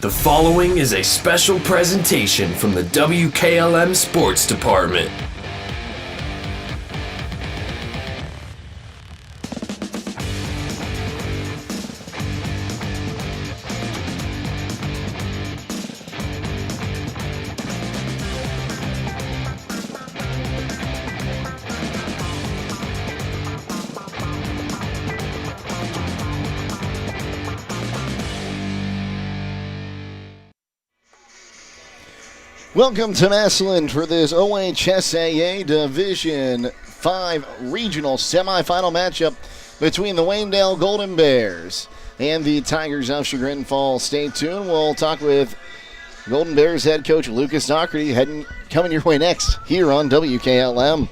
The following is a special presentation from the WKLM Sports Department. Welcome to Massillon for this OHSAA Division 5 regional semifinal matchup between the Waynedale Golden Bears and the Tigers of Chagrin Falls. Stay tuned. We'll talk with Golden Bears head coach Lucas Doherty coming your way next here on WKLM.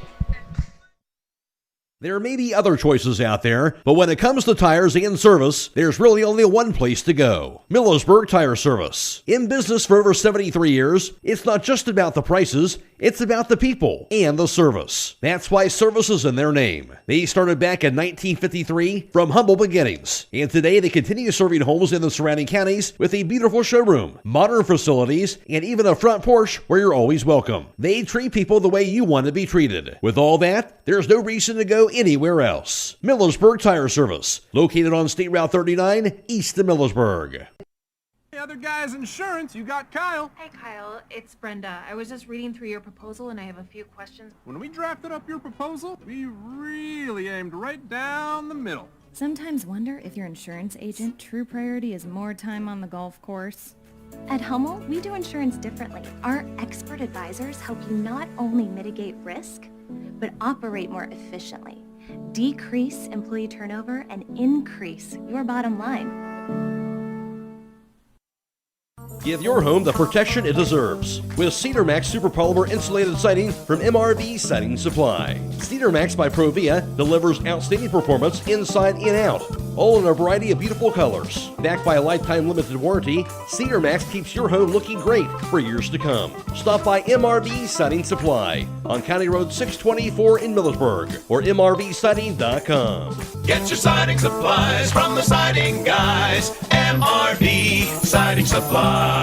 There may be other choices out there, but when it comes to tires and service, there's really only one place to go. Millersburg Tire Service. In business for over 73 years, it's not just about the prices, it's about the people and the service. That's why service is in their name. They started back in 1953 from humble beginnings, and today they continue serving homes in the surrounding counties with a beautiful showroom, modern facilities, and even a front porch where you're always welcome. They treat people the way you want to be treated. With all that, there's no reason to go anywhere else. Millersburg Tire Service, located on State Route 39, east of Millersburg. Hey, other guys' insurance, you got Kyle. Hey, Kyle, it's Brenda. I was just reading through your proposal, and I have a few questions. When we drafted up your proposal, we really aimed right down the middle. Sometimes wonder if your insurance agent true priority is more time on the golf course. At Hummel, we do insurance differently. Our expert advisors help you not only mitigate risk, but operate more efficiently, decrease employee turnover, and increase your bottom line. Give your home the protection it deserves with Cedar Max Super Polymer Insulated Siding from MRV Siding Supply. Cedar Max by Provia delivers outstanding performance inside and out, all in a variety of beautiful colors. Backed by a lifetime limited warranty, Cedar Max keeps your home looking great for years to come. Stop by MRV Siding Supply on County Road 624 in Millersburg or MRVsiding.com. Get your siding supplies from the siding guys. MRV Siding Supply.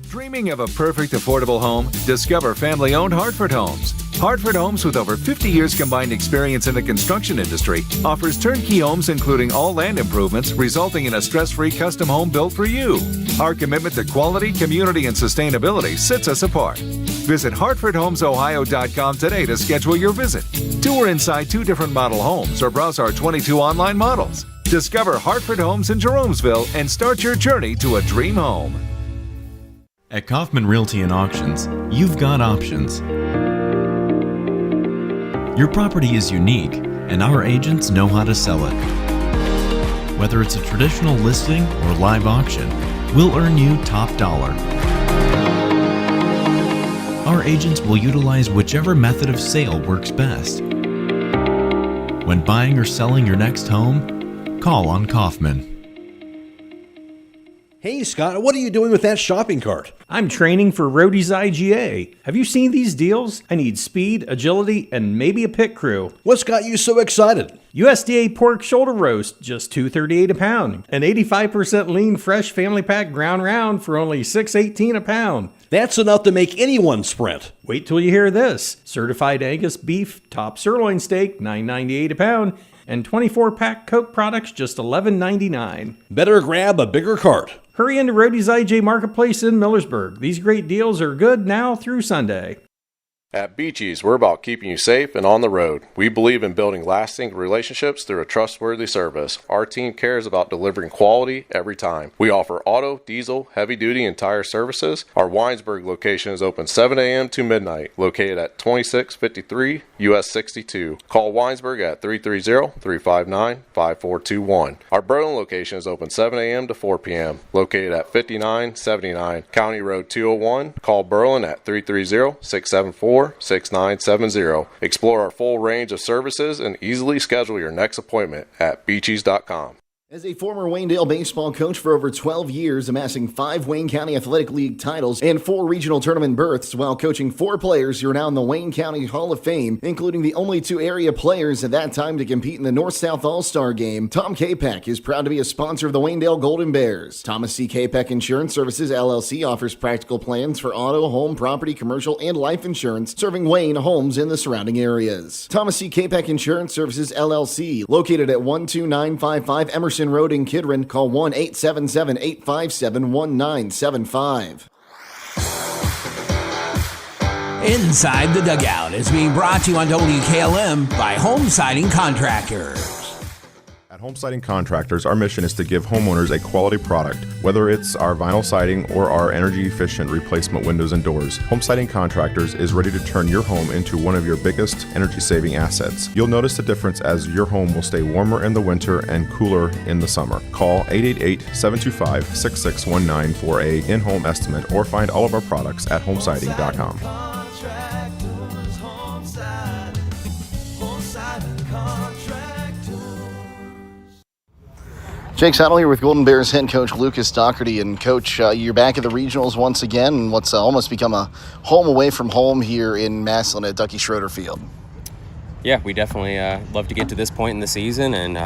Dreaming of a perfect affordable home? Discover family-owned Hartford Homes. Hartford Homes, with over 50 years combined experience in the construction industry, offers turnkey homes including all land improvements, resulting in a stress-free custom home built for you. Our commitment to quality, community, and sustainability sets us apart. Visit HartfordHomesOhio.com today to schedule your visit. Tour inside 2 different model homes or browse our 22 online models. Discover Hartford Homes in Jeromesville and start your journey to a dream home. At Kaufman Realty and Auctions, you've got options. Your property is unique, and our agents know how to sell it. Whether it's a traditional listing or live auction, we'll earn you top dollar. Our agents will utilize whichever method of sale works best. When buying or selling your next home, call on Kaufman. Hey Scott, what are you doing with that shopping cart? I'm training for Roadie's IGA. Have you seen these deals? I need speed, agility, and maybe a pit crew. What's got you so excited? USDA pork shoulder roast, just $2.38 a pound. An 85% lean fresh family pack ground round for only $6.18 a pound. That's enough to make anyone sprint. Wait till you hear this. Certified Angus beef top sirloin steak, $9.98 a pound. And 24-pack Coke products, just $11.99. Better grab a bigger cart. Hurry into Roadie's IJ Marketplace in Millersburg. These great deals are good now through Sunday. At Beaches, we're about keeping you safe and on the road. We believe in building lasting relationships through a trustworthy service. Our team cares about delivering quality every time. We offer auto, diesel, heavy duty, and tire services. Our Winesburg location is open 7 a.m. to midnight, located at 2653 US 62. Call Winesburg at 330-359-5421. Our Berlin location is open 7 a.m. to 4 p.m., located at 5979 County Road 201. Call Berlin at 330-674-6970. Explore our full range of services and easily schedule your next appointment at beaches.com. As a former Waynedale baseball coach for over 12 years, amassing 5 Wayne County Athletic League titles and 4 regional tournament berths while coaching 4 players who are now in the Wayne County Hall of Fame, including the only 2 area players at that time to compete in the North-South All-Star Game, Tom Capek is proud to be a sponsor of the Waynedale Golden Bears. Thomas C. Capek Insurance Services, LLC offers practical plans for auto, home, property, commercial, and life insurance, serving Wayne, homes, and the surrounding areas. Thomas C. Capek Insurance Services, LLC, located at 12955 Emerson Road in Kidron. Call 1-877-857-1975. Inside the Dugout is being brought to you on WKLM by Home Siding Contractors. At Home Siding Contractors, our mission is to give homeowners a quality product, whether it's our vinyl siding or our energy-efficient replacement windows and doors. Home Siding Contractors is ready to turn your home into one of your biggest energy-saving assets. You'll notice the difference as your home will stay warmer in the winter and cooler in the summer. Call 888-725-6619 for a in-home estimate or find all of our products at homesiding.com. Jake Sidle here with Golden Bears head coach Lucas Doherty. And Coach, you're back at the regionals once again, and what's almost become a home away from home here in Massillon at Ducky Schroeder Field. Yeah, we definitely love to get to this point in the season and,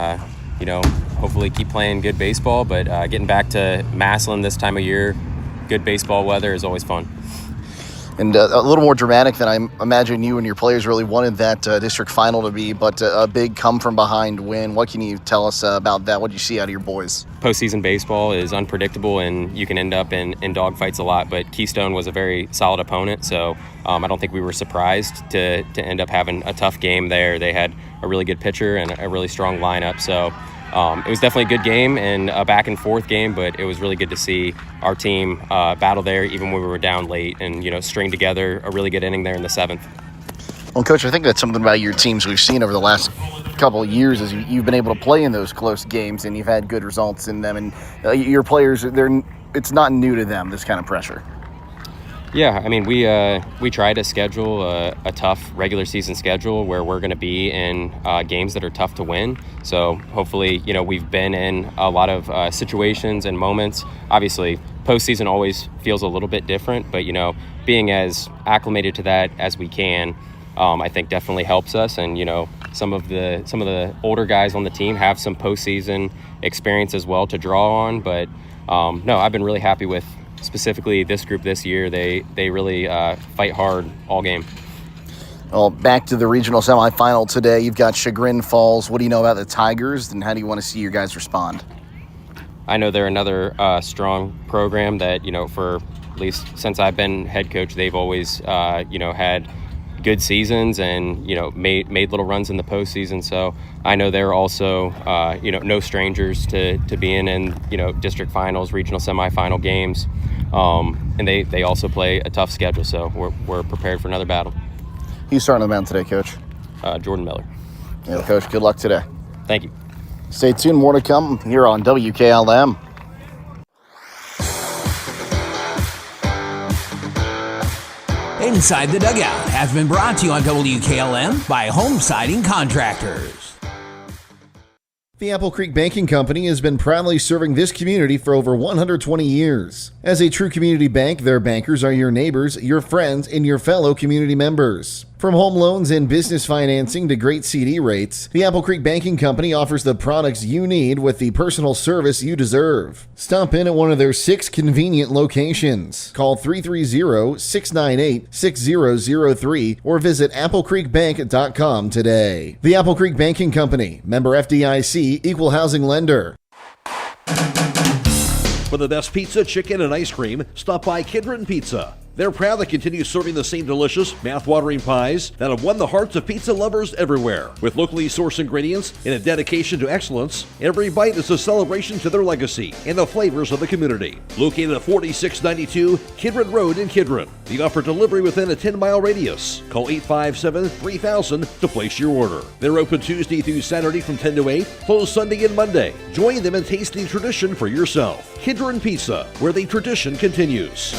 hopefully keep playing good baseball. But getting back to Massillon this time of year, good baseball weather is always fun. And a little more dramatic than I imagine you and your players really wanted that district final to be, but a big come-from-behind win. What can you tell us about that? What did you see out of your boys? Postseason baseball is unpredictable, and you can end up in dogfights a lot, but Keystone was a very solid opponent, so I don't think we were surprised to end up having a tough game there. They had a really good pitcher and a really strong lineup, so it was definitely a good game and a back-and-forth game, but it was really good to see our team battle there even when we were down late and, string together a really good inning there in the 7th. Well, Coach, I think that's something about your teams we've seen over the last couple of years is you've been able to play in those close games and you've had good results in them. And your players, it's not new to them, this kind of pressure. Yeah, I mean, we try to schedule a tough regular season schedule where we're going to be in games that are tough to win. So hopefully, we've been in a lot of situations and moments. Obviously, postseason always feels a little bit different, but being as acclimated to that as we can, I think definitely helps us. And some of the older guys on the team have some postseason experience as well to draw on. But no, I've been really happy with specifically this group this year. They really fight hard all game. Well, back to the regional semifinal today. You've got Chagrin Falls. What do you know about the Tigers, and how do you want to see your guys respond? I know they're another strong program that, for at least since I've been head coach, they've always, had good seasons and, made little runs in the postseason. So I know they're also, no strangers to being in, district finals, regional semifinal games. And they also play a tough schedule, so we're prepared for another battle. Who's starting on the mound today, Coach? Jordan Miller. Yeah, Coach, good luck today. Thank you. Stay tuned, more to come here on WKLM. Inside the Dugout has been brought to you on WKLM by Home Siding Contractors. The Apple Creek Banking Company has been proudly serving this community for over 120 years. As a true community bank, their bankers are your neighbors, your friends, and your fellow community members. From home loans and business financing to great CD rates, the Apple Creek Banking Company offers the products you need with the personal service you deserve. Stop in at one of their 6 convenient locations. Call 330-698-6003 or visit applecreekbank.com today. The Apple Creek Banking Company, member FDIC, equal housing lender. For the best pizza, chicken, and ice cream, stop by Kidron Pizza. They're proud to continue serving the same delicious, mouth-watering pies that have won the hearts of pizza lovers everywhere. With locally sourced ingredients and a dedication to excellence, every bite is a celebration to their legacy and the flavors of the community. Located at 4692 Kidron Road in Kidron, they offer delivery within a 10-mile radius. Call 857-3000 to place your order. They're open Tuesday through Saturday from 10 to 8, closed Sunday and Monday. Join them in tasting tradition for yourself. Kidron Pizza, where the tradition continues.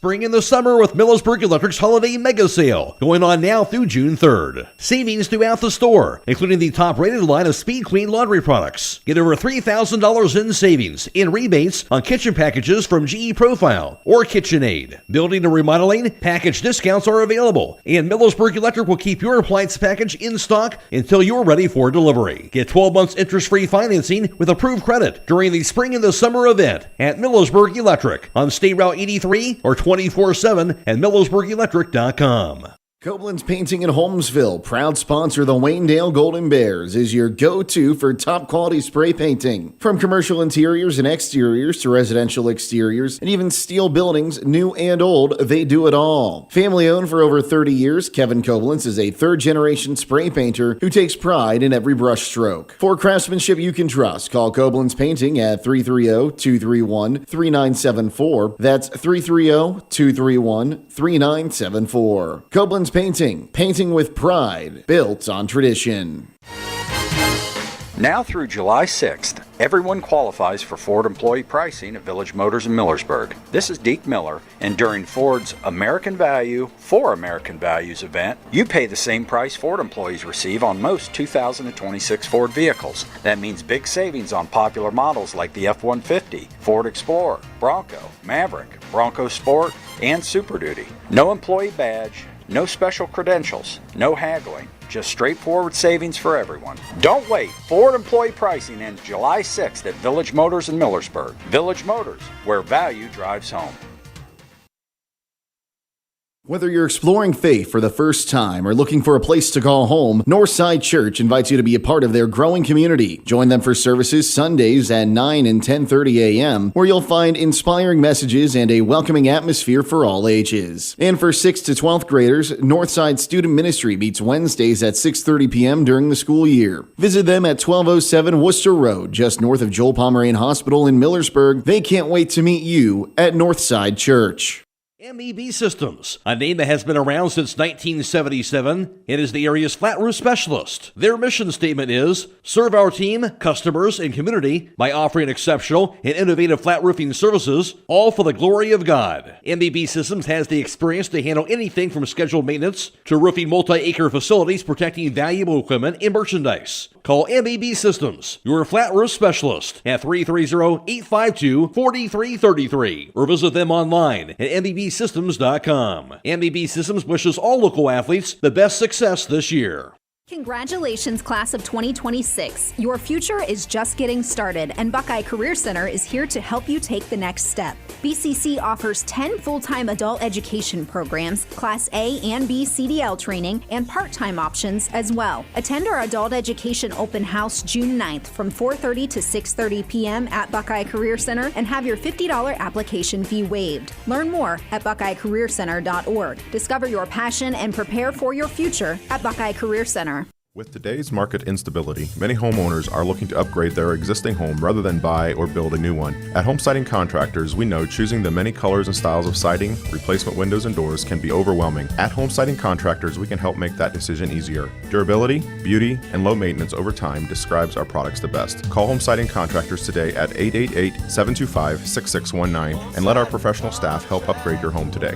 Spring in the summer with Millersburg Electric's Holiday Mega Sale, going on now through June 3rd. Savings throughout the store, including the top-rated line of Speed Queen laundry products. Get over $3,000 in savings in rebates on kitchen packages from GE Profile or KitchenAid. Building and remodeling, package discounts are available, and Millersburg Electric will keep your appliance package in stock until you're ready for delivery. Get 12 months interest-free financing with approved credit during the spring and the summer event at Millersburg Electric on State Route 83 or 24/7 at millersburgelectric.com. Koblenz Painting in Holmesville, proud sponsor the Waynedale Golden Bears, is your go-to for top-quality spray painting. From commercial interiors and exteriors to residential exteriors and even steel buildings, new and old, they do it all. Family-owned for over 30 years, Kevin Koblenz is a third-generation spray painter who takes pride in every brush stroke. For craftsmanship you can trust, call Koblenz Painting at 330-231-3974. That's 330-231-3974. Koblenz Painting, painting with pride, built on tradition. Now through July 6th, everyone qualifies for Ford employee pricing at Village Motors in Millersburg. This is Deke Miller, and during Ford's American Value for American Values event, you pay the same price Ford employees receive on most 2026 Ford vehicles. That means big savings on popular models like the F-150, Ford Explorer, Bronco, Maverick, Bronco Sport, and Super Duty. No employee badge, no special credentials, no haggling, just straightforward savings for everyone. Don't wait. Ford employee pricing ends July 6th at Village Motors in Millersburg. Village Motors, where value drives home. Whether you're exploring faith for the first time or looking for a place to call home, Northside Church invites you to be a part of their growing community. Join them for services Sundays at 9 and 10:30 a.m., where you'll find inspiring messages and a welcoming atmosphere for all ages. And for 6th to 12th graders, Northside Student Ministry meets Wednesdays at 6:30 p.m. during the school year. Visit them at 1207 Worcester Road, just north of Joel Pomerane Hospital in Millersburg. They can't wait to meet you at Northside Church. MEB Systems, a name that has been around since 1977. It is the area's flat roof specialist. Their mission statement is, serve our team, customers, and community by offering exceptional and innovative flat roofing services, all for the glory of God. MEB Systems has the experience to handle anything from scheduled maintenance to roofing multi-acre facilities protecting valuable equipment and merchandise. Call MEB Systems, your flat roof specialist, at 330-852-4333 or visit them online at MEBsystems.com. MEB Systems wishes all local athletes the best success this year. Congratulations, class of 2026. Your future is just getting started, and Buckeye Career Center is here to help you take the next step. BCC offers 10 full-time adult education programs, Class A and B CDL training, and part-time options as well. Attend our adult education open house June 9th from 4:30 to 6:30 p.m. at Buckeye Career Center and have your $50 application fee waived. Learn more at buckeyecareercenter.org. Discover your passion and prepare for your future at Buckeye Career Center. With today's market instability, many homeowners are looking to upgrade their existing home rather than buy or build a new one. At Home Siding Contractors, we know choosing the many colors and styles of siding, replacement windows, and doors can be overwhelming. At Home Siding Contractors, we can help make that decision easier. Durability, beauty, and low maintenance over time describes our products the best. Call Home Siding Contractors today at 888-725-6619 and let our professional staff help upgrade your home today.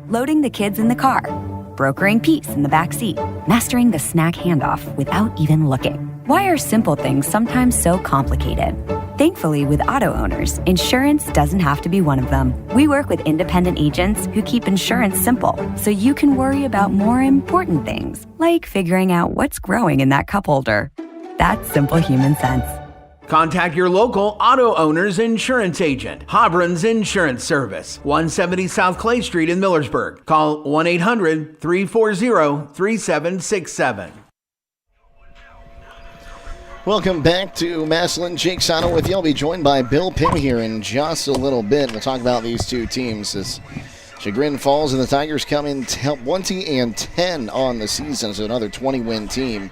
Loading the kids in the car, brokering peace in the back seat, mastering the snack handoff without even looking. Why are simple things sometimes so complicated? Thankfully, with auto owners, insurance doesn't have to be one of them. We work with independent agents who keep insurance simple, so you can worry about more important things, like figuring out what's growing in that cup holder. That's simple human sense. Contact your local auto owner's insurance agent, Hobron's Insurance Service, 170 South Clay Street in Millersburg. Call 1-800-340-3767. Welcome back to Massillon. Jake Sano with you. I'll be joined by Bill Pim here in just a little bit. We'll talk about these two teams as Chagrin falls and the Tigers come in 20-10 on the season, so another 20-win team.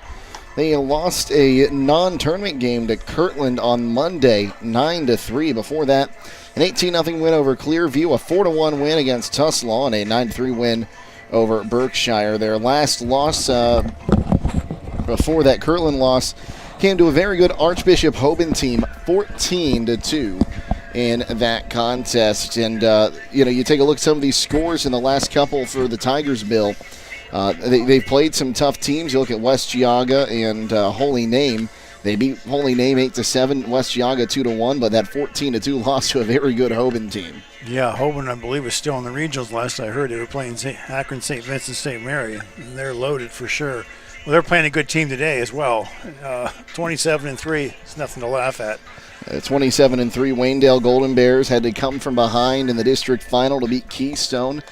They lost a non-tournament game to Kirtland on Monday, 9-3. Before that, an 18-0 win over Clearview, a 4-1 win against Tuslaw, and a 9-3 win over Berkshire. Their last loss before that Kirtland loss came to a very good Archbishop Hoban team, 14-2 in that contest. And, you take a look at some of these scores in the last couple for the Tigers, Bill. They played some tough teams. You look at West Geauga and Holy Name. They beat Holy Name 8-7, West Geauga 2-1, but that 14-2 loss to a very good Hoban team. Yeah, Hoban, I believe, was still in the regionals last I heard. They were playing Akron, St. Vincent, St. Mary, and they're loaded for sure. Well, they're playing a good team today as well. 27-3 is nothing to laugh at. 27-3, Waynedale Golden Bears had to come from behind in the district final to beat Keystone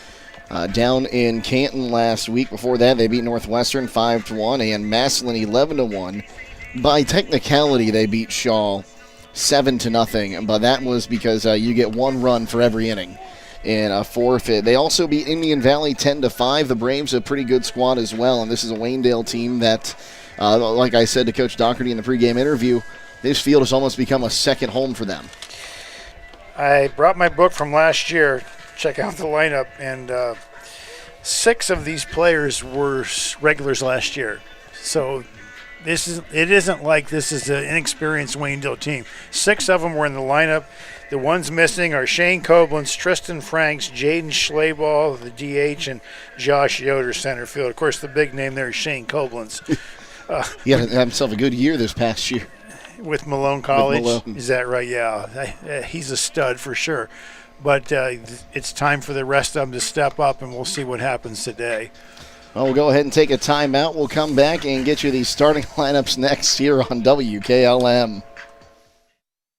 down in Canton last week. Before that, they beat Northwestern 5-1 and Massillon 11-1. By technicality, they beat Shaw 7-0, but that was because you get one run for every inning in a forfeit. They also beat Indian Valley 10-5. The Braves a pretty good squad as well, and this is a Waynedale team that, like I said to Coach Doherty in the pregame interview, this field has almost become a second home for them. I brought my book from last year. Check out the lineup, and 6 of these players were regulars last year. So it isn't like this is an inexperienced Waynedale team. 6 of them were in the lineup. The ones missing are Shane Koblenz, Tristan Franks, Jaden Schlaball, the DH, and Josh Yoder, center field. Of course, the big name there is Shane Koblenz. He had himself a good year this past year. With Malone College? With Malone. Is that right? Yeah. He's a stud for sure. But it's time for the rest of them to step up, and we'll see what happens today. Well, we'll go ahead and take a timeout. We'll come back and get you these starting lineups next here on WKLM.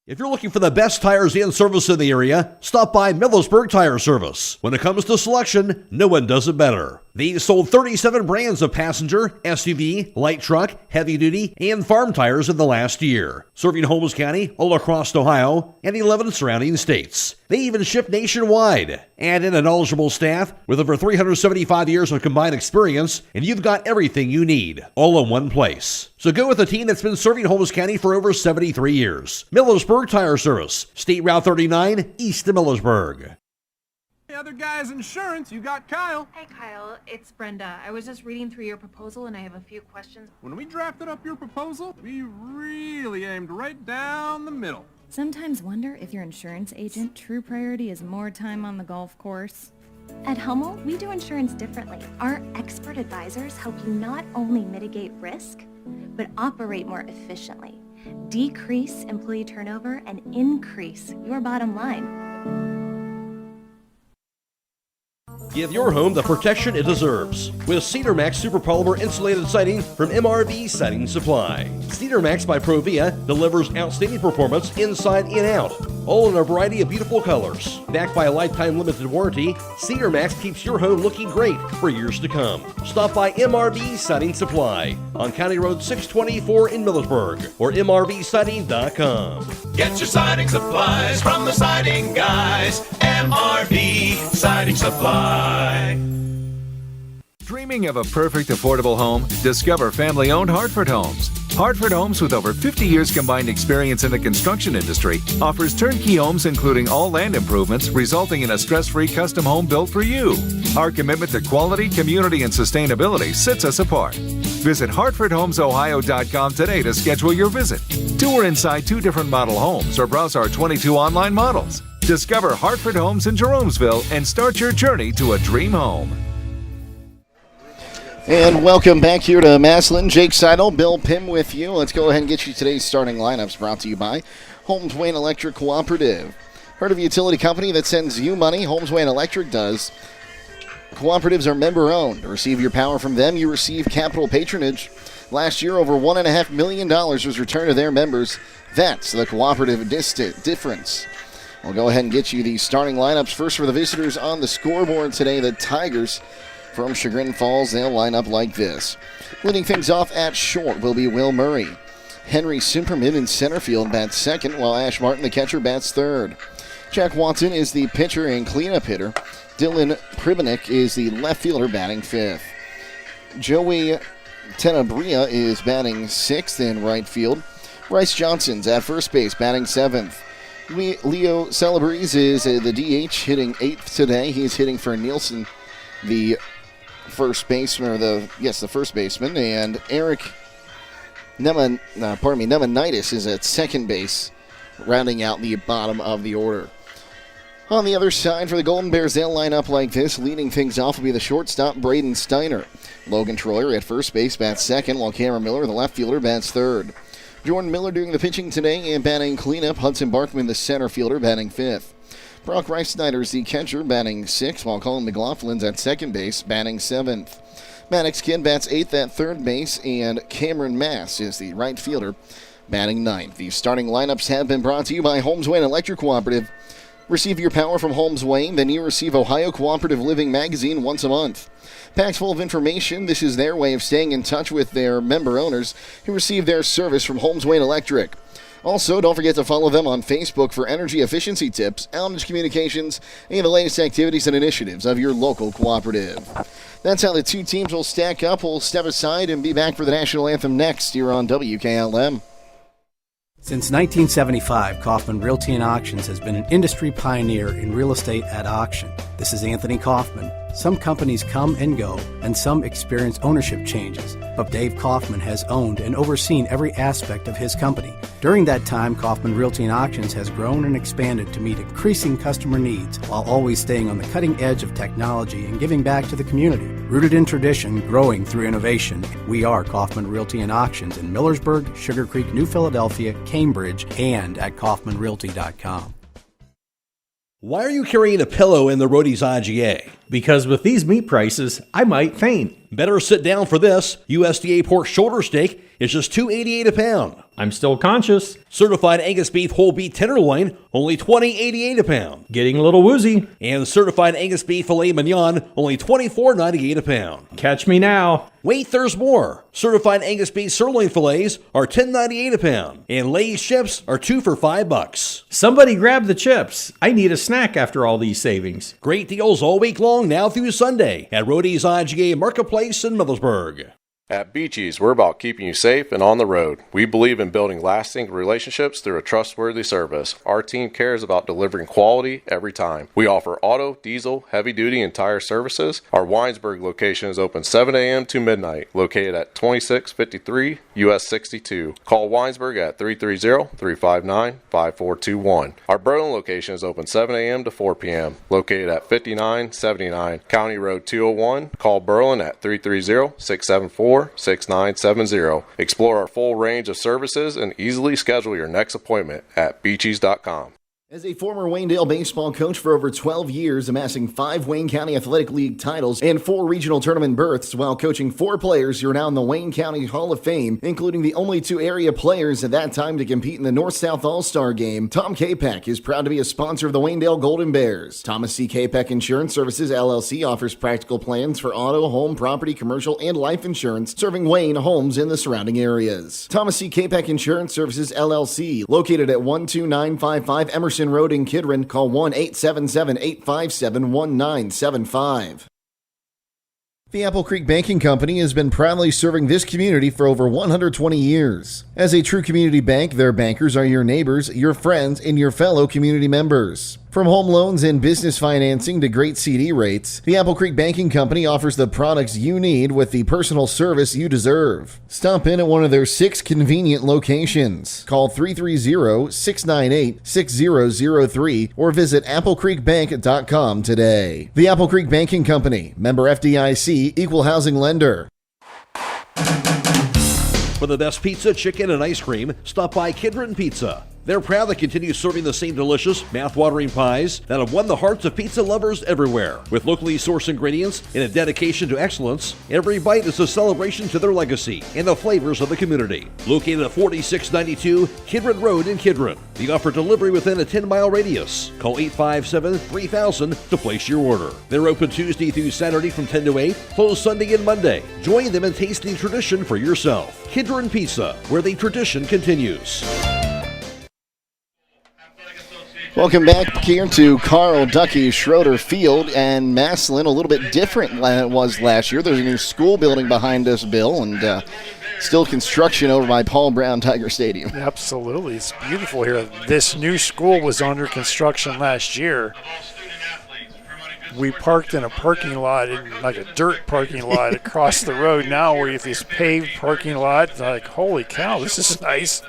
If you're looking for the best tires and service in the area, stop by Millersburg Tire Service. When it comes to selection, no one does it better. They've sold 37 brands of passenger, SUV, light truck, heavy duty, and farm tires in the last year, serving Holmes County, all across Ohio, and 11 surrounding states. They even ship nationwide. Add in a knowledgeable staff with over 375 years of combined experience, and you've got everything you need, all in one place. So go with a team that's been serving Holmes County for over 73 years. Millersburg Tire Service, State Route 39, east of Millersburg. The other guy's insurance, you got Kyle. Hey, Kyle, it's Brenda. I was just reading through your proposal, and I have a few questions. When we drafted up your proposal, we really aimed right down the middle. Sometimes wonder if your insurance agent true priority is more time on the golf course. At Hummel, we do insurance differently. Our expert advisors help you not only mitigate risk, but operate more efficiently, decrease employee turnover, and increase your bottom line. Give your home the protection it deserves with Cedar Max Super Polymer Insulated Siding from MRV Siding Supply. Cedar Max by Provia delivers outstanding performance inside and out, all in a variety of beautiful colors. Backed by a lifetime limited warranty, Cedar Max keeps your home looking great for years to come. Stop by MRV Siding Supply on County Road 624 in Millersburg or mrvsiding.com. Get your siding supplies from the siding guys. MRV Siding Supply. Dreaming of a perfect affordable home? Discover family-owned Hartford Homes. Hartford Homes, with over 50 years combined experience in the construction industry, offers turnkey homes including all land improvements, resulting in a stress-free custom home built for you. Our commitment to quality, community, and sustainability sets us apart. Visit HartfordHomesOhio.com today to schedule your visit. Tour inside 2 different model homes or browse our 22 online models. Discover Hartford Homes in Jeromesville and start your journey to a dream home. And welcome back here to Massillon. Jake Sidle, Bill Pim with you. Let's go ahead and get you today's starting lineups, brought to you by Holmes Wayne Electric Cooperative. Heard of a utility company that sends you money? Holmes Wayne Electric does. Cooperatives are member-owned. To receive your power from them, you receive capital patronage. Last year, over $1.5 million was returned to their members. That's the cooperative difference. We'll go ahead and get you the starting lineups. First for the visitors on the scoreboard today, the Tigers from Chagrin Falls. They'll line up like this. Leading things off at short will be Will Murray. Henry Simperman in center field bats second, while Ash Martin, the catcher, bats third. Jack Watson is the pitcher and cleanup hitter. Dylan Pribinik is the left fielder batting fifth. Joey Tenabria is batting sixth in right field. Bryce Johnson's at first base batting seventh. Leo Celebrez is the DH, hitting eighth today. He's hitting for Nielsen, the first baseman, the first baseman, and Eric Nemanitis is at second base, rounding out the bottom of the order. On the other side for the Golden Bears, they'll line up like this. Leading things off will be the shortstop, Braden Steiner. Logan Troyer at first base bats second, while Cameron Miller, the left fielder, bats third. Jordan Miller doing the pitching today and batting cleanup. Hudson Barkman, the center fielder, batting fifth. Brock Rice Snyder's the catcher, batting sixth, while Colin McLaughlin's at second base, batting seventh. Maddox Kidd bats eighth at third base, and Cameron Mass is the right fielder, batting ninth. The starting lineups have been brought to you by Holmes Wayne Electric Cooperative. Receive your power from Holmes Wayne, then you receive Ohio Cooperative Living magazine once a month. Packed full of information, this is their way of staying in touch with their member owners who receive their service from Holmes Wayne Electric. Also, don't forget to follow them on Facebook for energy efficiency tips, outage communications, and the latest activities and initiatives of your local cooperative. That's how the two teams will stack up. We'll step aside and be back for the national anthem next here on WKLM. Since 1975, Kaufman Realty and Auctions has been an industry pioneer in real estate at auction. This is Anthony Kaufman. Some companies come and go, and some experience ownership changes, but Dave Kaufman has owned and overseen every aspect of his company. During that time, Kaufman Realty and Auctions has grown and expanded to meet increasing customer needs while always staying on the cutting edge of technology and giving back to the community. Rooted in tradition, growing through innovation, we are Kaufman Realty and Auctions in Millersburg, Sugar Creek, New Philadelphia, Cambridge, and at kaufmanrealty.com. Why are you carrying a pillow in the Roadies IGA? Because with these meat prices, I might faint. Better sit down for this. USDA pork shoulder steak is just $2.88 a pound. I'm still conscious. Certified Angus beef whole beef tenderloin, only $20.88 a pound. Getting a little woozy. And certified Angus beef filet mignon, only $24.98 a pound. Catch me now. Wait, there's more. Certified Angus beef sirloin fillets are $10.98 a pound. And Lay's chips are 2 for $5. Somebody grab the chips. I need a snack after all these savings. Great deals all week long now through Sunday at Roadies IGA Marketplace in Millersburg. At Beaches, we're about keeping you safe and on the road. We believe in building lasting relationships through a trustworthy service. Our team cares about delivering quality every time. We offer auto, diesel, heavy-duty, and tire services. Our Winesburg location is open 7 a.m. to midnight, located at 2653 US 62. Call Winesburg at 330-359-5421. Our Berlin location is open 7 a.m. to 4 p.m., located at 5979 County Road 201. Call Berlin at 330-674-6970. Explore our full range of services and easily schedule your next appointment at beaches.com. As a former Waynedale baseball coach for over 12 years, amassing 5 Wayne County Athletic League titles and 4 regional tournament berths while coaching 4 players who are now in the Wayne County Hall of Fame, including the only 2 area players at that time to compete in the North-South All-Star Game, Tom Capek is proud to be a sponsor of the Waynedale Golden Bears. Thomas C. Capek Insurance Services, LLC offers practical plans for auto, home, property, commercial, and life insurance, serving Wayne homes in the surrounding areas. Thomas C. Capek Insurance Services, LLC, located at 12955 Emerson Road in Kidron. Call 1-877-857-1975. The Apple Creek Banking Company has been proudly serving this community for over 120 years. As a true community bank, their bankers are your neighbors, your friends, and your fellow community members. From home loans and business financing to great CD rates, the Apple Creek Banking Company offers the products you need with the personal service you deserve. Stop in at one of their 6 convenient locations. Call 330-698-6003 or visit applecreekbank.com today. The Apple Creek Banking Company, member FDIC, equal housing lender. For the best pizza, chicken, and ice cream, stop by Kidron Pizza. They're proud to continue serving the same delicious, mouth-watering pies that have won the hearts of pizza lovers everywhere. With locally sourced ingredients and a dedication to excellence, every bite is a celebration to their legacy and the flavors of the community. Located at 4692 Kidron Road in Kidron. They offer delivery within a 10-mile radius. Call 857-3000 to place your order. They're open Tuesday through Saturday from 10 to 8, closed Sunday and Monday. Join them in tasting tradition for yourself. Kidron Pizza, where the tradition continues. Welcome back here to Carl Ducky Schroeder Field, and Massillon a little bit different than it was last year. There's a new school building behind us, Bill, and still construction over by Paul Brown Tiger Stadium. Absolutely. It's beautiful here. This new school was under construction last year. we parked in a parking lot, like a dirt parking lot across the road. Now we have this paved parking lot. Like, holy cow, this is nice.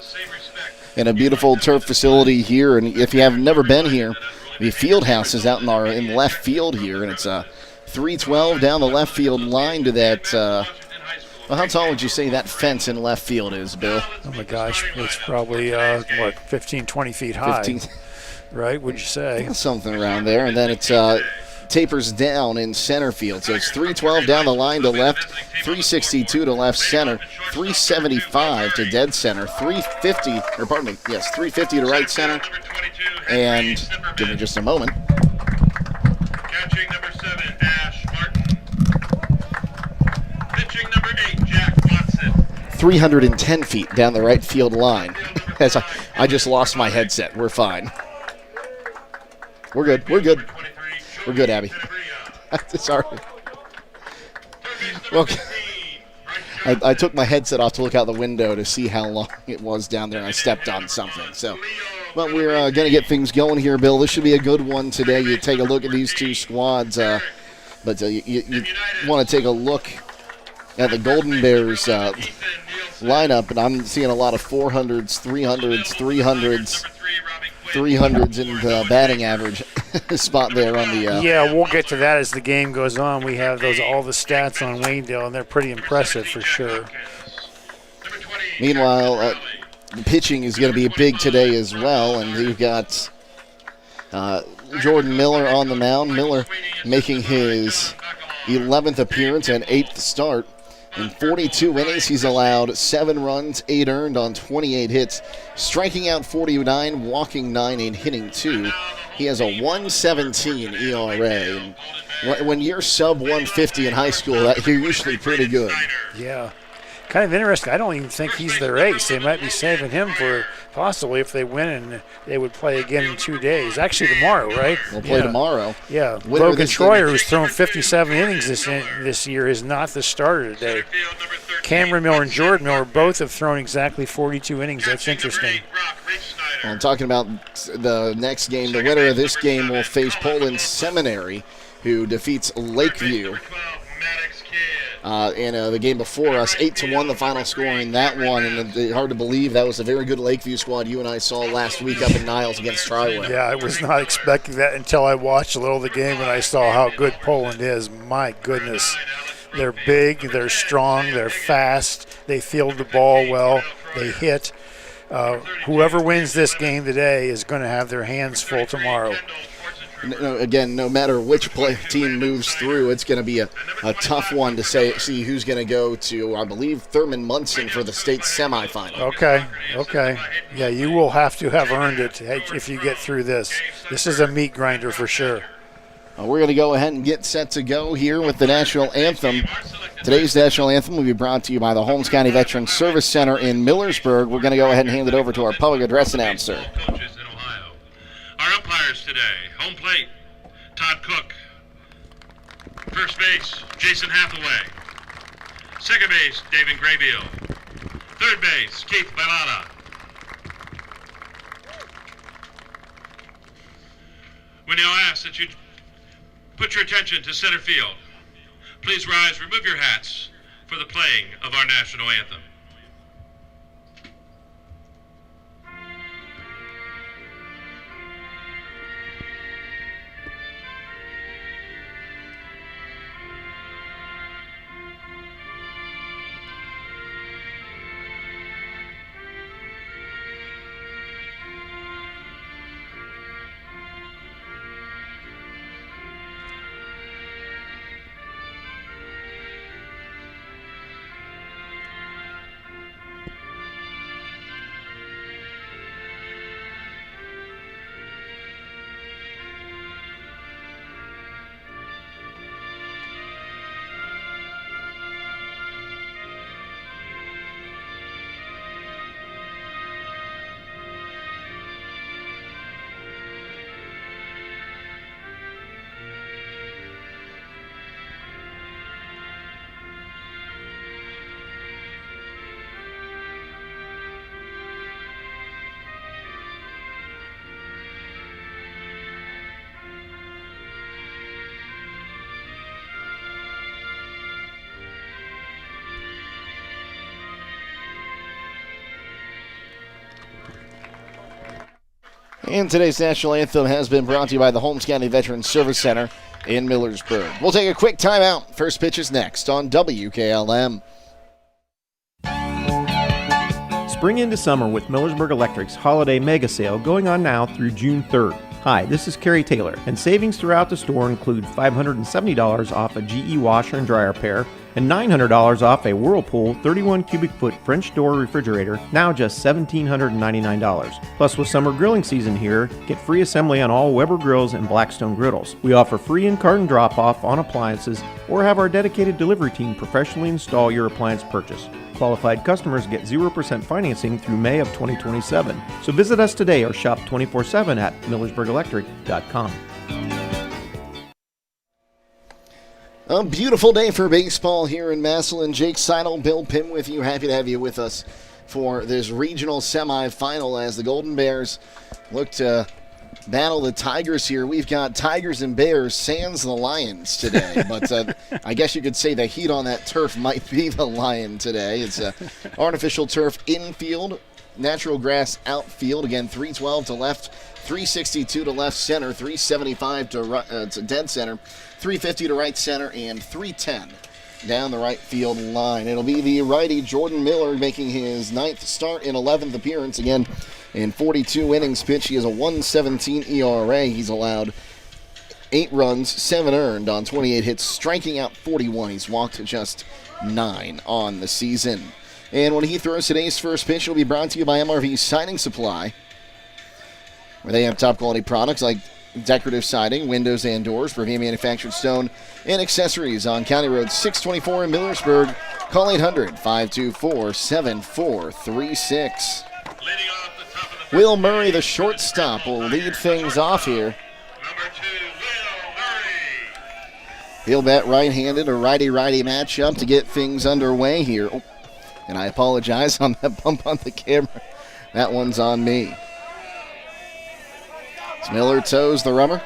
And a beautiful turf facility here. And if you have never been here, the field house is out in left field here, and it's 312 down the left field line to that. Well, how tall would you say that fence in left field is, Bill? Oh my gosh, it's probably 15, 20 feet high. 15. Right? Would you say? Something around there, and then it's tapers down in center field. So it's 312 down the line to left, 362 to left center, 375 to dead center, 350 to right center. And give me just a moment. Catching number 7, Ash Martin. Pitching number 8, Jack Watson. 310 feet down the right field line. As I just lost my headset. We're fine. We're good. We're good. We're good, Abby. Sorry. Well, I took my headset off to look out the window to see how long it was down there, and I stepped on something. So, but we're going to get things going here, Bill. This should be a good one today. You take a look at these two squads, but you want to take a look at the Golden Bears lineup, and I'm seeing a lot of 400s, 300s in the batting average spot there on the. Yeah, we'll get to that as the game goes on. We have all the stats on Waynedale, and they're pretty impressive for sure. Meanwhile, the pitching is going to be big today as well, and you've got Jordan Miller on the mound. Miller making his 11th appearance and 8th start. In 42 innings, he's allowed 7 runs, 8 earned on 28 hits, striking out 49, walking 9, and hitting 2. He has a 1.17 ERA. And when you're sub 150 in high school, you're usually pretty good. Yeah. Kind of interesting. I don't even think he's their ace. They might be saving him for possibly if they win, and they would play again in 2 days. Actually, tomorrow, right? We'll play tomorrow. Yeah. Logan Troyer, who's thrown 57 innings this year, is not the starter today. Cameron Miller and Jordan Miller both have thrown exactly 42 innings. That's interesting. Well, I'm talking about the next game. The winner of this game will face Poland Seminary, who defeats Lakeview. And the game before us, 8-1 the final score in that one, and hard to believe that was a very good Lakeview squad you and I saw last week up in Niles against Triway. Yeah, I was not expecting that until I watched a little of the game and I saw how good Poland is. My goodness. They're big, they're strong, they're fast, they field the ball well, they hit. Whoever wins this game today is going to have their hands full tomorrow. Again, no matter which team moves through, it's going to be a tough one to see who's going to go to, I believe, Thurman Munson for the state semifinal. Okay. Yeah, you will have to have earned it if you get through this. This is a meat grinder for sure. We're going to go ahead and get set to go here with the national anthem. Today's national anthem will be brought to you by the Holmes County Veterans Service Center in Millersburg. We're going to go ahead and hand it over to our public address announcer. Our umpires today: home plate, Todd Cook. First base, Jason Hathaway. Second base, David Graybeal. Third base, Keith Balada. We now ask that you put your attention to center field. Please rise, remove your hats for the playing of our national anthem. And today's national anthem has been brought to you by the Holmes County Veterans Service Center in Millersburg. We'll take a quick timeout. First pitch is next on WKLM. Spring into summer with Millersburg Electric's Holiday Mega Sale going on now through June 3rd. Hi, this is Kerry Taylor, and savings throughout the store include $570 off a GE washer and dryer pair and $900 off a Whirlpool 31 cubic foot French door refrigerator, now just $1,799. Plus, with summer grilling season here, get free assembly on all Weber grills and Blackstone griddles. We offer free in-carton drop-off on appliances or have our dedicated delivery team professionally install your appliance purchase. Qualified customers get 0% financing through May of 2027. So visit us today or shop 24/7 at millersburgelectric.com. A beautiful day for baseball here in Massillon. Jake Sidle, Bill Pim with you. Happy to have you with us for this regional semifinal as the Golden Bears look to battle the Tigers here. We've got Tigers and Bears sans the Lions today, but I guess you could say the heat on that turf might be the Lion today. It's artificial turf infield, natural grass outfield. Again, 312 to left, 362 to left center, 375 to dead center, 350 to right center, and 310 down the right field line. It'll be the righty Jordan Miller making his 9th start and 11th appearance. Again, in 42 innings pitched, he has a 1.17 ERA. He's allowed 8 runs, 7 earned on 28 hits, striking out 41. He's walked just 9 on the season. And when he throws today's first pitch, it'll be brought to you by MRV Siding Supply, where they have top quality products like decorative siding, windows and doors, Revere manufactured stone, and accessories on County Road 624 in Millersburg. Call 800-524-7436. Will Murray, the shortstop, will lead things off here. He'll bat right-handed, a righty-righty matchup to get things underway here. Oh, and I apologize on that bump on the camera. That one's on me. Miller toes the rubber.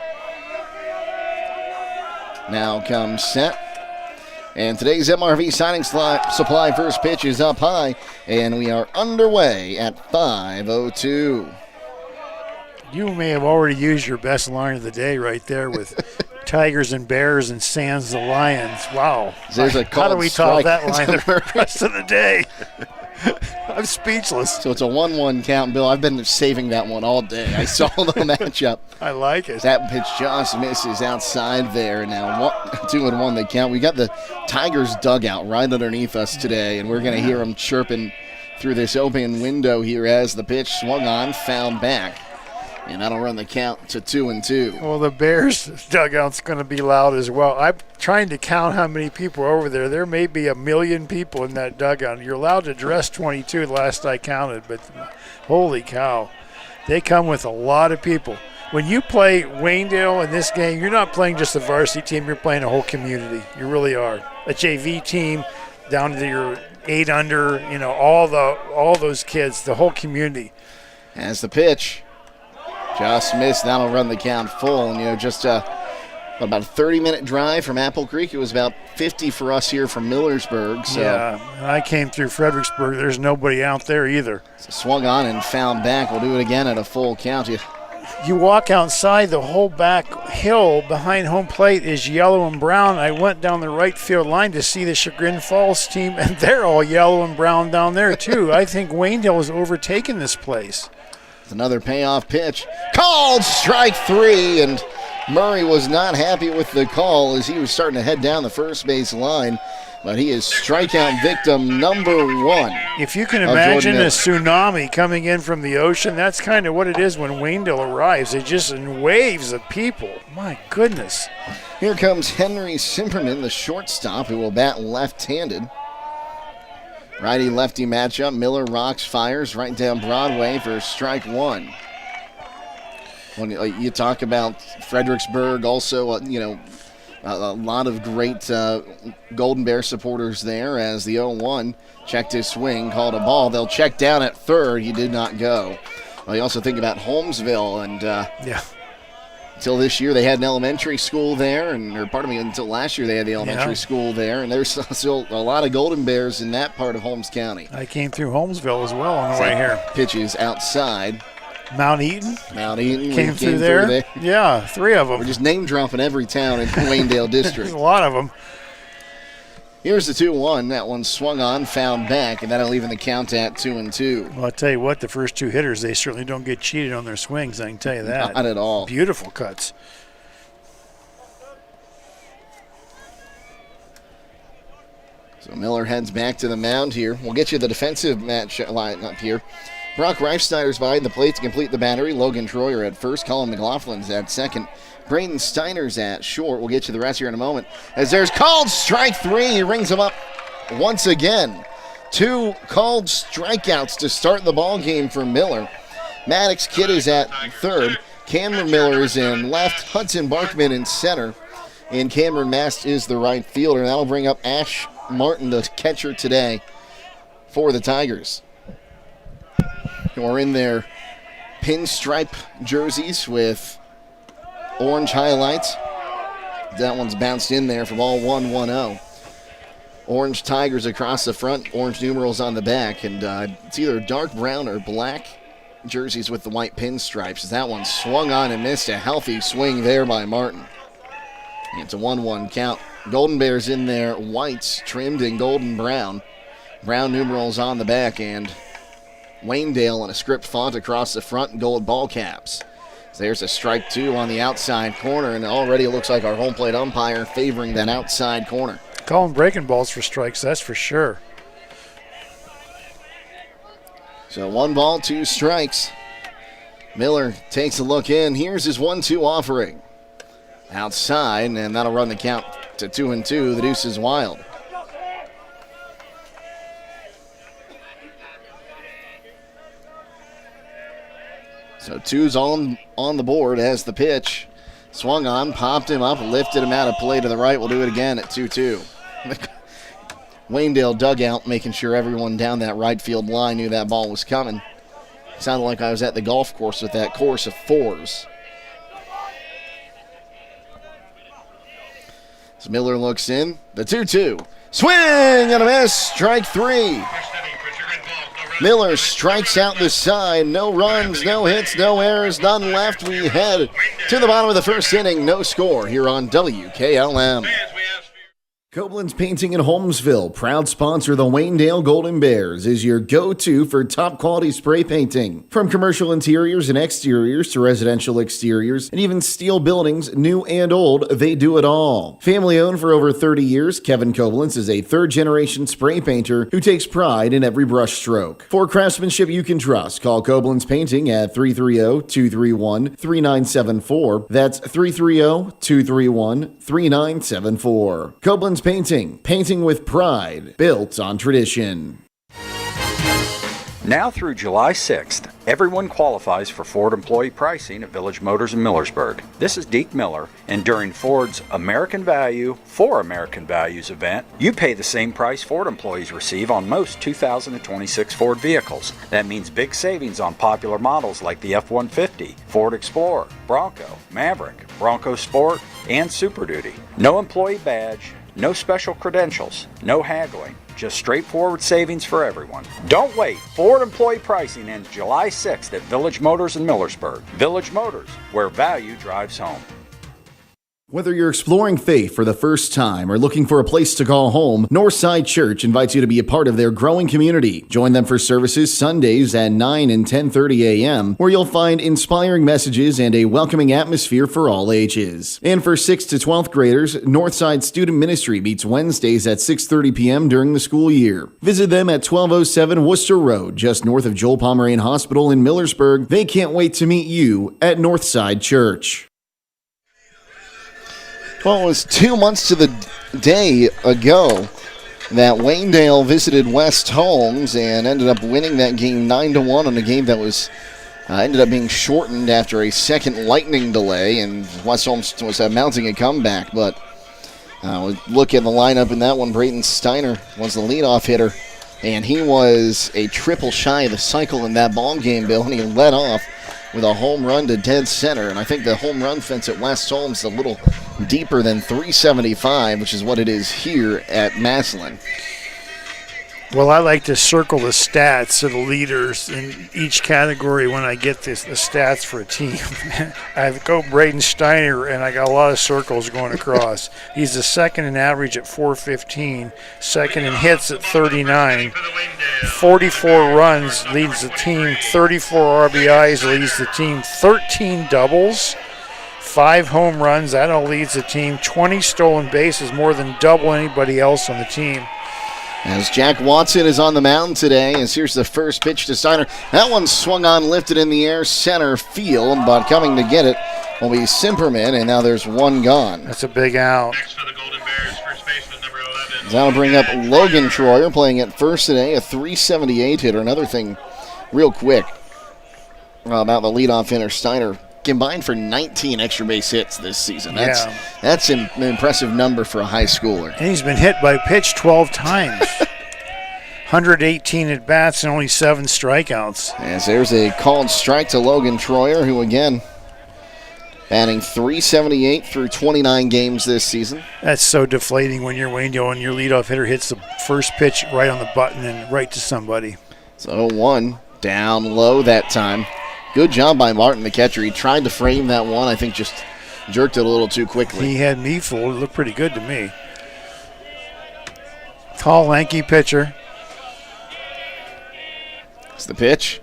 Now comes set. And today's MRV Siding Supply first pitch is up high, and we are underway at 5:02. You may have already used your best line of the day right there with Tigers and Bears and sans the Lions. Wow. How do we top that line the rest of the day? I'm speechless. So it's a 1-1 count, Bill. I've been saving that one all day. I saw the matchup. I like it. That pitch just misses outside there. Now 2-1 the count. We got the Tigers dugout right underneath us today, and we're going to hear them chirping through this open window here as the pitch swung on, fouled back. And that'll run the count to 2-2. Well, the Bears dugout's going to be loud as well. I'm trying to count how many people are over there. There may be 1 million people in that dugout. You're allowed to dress 22 the last I counted, but holy cow. They come with a lot of people. When you play Waynedale in this game, you're not playing just a varsity team. You're playing a whole community. You really are. A JV team down to your 8 under, all those kids, the whole community. As the pitch. Just missed. That'll run the count full. And, just about a 30-minute drive from Apple Creek. It was about 50 for us here from Millersburg. So. Yeah, and I came through Fredericksburg. There's nobody out there either. So swung on and fouled back. We'll do it again at a full count. You walk outside, the whole back hill behind home plate is yellow and brown. I went down the right field line to see the Chagrin Falls team, and they're all yellow and brown down there, too. I think Waynedale has overtaken this place. Another payoff pitch. Called strike 3, and Murray was not happy with the call as he was starting to head down the first base line, but he is strikeout victim number 1. If you can imagine a tsunami coming in from the ocean, that's kind of what it is when Waynedale arrives. It just in waves of people. My goodness. Here comes Henry Simperman, the shortstop, who will bat left-handed. Righty-lefty matchup. Miller rocks, fires right down Broadway for strike 1. When you talk about Fredericksburg, also, a lot of great Golden Bear supporters there as the 0-1 checked his swing, called a ball. They'll check down at third. He did not go. Well, you also think about Holmesville, and until this year they had an elementary school there, until last year they had the elementary school there, and there's still a lot of Golden Bears in that part of Holmes County. I came through Holmesville as well on the way here. Pitches outside. Mount Eaton came through there. Yeah, 3 of them. We're just name dropping every town in Waynedale district. A lot of them. Here's the 2-1. That one swung on, found back, and that'll even the count at 2-2. Well, I'll tell you what, the first 2 hitters, they certainly don't get cheated on their swings, I can tell you that. Not at all. Beautiful cuts. So Miller heads back to the mound here. We'll get you the defensive match line up here. Brock Reifsnyder's behind the plate to complete the battery. Logan Troyer at first. Colin McLaughlin's at second. Braden Steiner's at short. We'll get you the rest here in a moment. As there's called strike 3. He rings him up once again. 2 called strikeouts to start the ball game for Miller. Maddox Kidd is at third. Cameron Miller is in left. Hudson Barkman in center. And Cameron Mast is the right fielder. And that'll bring up Ash Martin, the catcher today for the Tigers, who are in their pinstripe jerseys with orange highlights. That one's bounced in there for ball 1-1-0. Orange Tigers across the front, orange numerals on the back, and it's either dark brown or black jerseys with the white pinstripes. As that one swung on and missed. A healthy swing there by Martin. And it's a 1-1 count. Golden Bears in there, whites trimmed in golden brown. Brown numerals on the back, and Waynedale in a script font across the front and gold ball caps. So there's a strike 2 on the outside corner, and already it looks like our home plate umpire favoring that outside corner. Calling breaking balls for strikes, that's for sure. So 1 ball, 2 strikes. Miller takes a look in. Here's his 1-2 offering. Outside, and that'll run the count to 2-2. The deuce is wild. So 2's on the board as the pitch. Swung on, popped him up, lifted him out of play to the right. We'll do it again at 2-2. Waynedale dugout making sure everyone down that right field line knew that ball was coming. Sounded like I was at the golf course with that course of 4s. So Miller looks in. The 2-2. Swing and a miss. Strike 3. Miller strikes out the side. No runs, no hits, no errors, none left. We head to the bottom of the first inning. No score here on WKLM. Koblenz Painting in Holmesville, proud sponsor the Waynedale Golden Bears, is your go-to for top quality spray painting. From commercial interiors and exteriors to residential exteriors and even steel buildings, new and old, they do it all. Family owned for over 30 years, Kevin Koblenz is a third-generation spray painter who takes pride in every brush stroke. For craftsmanship you can trust, call Koblenz Painting at 330-231-3974. That's 330-231-3974. Koblenz Painting. Painting with pride. Built on tradition. Now through July 6th, everyone qualifies for Ford employee pricing at Village Motors in Millersburg. This is Deke Miller, and during Ford's American Value for American Values event, you pay the same price Ford employees receive on most 2026 Ford vehicles. That means big savings on popular models like the F-150, Ford Explorer, Bronco, Maverick, Bronco Sport, and Super Duty. No employee badge, no special credentials, no haggling, just straightforward savings for everyone. Don't wait. Ford employee pricing ends July 6th at Village Motors in Millersburg. Village Motors, where value drives home. Whether you're exploring faith for the first time or looking for a place to call home, Northside Church invites you to be a part of their growing community. Join them for services Sundays at 9 and 10:30 a.m., where you'll find inspiring messages and a welcoming atmosphere for all ages. And for 6th to 12th graders, Northside Student Ministry meets Wednesdays at 6:30 p.m. during the school year. Visit them at 1207 Worcester Road, just north of Joel Pomerane Hospital in Millersburg. They can't wait to meet you at Northside Church. Well, it was 2 months to the day ago that Waynedale visited West Holmes and ended up winning that game 9-1 on a game that was ended up being shortened after a second lightning delay, and West Holmes was mounting a comeback. But look at the lineup in that one. Brayton Steiner was the leadoff hitter, and he was a triple shy of the cycle in that ball game, Bill, and he led off with a home run to dead center. And I think the home run fence at West Holmes is a little deeper than 375, which is what it is here at Massillon. Well, I like to circle the stats of the leaders in each category when I get the stats for a team. I go Braden Steiner, and I got a lot of circles going across. He's the second in average at 415, second in hits at 39, 44 runs leads the team, 34 RBIs leads the team, 13 doubles, 5 home runs, that all leads the team, 20 stolen bases, more than double anybody else on the team. As Jack Watson is on the mound today, as here's the first pitch to Steiner. That one swung on, lifted in the air, center field, but coming to get it will be Simperman, and now there's one gone. That's a big out. That'll bring up Logan Troyer, playing at first today, a .378 hitter. Another thing real quick about the leadoff hitter, Steiner, combined for 19 extra base hits this season. That's an impressive number for a high schooler. And he's been hit by pitch 12 times. 118 at bats and only 7 strikeouts. As there's a called strike to Logan Troyer, who again batting .378 through 29 games this season. That's so deflating when you're Waynedale and your leadoff hitter hits the first pitch right on the button and right to somebody. So 0-1 down low that time. Good job by Martin, the catcher. He tried to frame that one. I think just jerked it a little too quickly. He had me fooled. It looked pretty good to me. Tall, lanky pitcher. It's the pitch.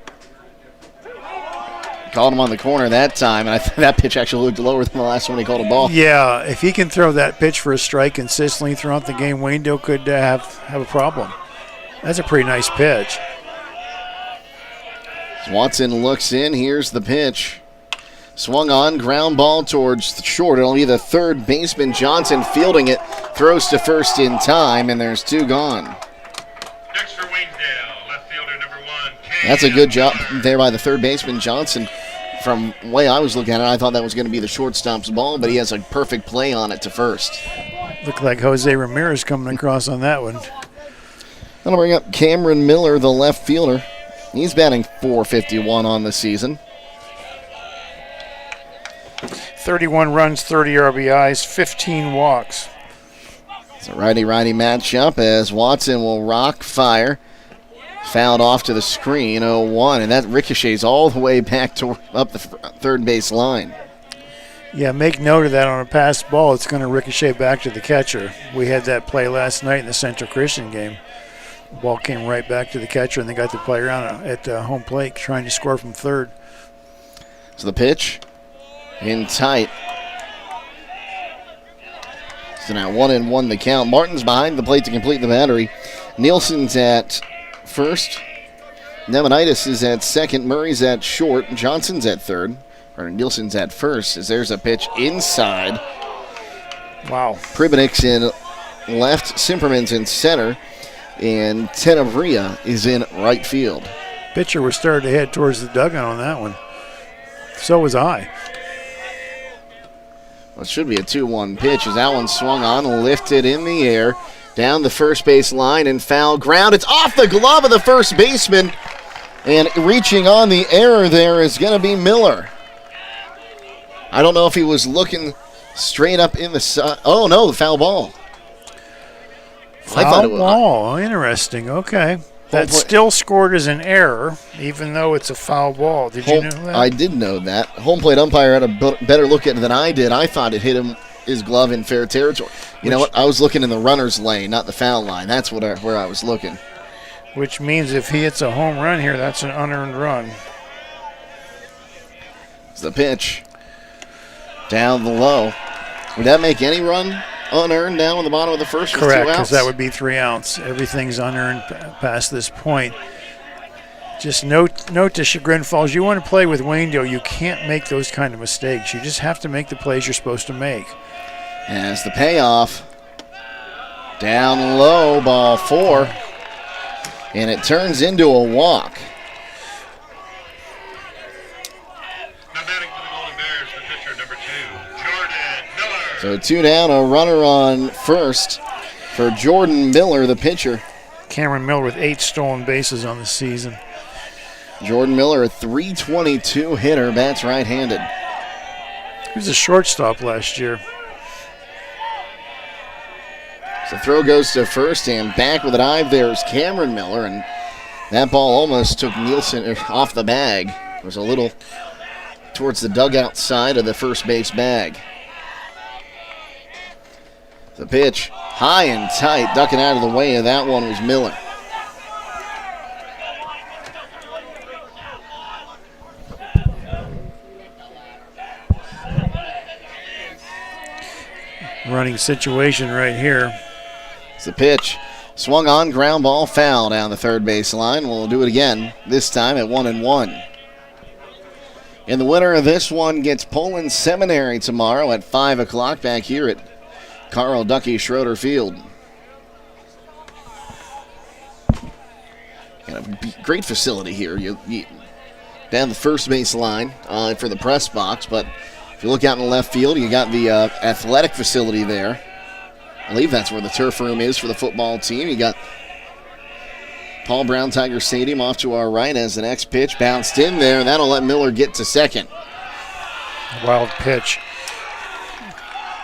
Called him on the corner that time, and that pitch actually looked lower than the last one he called a ball. Yeah, if he can throw that pitch for a strike consistently throughout the game, Waynedale could have a problem. That's a pretty nice pitch. Watson looks in. Here's the pitch. Swung on, ground ball towards the short. It'll be the third baseman, Johnson, fielding it. Throws to first in time, and there's 2 gone. Next for Waynedale, left fielder number 1. That's a good job there by the third baseman, Johnson. From the way I was looking at it, I thought that was going to be the shortstop's ball, but he has a perfect play on it to first. Looked like Jose Ramirez coming across on that one. That'll bring up Cameron Miller, the left fielder. He's batting .451 on the season. 31 runs, 30 RBIs, 15 walks. It's a righty-righty matchup as Watson will rock fire. Fouled off to the screen, 0-1, and that ricochets all the way back to up the third base line. Yeah, make note of that on a passed ball. It's going to ricochet back to the catcher. We had that play last night in the Central Christian game. The ball came right back to the catcher, and they got the player on at home plate trying to score from third. So the pitch in tight. So now 1-1 the count. Martin's behind the plate to complete the battery. Nielsen's at first. Nemanitis is at second. Murray's at short. Johnson's at third. Or Nielsen's at first, as there's a pitch inside. Wow. Pribinik's in left. Simperman's in center. And Tenebria is in right field. Pitcher was starting to head towards the dugout on that one. So was I. Well, it should be a 2-1 pitch as that one swung on, lifted in the air, down the first base line and foul ground. It's off the glove of the first baseman. And reaching on the error there is going to be Miller. I don't know if he was straight up in the side. Oh, no, the foul ball. Foul ball. Interesting. Okay. That's still scored as an error, even though it's a foul ball. Did you know that? I did know that. Home plate umpire had a better look at it than I did. I thought it hit his glove in fair territory. You know what? I was looking in the runner's lane, not the foul line. That's where I was looking. Which means if he hits a home run here, that's an unearned run. It's the pitch. Down the low. Would that make any run unearned down on the bottom of the first? Correct, because that would be 3 outs. Everything's unearned past this point. Just note to Chagrin Falls, you want to play with Waynedale, you can't make those kind of mistakes. You just have to make the plays you're supposed to make. As the payoff. Down low, ball 4. And it turns into a walk. So 2 down, a runner on first for Jordan Miller, the pitcher. Cameron Miller with 8 stolen bases on the season. Jordan Miller, a .322 hitter, bats right-handed. He was a shortstop last year. The throw goes to first, and back with a dive there is Cameron Miller, and that ball almost took Nielsen off the bag. It was a little towards the dugout side of the first base bag. The pitch, high and tight, ducking out of the way of that one was Miller. Running situation right here. It's the pitch. Swung on, ground ball, foul down the third base line. We'll do it again, this time at 1-1. And the winner of this one gets Poland Seminary tomorrow at 5 o'clock back here at Carl Ducky Schroeder Field. Got a great facility here. You down the first base line for the press box, but if you look out in the left field, you got the athletic facility there. I believe that's where the turf room is for the football team. You got Paul Brown Tiger Stadium off to our right as the next pitch bounced in there. That'll let Miller get to second. Wild pitch.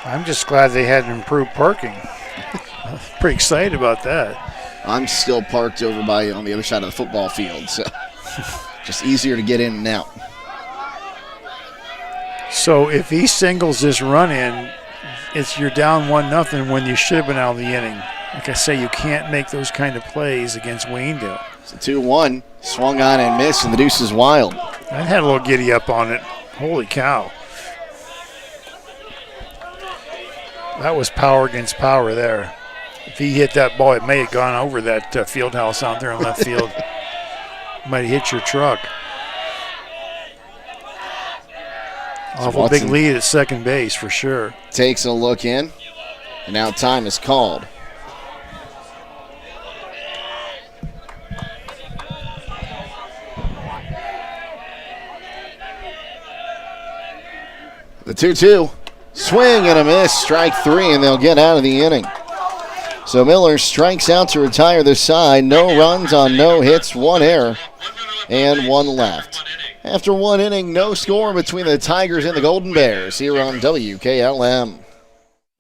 I'm just glad they had improved parking. I'm pretty excited about that. I'm still parked over by on the other side of the football field, so just easier to get in and out. So if he singles this run in, you're down 1-0 when you should have been out of the inning. Like I say, you can't make those kind of plays against Waynedale. It's a 2-1, swung on and missed, and the deuce is wild. I had a little giddy up on it. Holy cow. That was power against power there. If he hit that ball, it may have gone over that field house out there in left field. Might have hit your truck. Awful big lead at second base for sure. Takes a look in, and now time is called. The 2-2, swing and a miss, strike three, and they'll get out of the inning. So Miller strikes out to retire the side. No runs on no hits, one error, and one left. After one inning, no score between the Tigers and the Golden Bears here on WKLM.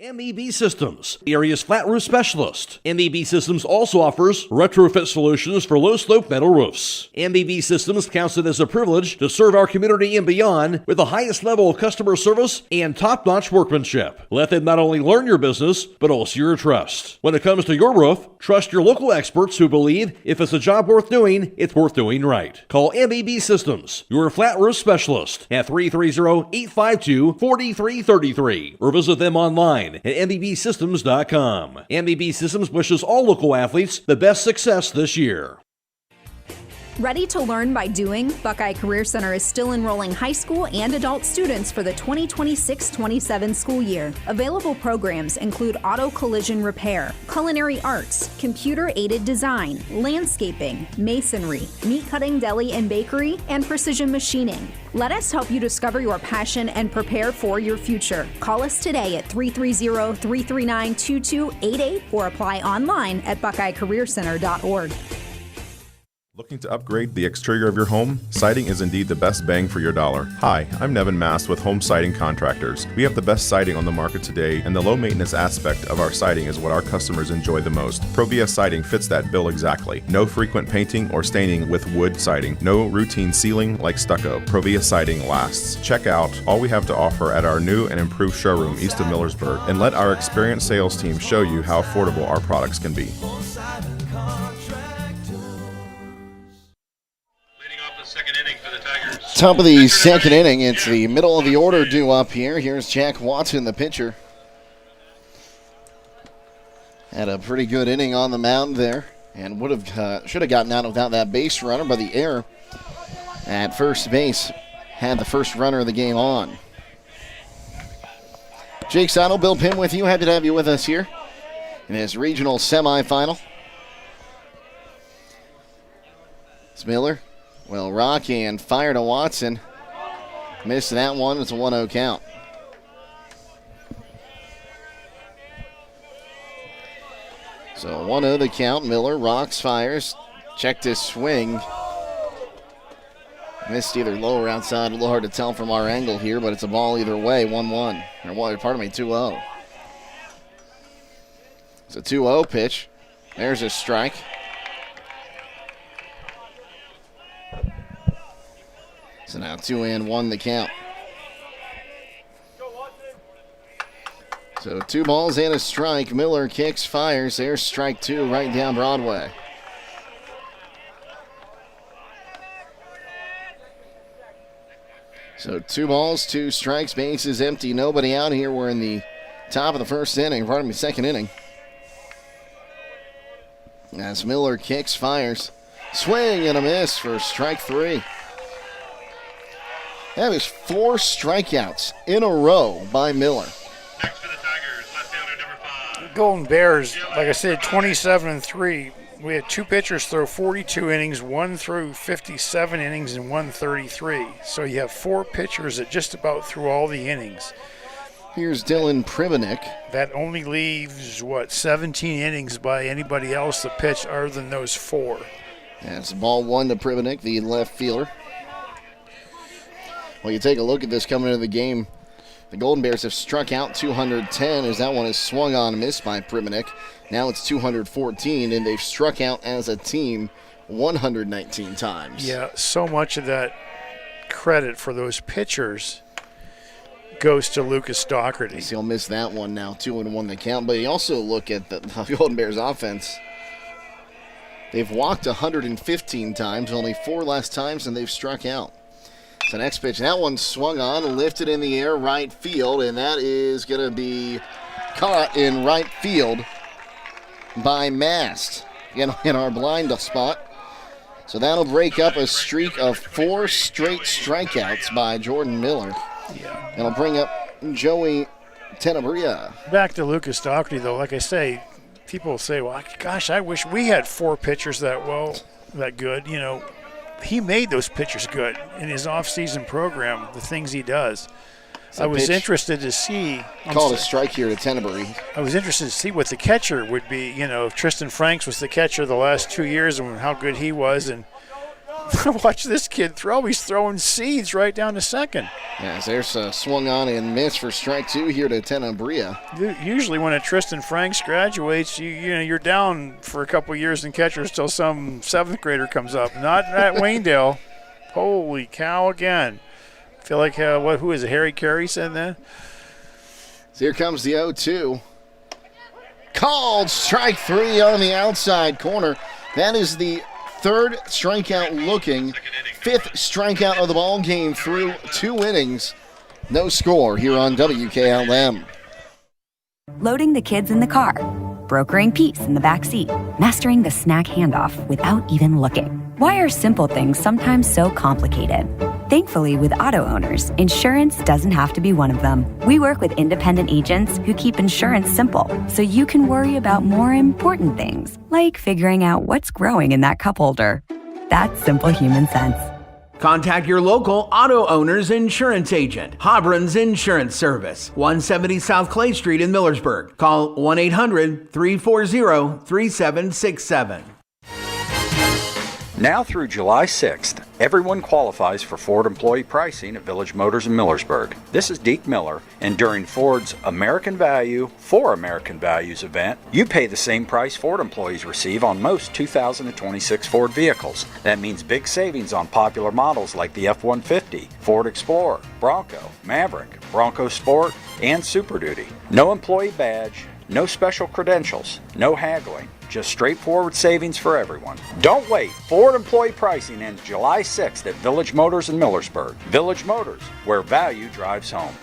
MEB Systems, the area's flat roof specialist. MEB Systems also offers retrofit solutions for low-slope metal roofs. MEB Systems counts it as a privilege to serve our community and beyond with the highest level of customer service and top-notch workmanship. Let them not only learn your business, but also your trust. When it comes to your roof, trust your local experts who believe if it's a job worth doing, it's worth doing right. Call MEB Systems, your flat roof specialist, at 330-852-4333, or visit them online at mbsystems.com. MBB Systems wishes all local athletes the best success this year. Ready to learn by doing? Buckeye Career Center is still enrolling high school and adult students for the 2026-27 school year. Available programs include auto collision repair, culinary arts, computer-aided design, landscaping, masonry, meat cutting, deli and bakery, and precision machining. Let us help you discover your passion and prepare for your future. Call us today at 330-339-2288 or apply online at buckeyecareercenter.org. Looking to upgrade the exterior of your home? Siding is indeed the best bang for your dollar. Hi, I'm Nevin Mast with Home Siding Contractors. We have the best siding on the market today, and the low maintenance aspect of our siding is what our customers enjoy the most. Provia Siding fits that bill exactly. No frequent painting or staining with wood siding. No routine sealing like stucco. Provia Siding lasts. Check out all we have to offer at our new and improved showroom east of Millersburg, and let our experienced sales team show you how affordable our products can be. Top of the second inning. It's the middle of the order due up here. Here's Jack Watson, the pitcher. Had a pretty good inning on the mound there, and should have gotten out without that base runner, but the error at first base had the first runner of the game on. Jake Sidle, Bill Pim with you. Happy to have you with us here in his regional semifinal. It's Miller. Well, rock and fire to Watson. Missed that one. It's a 1-0 count. So 1-0 the count. Miller rocks, fires. Checked his swing. Missed either low or outside. A little hard to tell from our angle here, but it's a ball either way. 1-1. Or pardon me, 2-0. It's a 2-0 pitch. There's a strike. So now 2-1 the count. So 2 balls and a strike. Miller kicks, fires. There's strike 2 right down Broadway. So 2 balls, 2 strikes, bases empty, nobody out here. We're in the top of the second inning. As Miller kicks, fires. Swing and a miss for strike 3. That is 4 strikeouts in a row by Miller. Golden Bears, like I said, 27-3. We had 2 pitchers throw 42 innings, 1 threw 57 innings, and 1 33. So you have 4 pitchers that just about threw all the innings. Here's Dylan Pribenick. That only leaves, 17 innings by anybody else to pitch other than those 4. That's ball 1 to Pribenick, the left fielder. Well, you take a look at this coming into the game. The Golden Bears have struck out 210 as that one is swung on and missed by Pribenick. Now it's 214, and they've struck out as a team 119 times. Yeah, so much of that credit for those pitchers goes to Lucas Doherty. He'll miss that one now, 2-1 the count. But you also look at the Golden Bears offense. They've walked 115 times, only 4 less times than they've struck out. So next pitch, that one swung on, lifted in the air, right field, and that is going to be caught in right field by Mast in our blind spot. So that'll break up a streak of 4 straight strikeouts by Jordan Miller. Yeah. It'll bring up Joey Tenebria. Back to Lucas Doherty, though, like I say, people say, well, gosh, I wish we had 4 pitchers that good. You know, he made those pitchers good in his off-season program, the things he does. I was interested to see. Called a strike here to Tenebria. I was interested to see what the catcher would be. You know, Tristan Franks was the catcher the last 2 years and how good he was. And watch this kid throw. He's throwing seeds right down to second. Yes, there's a swung on and miss for strike 2 here to Tenebria. Usually when a Tristan Franks graduates, you're down for a couple years in catchers till some 7th grader comes up. Not at Waynedale. Holy cow again. I feel like, who is it, Harry Carey said that? So here comes the 0-2. Called strike 3 on the outside corner. That is the 3rd strikeout looking, 5th strikeout of the ball game through 2 innings. No score here on WKLM. Loading the kids in the car, brokering peace in the back seat, mastering the snack handoff without even looking. Why are simple things sometimes so complicated? Thankfully, with auto owners, insurance doesn't have to be one of them. We work with independent agents who keep insurance simple, so you can worry about more important things, like figuring out what's growing in that cup holder. That's simple human sense. Contact your local auto owner's insurance agent. Hobron's Insurance Service, 170 South Clay Street in Millersburg. Call 1-800-340-3767. Now through July 6th, everyone qualifies for Ford employee pricing at Village Motors in Millersburg. This is Deke Miller, and during Ford's American Value for American Values event, you pay the same price Ford employees receive on most 2026 Ford vehicles. That means big savings on popular models like the F-150, Ford Explorer, Bronco, Maverick, Bronco Sport, and Super Duty. No employee badge, no special credentials, no haggling. Just straightforward savings for everyone. Don't wait. Ford employee pricing ends July 6th at Village Motors in Millersburg. Village Motors, where value drives home.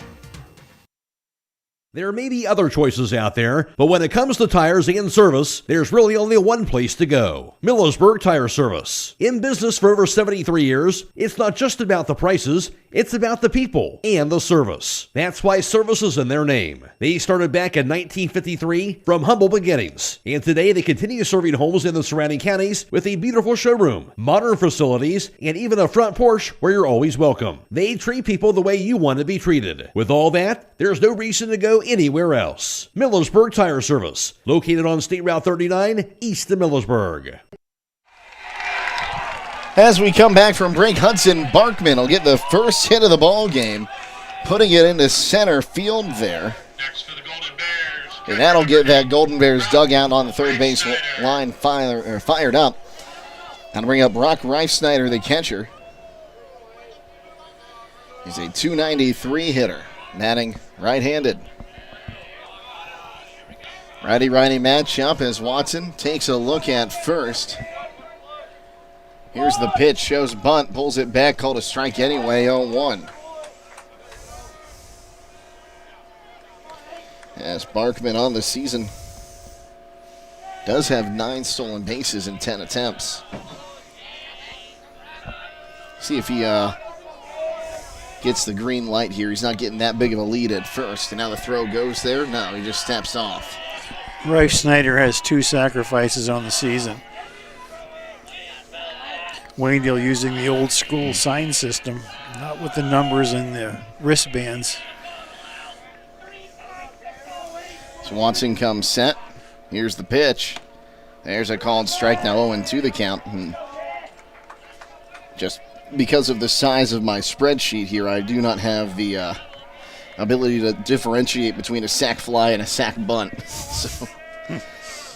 There may be other choices out there, but when it comes to tires and service, there's really only one place to go. Millersburg Tire Service. In business for over 73 years, it's not just about the prices, it's about the people and the service. That's why service is in their name. They started back in 1953 from humble beginnings, and today they continue serving homes in the surrounding counties with a beautiful showroom, modern facilities, and even a front porch where you're always welcome. They treat people the way you want to be treated. With all that, there's no reason to go anywhere else. Millersburg Tire Service, located on State Route 39, east of Millersburg. As we come back from break, Hudson Barkman will get the first hit of the ball game, putting it into center field there. Next for the Golden Bears, And that'll get that Golden Bears dugout on the third base line fired up. And bring up Brock Reifsnyder, the catcher. He's a .293 hitter, batting right-handed. Righty-righty matchup as Watson takes a look at first. Here's the pitch, shows bunt, pulls it back, called a strike anyway, 0-1. As Barkman on the season does have 9 stolen bases in 10 attempts. See if he gets the green light here. He's not getting that big of a lead at first. And now the throw goes there. No, he just steps off. Reifsnyder has 2 sacrifices on the season. Waynedale using the old school sign system, not with the numbers and the wristbands. So Watson comes set. Here's the pitch. There's a called strike, now 0-2 the count. And just because of the size of my spreadsheet here, I do not have the ability to differentiate between a sac fly and a sac bunt. So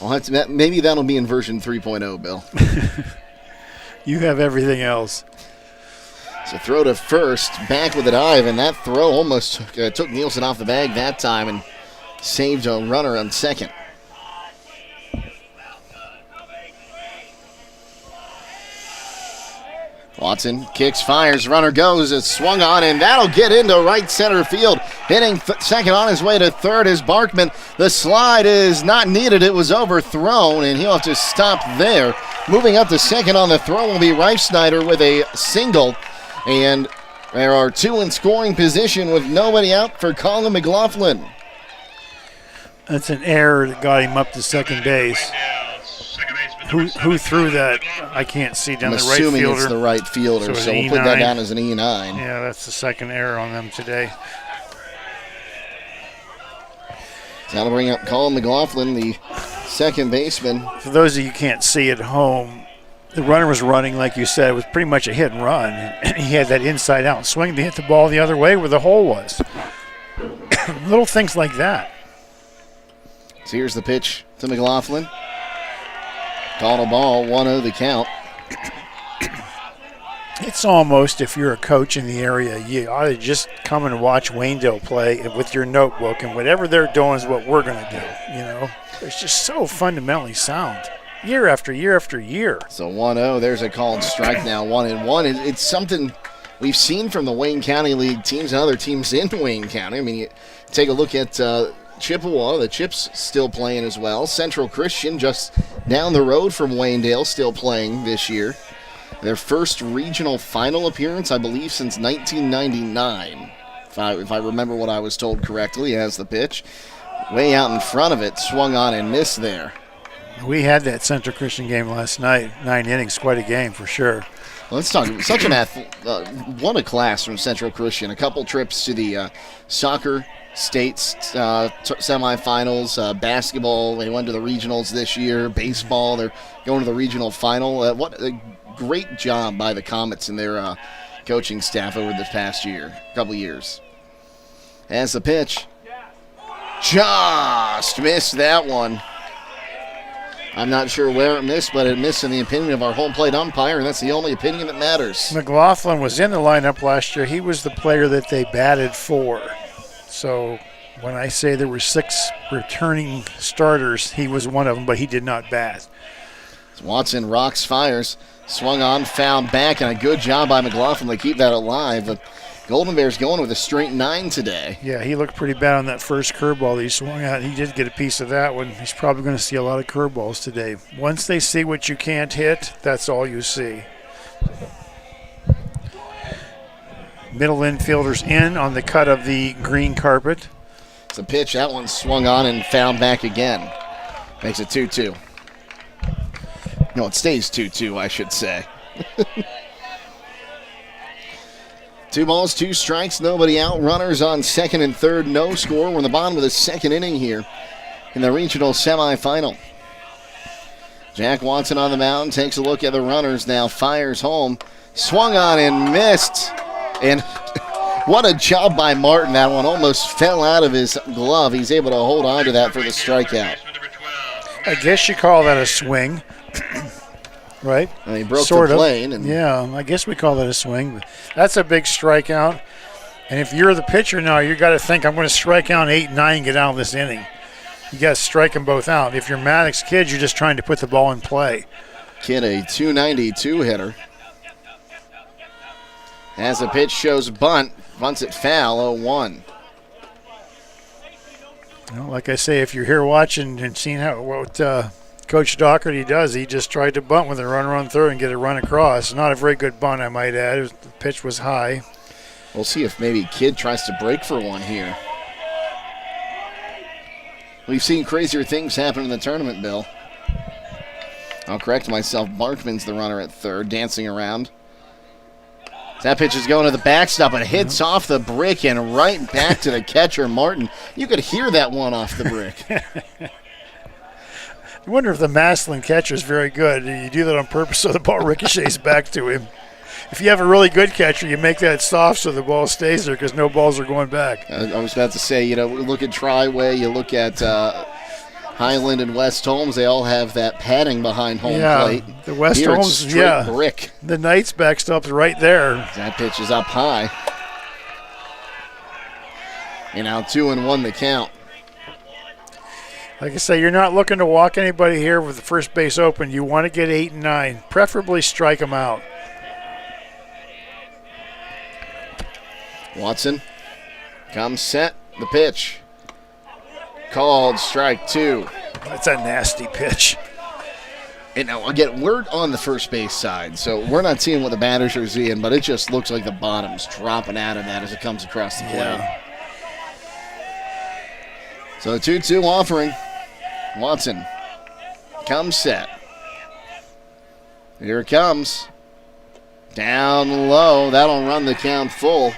I'll have to, maybe that'll be in version 3.0, Bill. You have everything else. So throw to first, back with a dive, and that throw almost took Nielsen off the bag that time and saved a runner on second. Watson kicks, fires, runner goes, it's swung on, and that'll get into right center field. Hitting second on his way to third is Barkman. The slide is not needed, it was overthrown, and he'll have to stop there. Moving up to second on the throw will be Reifsnyder with a single, and there are 2 in scoring position with nobody out for Colin McLaughlin. That's an error that got him up to second base. Who threw that? I can't see down the right fielder. I'm assuming it's the right fielder, so we'll put that down as an E9. Yeah, that's the second error on them today. So that'll bring up Colin McLaughlin, the second baseman. For those of you who can't see at home, the runner was running, like you said. It was pretty much a hit and run. And he had that inside-out swing to hit the ball the other way where the hole was. Little things like that. So here's the pitch to McLaughlin. Called a ball, 1-0 the count. It's almost, if you're a coach in the area, you ought to just come and watch Waynedale play with your notebook, and whatever they're doing is what we're going to do, you know. It's just so fundamentally sound, year after year after year. So 1-0, there's a called strike now, 1-1. It's something we've seen from the Wayne County League teams and other teams in Wayne County. I mean, you take a look at Chippewa, the Chips still playing as well. Central Christian just down the road from Waynedale still playing this year. Their first regional final appearance, I believe, since 1999, if I remember what I was told correctly, as the pitch. Way out in front of it, swung on and missed there. We had that Central Christian game last night. 9 innings, quite a game for sure. Well, let's talk. Such an what a class from Central Christian. A couple trips to the soccer states semifinals, basketball. They went to the regionals this year. Baseball, they're going to the regional final. What a great job by the Comets and their coaching staff over the past couple years. As the pitch, just missed that one. I'm not sure where it missed, but it missed in the opinion of our home plate umpire, and that's the only opinion that matters. McLaughlin was in the lineup last year. He was the player that they batted for. So when I say there were 6 returning starters, he was one of them, but he did not bat. Watson rocks, fires, swung on, fouled back, and a good job by McLaughlin to keep that alive. The Golden Bears going with a straight 9 today. Yeah, he looked pretty bad on that first curveball that he swung out. He did get a piece of that one. He's probably going to see a lot of curveballs today. Once they see what you can't hit, that's all you see. Middle infielders in on the cut of the green carpet. It's a pitch. That one swung on and fouled back again. Makes it 2-2. No, it stays 2-2, I should say. 2 balls, 2 strikes, nobody out. Runners on second and third, no score. We're in the bottom of the second inning here in the regional semifinal. Jack Watson on the mound, takes a look at the runners now, fires home. Swung on and missed. And What a job by Martin. That one almost fell out of his glove. He's able to hold on to that for the strikeout. I guess you call that a swing, right? And he broke sort the of. plane. And yeah, I guess we call that a swing. But that's a big strikeout. And if you're the pitcher now, you got to think, I'm going to strike out 8 and 9 and get out of this inning. You got to strike them both out. If you're Maddox Kid, you're just trying to put the ball in play. Kid, a 292 hitter. As the pitch shows bunt, bunts it foul, 0-1. Well, like I say, if you're here watching and seeing what Coach Doherty does, he just tried to bunt with a runner on third and get a run across. Not a very good bunt, I might add. The pitch was high. We'll see if maybe Kidd tries to break for one here. We've seen crazier things happen in the tournament, Bill. I'll correct myself. Markman's the runner at third, dancing around. That pitch is going to the backstop. It hits off the brick and right back to the catcher, Martin. You could hear that one off the brick. I wonder if the Massillon catcher is very good. You do that on purpose so the ball ricochets back to him. If you have a really good catcher, you make that soft so the ball stays there because no balls are going back. I was about to say, you look at Triway, you look at Highland and West Holmes, they all have that padding behind home plate. The West Here Holmes, it's straight brick. The Knights backstop's right there. That pitch is up high. And now 2-1 the count. Like I say, you're not looking to walk anybody here with the first base open. You want to get 8 and 9. Preferably strike them out. Watson comes set, the pitch. Called strike 2. That's a nasty pitch. And now, again, we're on the first base side, so we're not seeing what the batters are seeing, but it just looks like the bottom's dropping out of that as it comes across the plate. Yeah. So 2-2 offering. Watson comes set. Here it comes. Down low. That'll run the count full.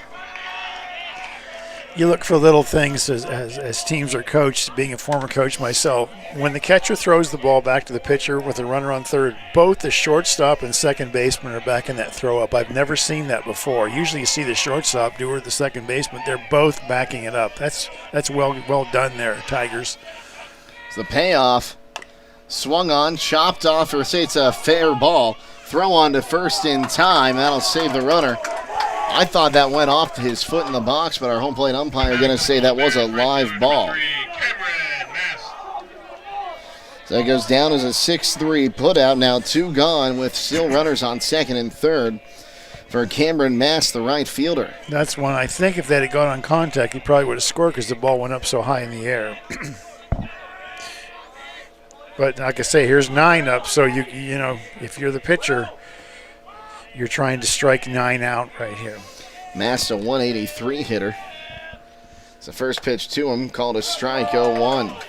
You look for little things as teams are coached, being a former coach myself. When the catcher throws the ball back to the pitcher with a runner on third, both the shortstop and second baseman are back in that throw up. I've never seen that before. Usually you see the shortstop do it with the second baseman. They're both backing it up. That's well done there, Tigers. It's the payoff. Swung on, chopped off, or say it's a fair ball. Throw on to first in time. That'll save the runner. I thought that went off his foot in the box, but our home plate umpire going to say that was a live ball. So it goes down as a 6-3 putout. Now 2 gone with still runners on second and third for Cameron Mass, the right fielder. That's one. I think if that had gone on contact, he probably would have scored because the ball went up so high in the air. But like I say, here's 9 up. So you know, if you're the pitcher, you're trying to strike 9 out right here. Mass, a 183 hitter. It's the first pitch to him, called a strike, 0-1.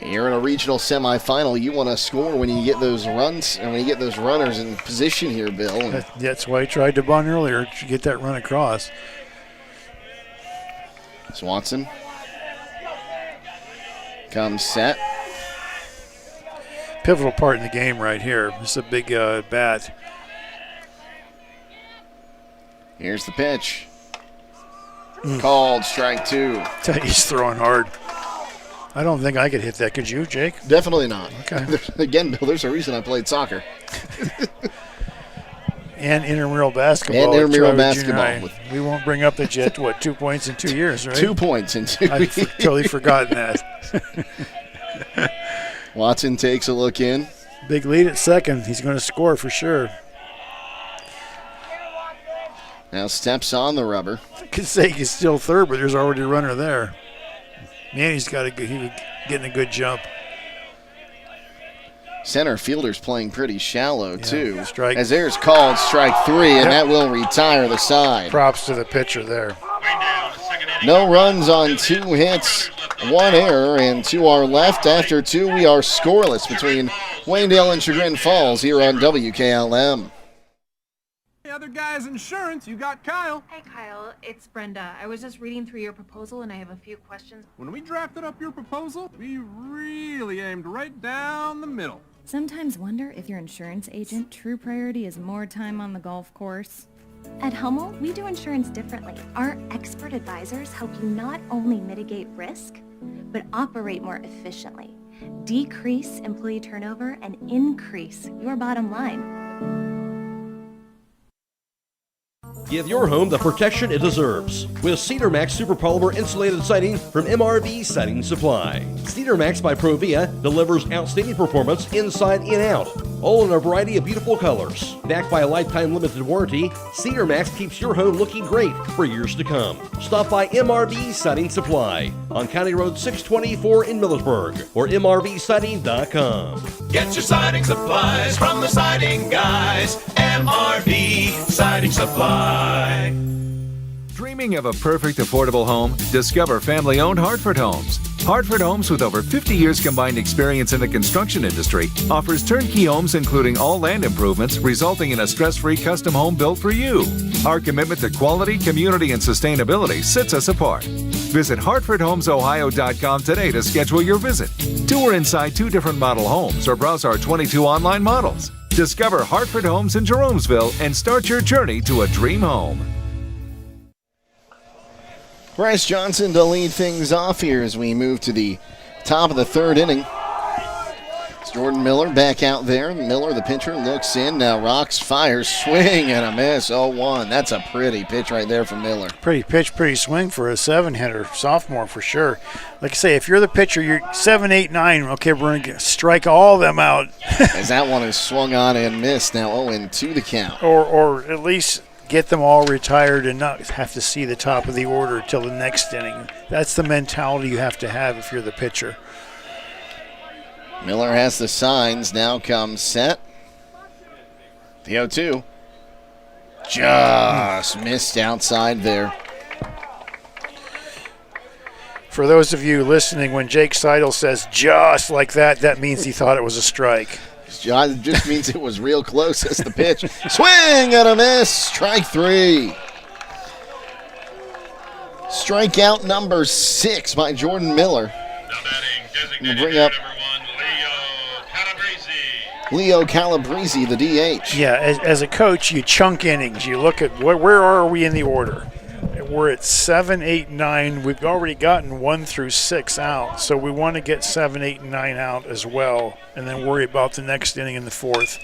You're in a regional semifinal. You want to score when you get those runs and when you get those runners in position here, Bill. That's why he tried to bunt earlier, to get that run across. Swanson comes set. Pivotal part in the game right here. This is a big bat. Here's the pitch. Called strike 2. He's throwing hard. I don't think I could hit that. Could you, Jake? Definitely not. Okay. Again, Bill, there's a reason I played soccer. And intramural basketball. And intramural basketball. We won't bring up the Jet, 2 points in 2 years, right? 2 points in 2 years. I've totally forgotten that. Watson takes a look in. Big lead at second. He's going to score for sure. Now steps on the rubber. I could say he's still third, but there's already a runner there. Man, he's getting a good jump. Center fielder's playing pretty shallow, too. Strike. As there's called strike 3, and that will retire the side. Props to the pitcher there. No runs on 2 hits, 1 error, and to our left after 2, we are scoreless between Waynedale and Chagrin Falls here on WKLM. The other guy's insurance, you got Kyle. Hey, Kyle, it's Brenda. I was just reading through your proposal, and I have a few questions. When we drafted up your proposal, we really aimed right down the middle. Sometimes wonder if your insurance agent true priority is more time on the golf course. At Hummel, we do insurance differently. Our expert advisors help you not only mitigate risk, but operate more efficiently, decrease employee turnover, and increase your bottom line. Give your home the protection it deserves with Cedar Max Super Polymer Insulated Siding from MRV Siding Supply. Cedar Max by Provia delivers outstanding performance inside and out, all in a variety of beautiful colors. Backed by a lifetime limited warranty, Cedar Max keeps your home looking great for years to come. Stop by MRV Siding Supply on County Road 624 in Millersburg or mrvsiding.com. Get your siding supplies from the siding guys. MRV Siding Supply. Dreaming of a perfect affordable home? Discover family-owned Hartford Homes. Hartford Homes, with over 50 years combined experience in the construction industry, offers turnkey homes including all land improvements, resulting in a stress-free custom home built for you. Our commitment to quality, community, and sustainability sets us apart. Visit HartfordHomesOhio.com today to schedule your visit. Tour inside 2 different model homes or browse our 22 online models. Discover Hartford Homes in Jeromesville and start your journey to a dream home. Bryce Johnson to lead things off here as we move to the top of the 3rd inning. It's Jordan Miller back out there. Miller, the pitcher, looks in. Now rocks, fires, swing and a miss. 0-1. That's a pretty pitch right there from Miller. Pretty pitch, pretty swing for a 7-hitter, sophomore for sure. Like I say, if you're the pitcher, you're 7, 8, 9. Okay, we're going to strike all of them out. As that one is swung on and missed. Now 0-2 the count. Or at least get them all retired and not have to see the top of the order till the next inning. That's the mentality you have to have if you're the pitcher. Miller has the signs. Now comes set. The 0-2. Just missed outside there. For those of you listening, when Jake Sidle says just like that, that means he thought it was a strike. It just means it was real close as the pitch. Swing and a miss. Strike 3. Strikeout number 6 by Jordan Miller. We'll bring up Leo Calabrese, the DH. Yeah, as a coach, you chunk innings. You look at where are we in the order. We're at 7, 8, 9. We've already gotten 1 through 6 out, so we want to get 7, 8, and 9 out as well, and then worry about the next inning in the 4th.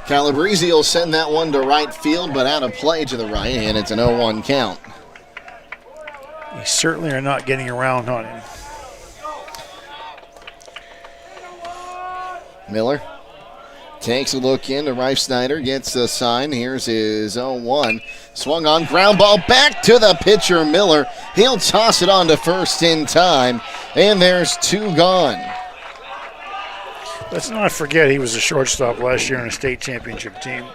Calabrese will send that one to right field, but out of play to the right, and it's an 0-1 count. You certainly are not getting around on him. Miller takes a look into Rife Snyder, gets the sign. Here's his 0-1. Swung on, ground ball back to the pitcher, Miller. He'll toss it on to first in time, and there's 2 gone. Let's not forget he was a shortstop last year on a state championship team.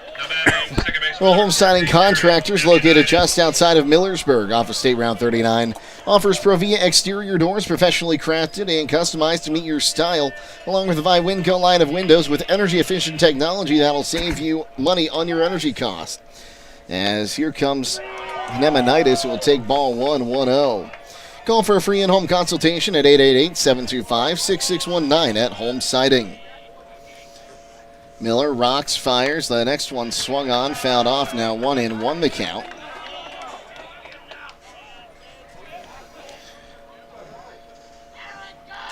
Well, Home Siding Contractors, located just outside of Millersburg off of State Route 39, offers Provia exterior doors professionally crafted and customized to meet your style, along with the Winco line of windows with energy-efficient technology that'll save you money on your energy cost. As here comes Nemanitis, who will take ball 1-1-0. Call for a free in-home consultation at 888-725-6619 at Home Siding. Miller rocks, fires. The next one swung on, fouled off. Now 1-1 the count.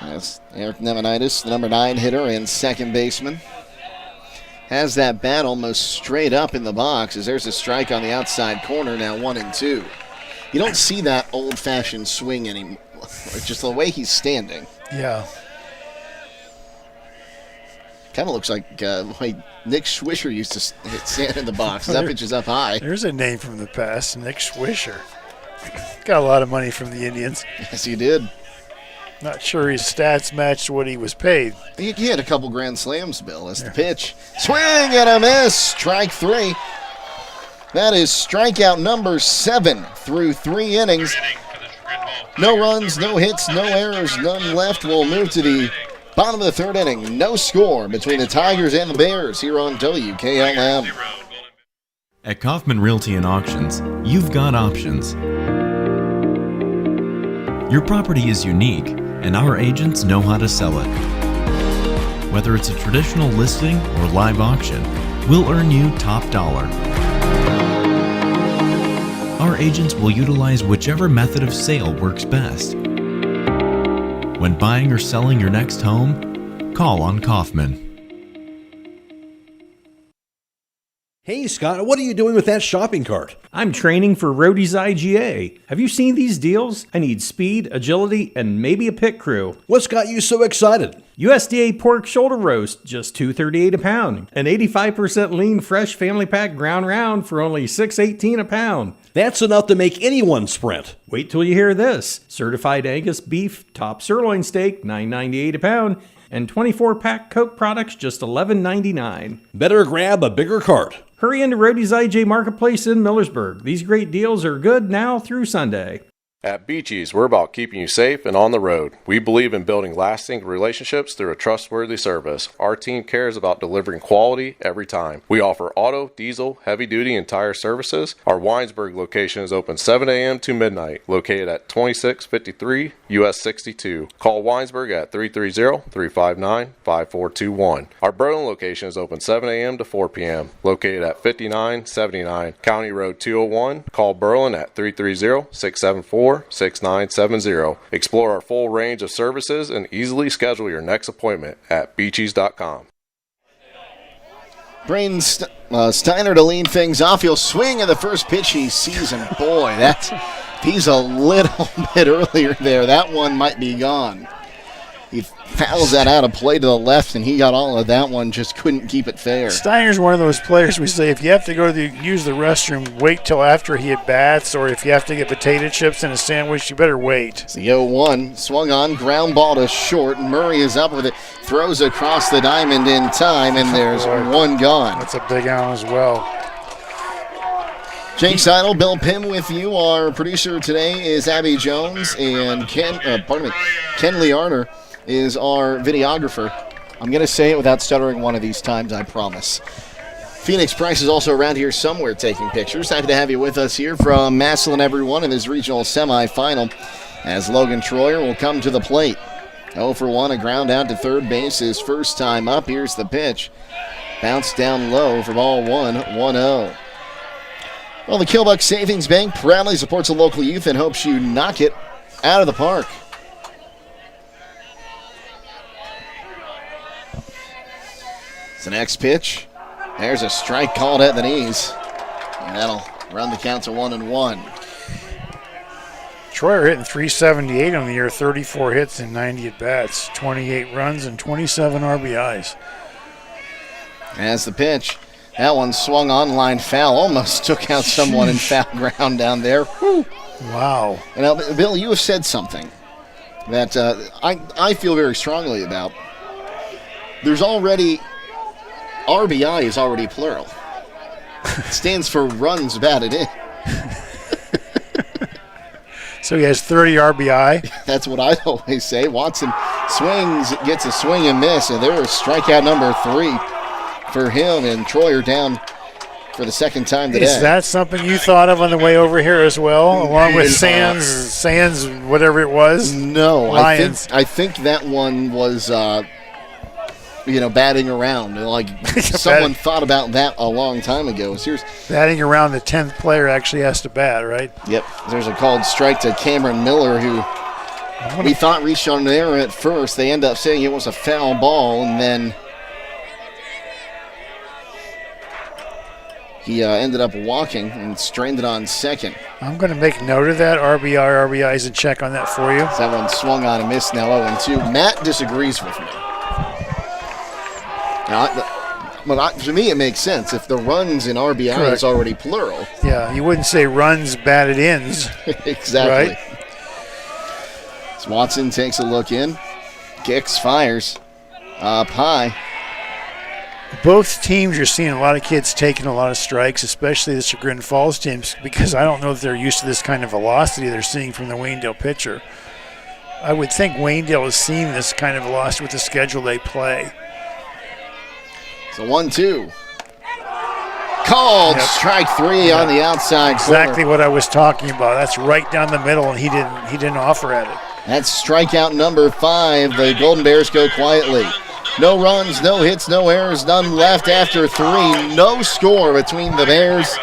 That's Eric Nemanitis, the number 9 hitter and second baseman. Has that bat almost straight up in the box as there's a strike on the outside corner. Now 1-2. You don't see that old-fashioned swing anymore. Just the way he's standing. Yeah. Kind of looks like Nick Swisher used to stand in the box. That pitch is up high. There's a name from the past, Nick Swisher. Got a lot of money from the Indians. Yes, he did. Not sure his stats matched what he was paid. He had a couple grand slams, Bill. As the pitch. Swing and a miss. Strike 3. That is strikeout number 7 through 3 innings. No runs, no hits, no errors, none left. We'll move to the bottom of the 3rd inning. No score between the Tigers and the Bears here on WKLM. At Kaufman Realty and Auctions, you've got options. Your property is unique, and our agents know how to sell it. Whether it's a traditional listing or live auction, we'll earn you top dollar. Our agents will utilize whichever method of sale works best. When buying or selling your next home, call on Kaufman. Hey, Scott, what are you doing with that shopping cart? I'm training for Roadie's IGA. Have you seen these deals? I need speed, agility, and maybe a pit crew. What's got you so excited? USDA pork shoulder roast, just $2.38 a pound. An 85% lean fresh family pack ground round for only $6.18 a pound. That's enough to make anyone sprint. Wait till you hear this. Certified Angus beef, top sirloin steak, $9.98 a pound. And 24-pack Coke products, just $11.99. Better grab a bigger cart. Hurry into Roadie's IJ Marketplace in Millersburg. These great deals are good now through Sunday. At Beachies, we're about keeping you safe and on the road. We believe in building lasting relationships through a trustworthy service. Our team cares about delivering quality every time. We offer auto, diesel, heavy-duty, and tire services. Our Winesburg location is open 7 a.m. to midnight, located at 2653 US 62. Call Winesburg at 330-359-5421. Our Berlin location is open 7 a.m. to 4 p.m., located at 5979 County Road 201. Call Berlin at 330-674-6970. Explore our full range of services and easily schedule your next appointment at beachies.com. Braden Steiner to lead things off. He'll swing at the first pitch he sees, and boy, he's a little bit earlier there. That one might be gone. He fouls that out of play to the left, and he got all of that one, just couldn't keep it fair. Steiner's one of those players we say, if you have to go use the restroom, wait till after he at bats, or if you have to get potato chips and a sandwich, you better wait. It's the 0-1, swung on, ground ball to short. Murray is up with it, throws across the diamond in time, and there's one gone. That's a big out as well. Jake Sidle, Bill Pim with you. Our producer today is Abby Jones, and Kenley Arner is our videographer. I'm going to say it without stuttering one of these times, I promise. Phoenix Price is also around here somewhere taking pictures. Happy to have you with us here from Massillon, everyone, in this regional semifinal, as Logan Troyer will come to the plate. 0 for 1, a ground out to third base, his first time up. Here's the pitch. Bounce down low for ball 1-0. Well, the Killbuck Savings Bank proudly supports the local youth and hopes you knock it out of the park. It's the next pitch. There's a strike called at the knees. And that'll run the count to 1-1. Troyer hitting .378 on the year, 34 hits and 90 at-bats, 28 runs and 27 RBIs. As the pitch. That one swung on, line foul. Almost took out someone in foul ground down there. Whew. Wow. And now, Bill, you have said something that I feel very strongly about. There's already... RBI is already plural. It stands for runs batted in. So he has 30 RBI. That's what I always say. Watson swings, gets a swing and miss, and there's strikeout number 3 for him, and Troyer down for the second time today. Is that something you thought of on the way over here as well, along with Sands, whatever it was? No, Lions. I think that one was... batting around. Like someone thought about that a long time ago. Here's batting around, the 10th player actually has to bat, right? Yep. There's a called strike to Cameron Miller, who we thought reached on an error at first. They end up saying it was a foul ball, and then he ended up walking and strained it on second. I'm going to make note of that. RBI's a check on that for you. That one swung on and missed, now 0-2. Matt disagrees with me. Now, to me, it makes sense. If the runs in RBI Correct. is already plural. Yeah, you wouldn't say runs batted ins. Exactly. Right? So Watson takes a look in. Kicks, fires. Up high. Both teams, you're seeing a lot of kids taking a lot of strikes, especially the Chagrin Falls teams, because I don't know if they're used to this kind of velocity they're seeing from the Waynedale pitcher. I would think Waynedale has seen this kind of velocity with the schedule they play. So 1-2. Called. Yep. Strike 3 on the outside exactly corner. What I was talking about. That's right down the middle, and he didn't offer at it. That's strikeout number 5. The Golden Bears go quietly. No runs, no hits, no errors, none left after 3. No score between the Bears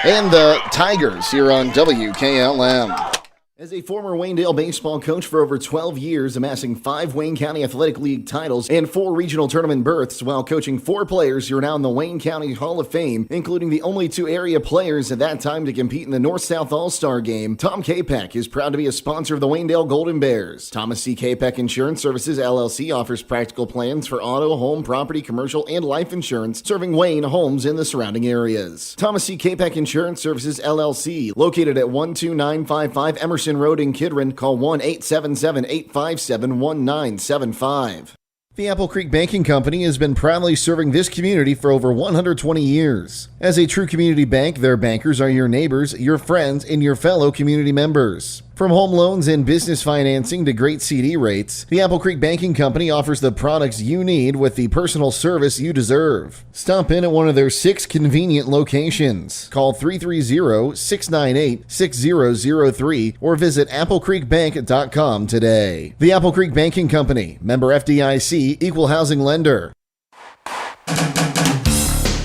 and the Tigers here on WKLM. As a former Waynedale baseball coach for over 12 years, amassing 5 Wayne County Athletic League titles and 4 regional tournament berths while coaching 4 players who are now in the Wayne County Hall of Fame, including the only 2 area players at that time to compete in the North-South All-Star Game, Tom Capek is proud to be a sponsor of the Waynedale Golden Bears. Thomas C. Capek Insurance Services, LLC offers practical plans for auto, home, property, commercial, and life insurance, serving Wayne, homes, and the surrounding areas. Thomas C. Capek Insurance Services, LLC, located at 12955 Emerson Road in Kidron. Call 1-877-857-1975. The Apple Creek Banking Company has been proudly serving this community for over 120 years. As a true community bank, their bankers are your neighbors, your friends, and your fellow community members. From home loans and business financing to great CD rates, the Apple Creek Banking Company offers the products you need with the personal service you deserve. Stop in at one of their 6 convenient locations. Call 330-698-6003 or visit applecreekbank.com today. The Apple Creek Banking Company, member FDIC, equal housing lender.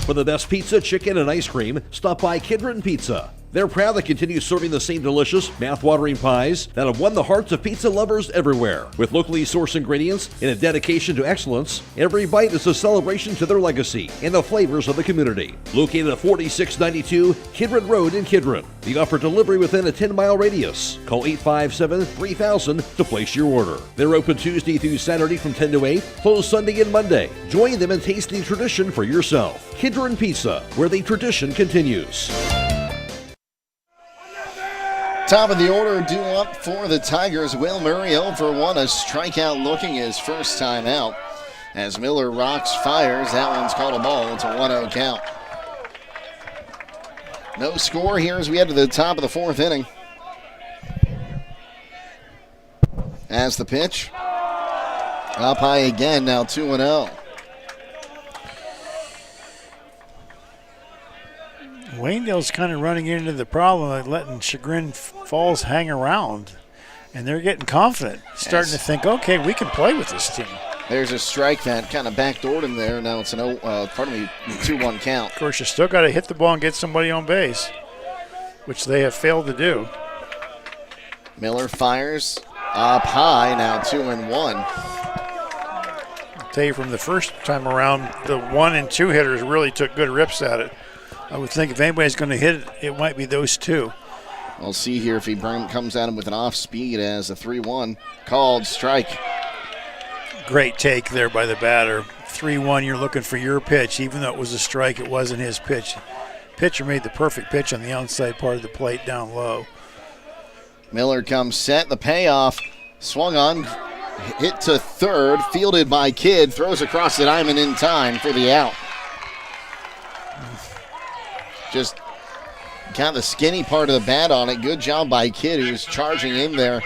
For the best pizza, chicken, and ice cream, stop by Kidron Pizza. They're proud to continue serving the same delicious, mouth-watering pies that have won the hearts of pizza lovers everywhere. With locally sourced ingredients and a dedication to excellence, every bite is a celebration to their legacy and the flavors of the community. Located at 4692 Kidron Road in Kidron. They offer delivery within a 10-mile radius. Call 857-3000 to place your order. They're open Tuesday through Saturday from 10 to 8, closed Sunday and Monday. Join them in tasting tradition for yourself. Kidron Pizza, where the tradition continues. Top of the order due up for the Tigers. Will Murray 0 for 1, a strikeout looking his first time out. As Miller rocks, fires, that one's called a ball. It's a 1-0 count. No score here as we head to the top of the 4th inning. As the pitch, up high again, now 2-0. Waynedale's kind of running into the problem of letting Chagrin Falls hang around, and they're getting confident, starting to think, okay, we can play with this team. There's a strike that kind of backdoored him there. Now it's an 2-1 count. Of course, you still got to hit the ball and get somebody on base, which they have failed to do. Miller fires up high, now 2-1. I'll tell you, from the first time around, the 1 and 2 hitters really took good rips at it. I would think if anybody's going to hit it, it might be those 2. We'll see here if he comes at him with an off speed as a 3-1 called strike. Great take there by the batter. 3-1, you're looking for your pitch. Even though it was a strike, it wasn't his pitch. Pitcher made the perfect pitch on the outside part of the plate down low. Miller comes set, the payoff, swung on, hit to third, fielded by Kidd, throws across the diamond in time for the out. Just got the skinny part of the bat on it. Good job by Kidd, who's charging in there.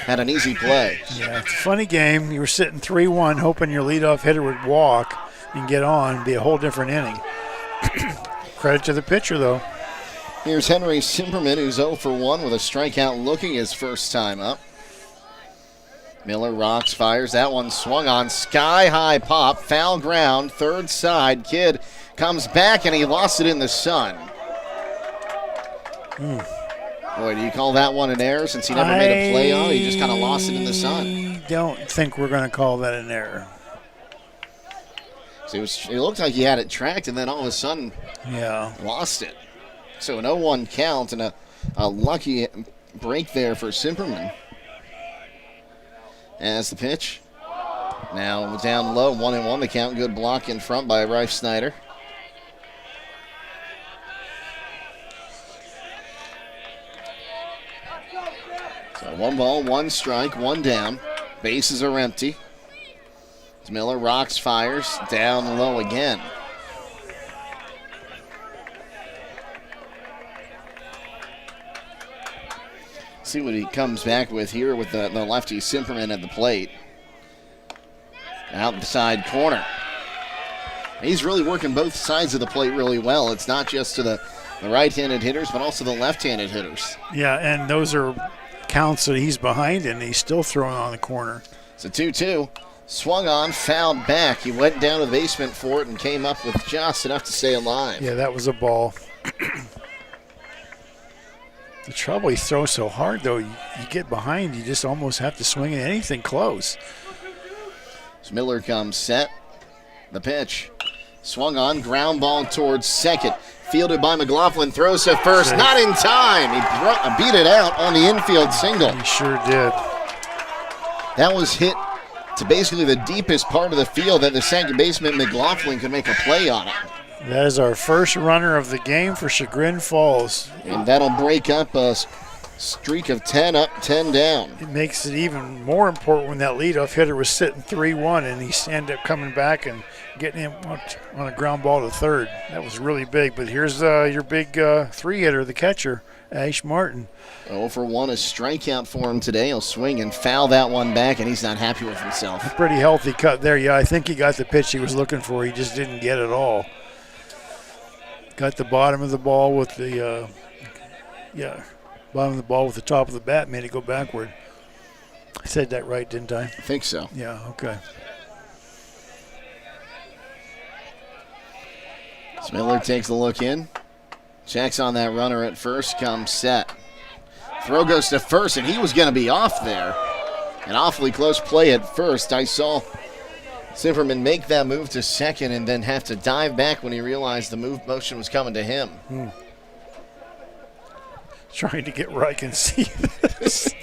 Had an easy play. Yeah, it's a funny game. You were sitting 3-1, hoping your leadoff hitter would walk and get on, be a whole different inning. Credit to the pitcher, though. Here's Henry Simperman, who's 0 for 1 with a strikeout looking his first time up. Miller rocks, fires. That one swung on. Sky-high pop, foul ground, third side. Kidd comes back, and he lost it in the sun. Boy, do you call that one an error since he never made a play on it? He just kind of lost it in the sun. I don't think we're going to call that an error. So it looked like he had it tracked, and then all of a sudden lost it. So an 0-1 count and a lucky break there for Simperman. As the pitch. Now down low, 1-1 the count. Good block in front by Rife Snyder. So 1 ball, 1 strike, 1 down. Bases are empty. Miller rocks, fires, down low again. See what he comes back with here with the lefty Simperman at the plate. Outside corner. He's really working both sides of the plate really well. It's not just to the right-handed hitters, but also the left-handed hitters. Yeah, and those are counts that he's behind, and he's still throwing on the corner. It's a 2-2. Swung on, fouled back. He went down to the basement for it and came up with just enough to stay alive. Yeah, that was a ball. The trouble, he throws so hard, though, you get behind, you just almost have to swing at anything close. As Miller comes set. The pitch. Swung on, ground ball towards second. Fielded by McLaughlin, throws to first, Safe. not in time. He beat it out on the infield single. He sure did. That was hit to basically the deepest part of the field that the second baseman McLaughlin could make a play on it. That is our first runner of the game for Chagrin Falls. And that'll break up a streak of 10 up, 10 down. It makes it even more important when that leadoff hitter was sitting 3-1 and he ended up coming back and getting him on a ground ball to third. That was really big. But here's your big three-hitter, the catcher, Ash Martin. 0 for 1, a strikeout for him today. He'll swing and foul that one back, and he's not happy with himself. A pretty healthy cut there. Yeah, I think he got the pitch he was looking for. He just didn't get it all. Got the bottom of the ball with the, bottom of the ball with the top of the bat, made it go backward. I said that right, didn't I? I think so. Yeah, okay. Miller takes a look in. Checks on that runner at first, comes set. Throw goes to first, and he was going to be off there. An awfully close play at first. I saw Zimmerman make that move to second and then have to dive back when he realized the move motion was coming to him. Trying to get where I can see this.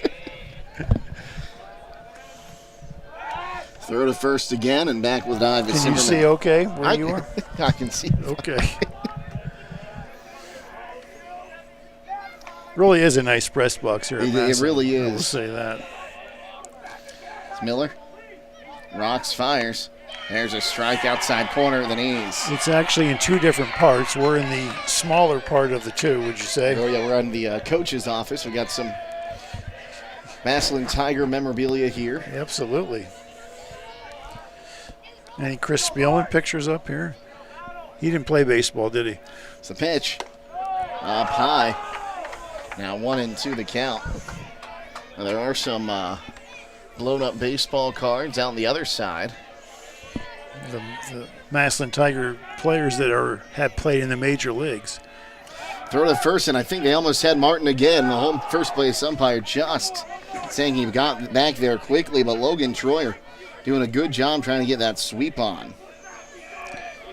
Throw to first again and back with dive. Can you see okay where you are? I can see. Okay. Really is a nice press box here. It really is. I will say that. It's Miller. Rocks, fires. There's a strike outside corner of the knees. It's actually in two different parts. We're in the smaller part of the two, would you say? Oh, yeah, we're in the coach's office. We got some Massillon Tiger memorabilia here. Absolutely. Any Chris Spielman pictures up here? He didn't play baseball, did he? It's the pitch. Up high. Now 1-2 the count. Now there are some blown up baseball cards out on the other side. The Massillon Tiger players that have played in the major leagues. Throw to first, and I think they almost had Martin again. The home first base umpire just saying he got back there quickly, but Logan Troyer doing a good job trying to get that sweep on.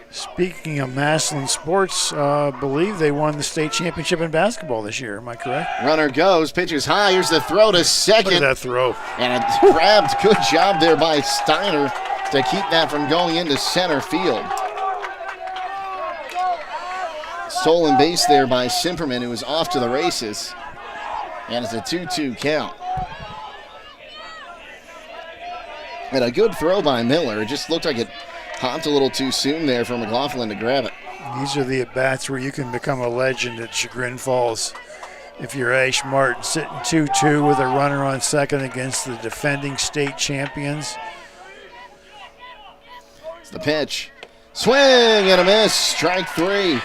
Speaking of Massillon sports, believe they won the state championship in basketball this year. Am I correct? Runner goes, pitches high. Here's the throw to second. Look at that throw. And it grabbed. Good job there by Steiner to keep that from going into center field. Stolen base there by Simperman, who was off to the races. And it's a 2-2 count. And a good throw by Miller. It just looked like it hopped a little too soon there for McLaughlin to grab it. These are the at-bats where you can become a legend at Chagrin Falls. If you're Ash Martin sitting 2-2 with a runner on second against the defending state champions. It's the pitch. Swing and a miss. Strike 3.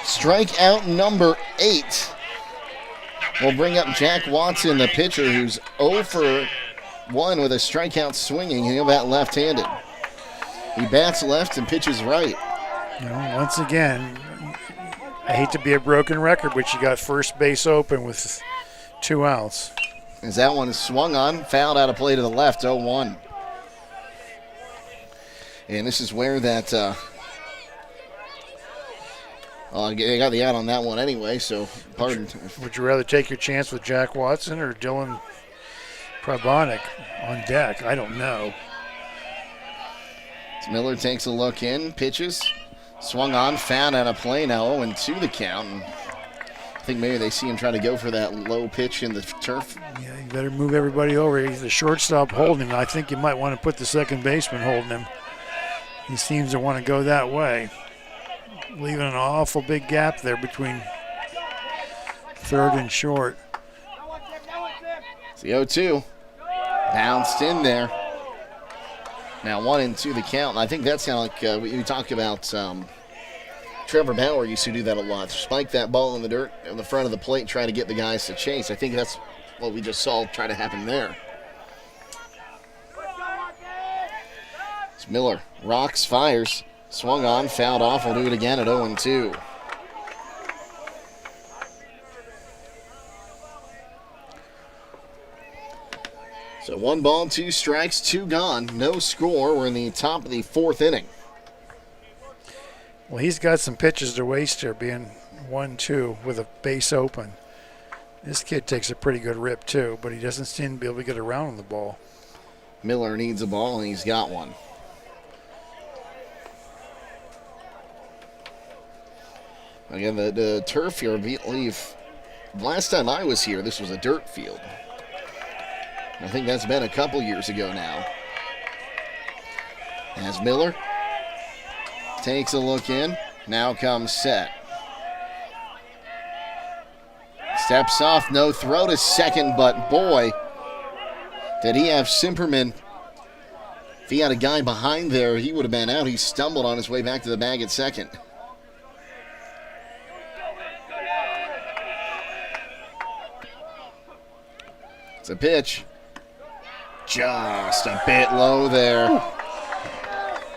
Strikeout number 8. We'll bring up Jack Watson, the pitcher, who's 0 for 1 with a strikeout swinging. He'll bat left-handed. He bats left and pitches right. You know, once again, I hate to be a broken record, but you got first base open with 2 outs. As that one is swung on, fouled out of play to the left, 0-1. And this is where that, they got the out on that one anyway, so pardon. Would you rather take your chance with Jack Watson or Dylan Probonic on deck? I don't know. As Miller takes a look in, pitches, swung on, found out of play, now 0-2 the count. And I think maybe they see him try to go for that low pitch in the turf. Yeah, you better move everybody over. He's the shortstop holding him. I think you might want to put the second baseman holding him. He seems to want to go that way, leaving an awful big gap there between third and short. It's the 0-2. Bounced in there. Now 1-2 the count. And I think that's kind of like we talked about. Trevor Bauer used to do that a lot. Spike that ball in the dirt in the front of the plate, try to get the guys to chase. I think that's what we just saw try to happen there. It's Miller. Rocks, fires. Swung on, fouled off. We'll do it again at 0-2. So 1 ball, 2 strikes, 2 gone. No score. We're in the top of the 4th inning. Well, he's got some pitches to waste here, being 1-2 with a base open. This kid takes a pretty good rip, too, but he doesn't seem to be able to get around on the ball. Miller needs a ball, and he's got one. Again, the turf here, I believe, last time I was here, this was a dirt field. I think that's been a couple years ago now. As Miller takes a look in, now comes set. Steps off, no throw to second, but boy, did he have Simperman. If he had a guy behind there, he would have been out. He stumbled on his way back to the bag at second. It's a pitch. Just a bit low there.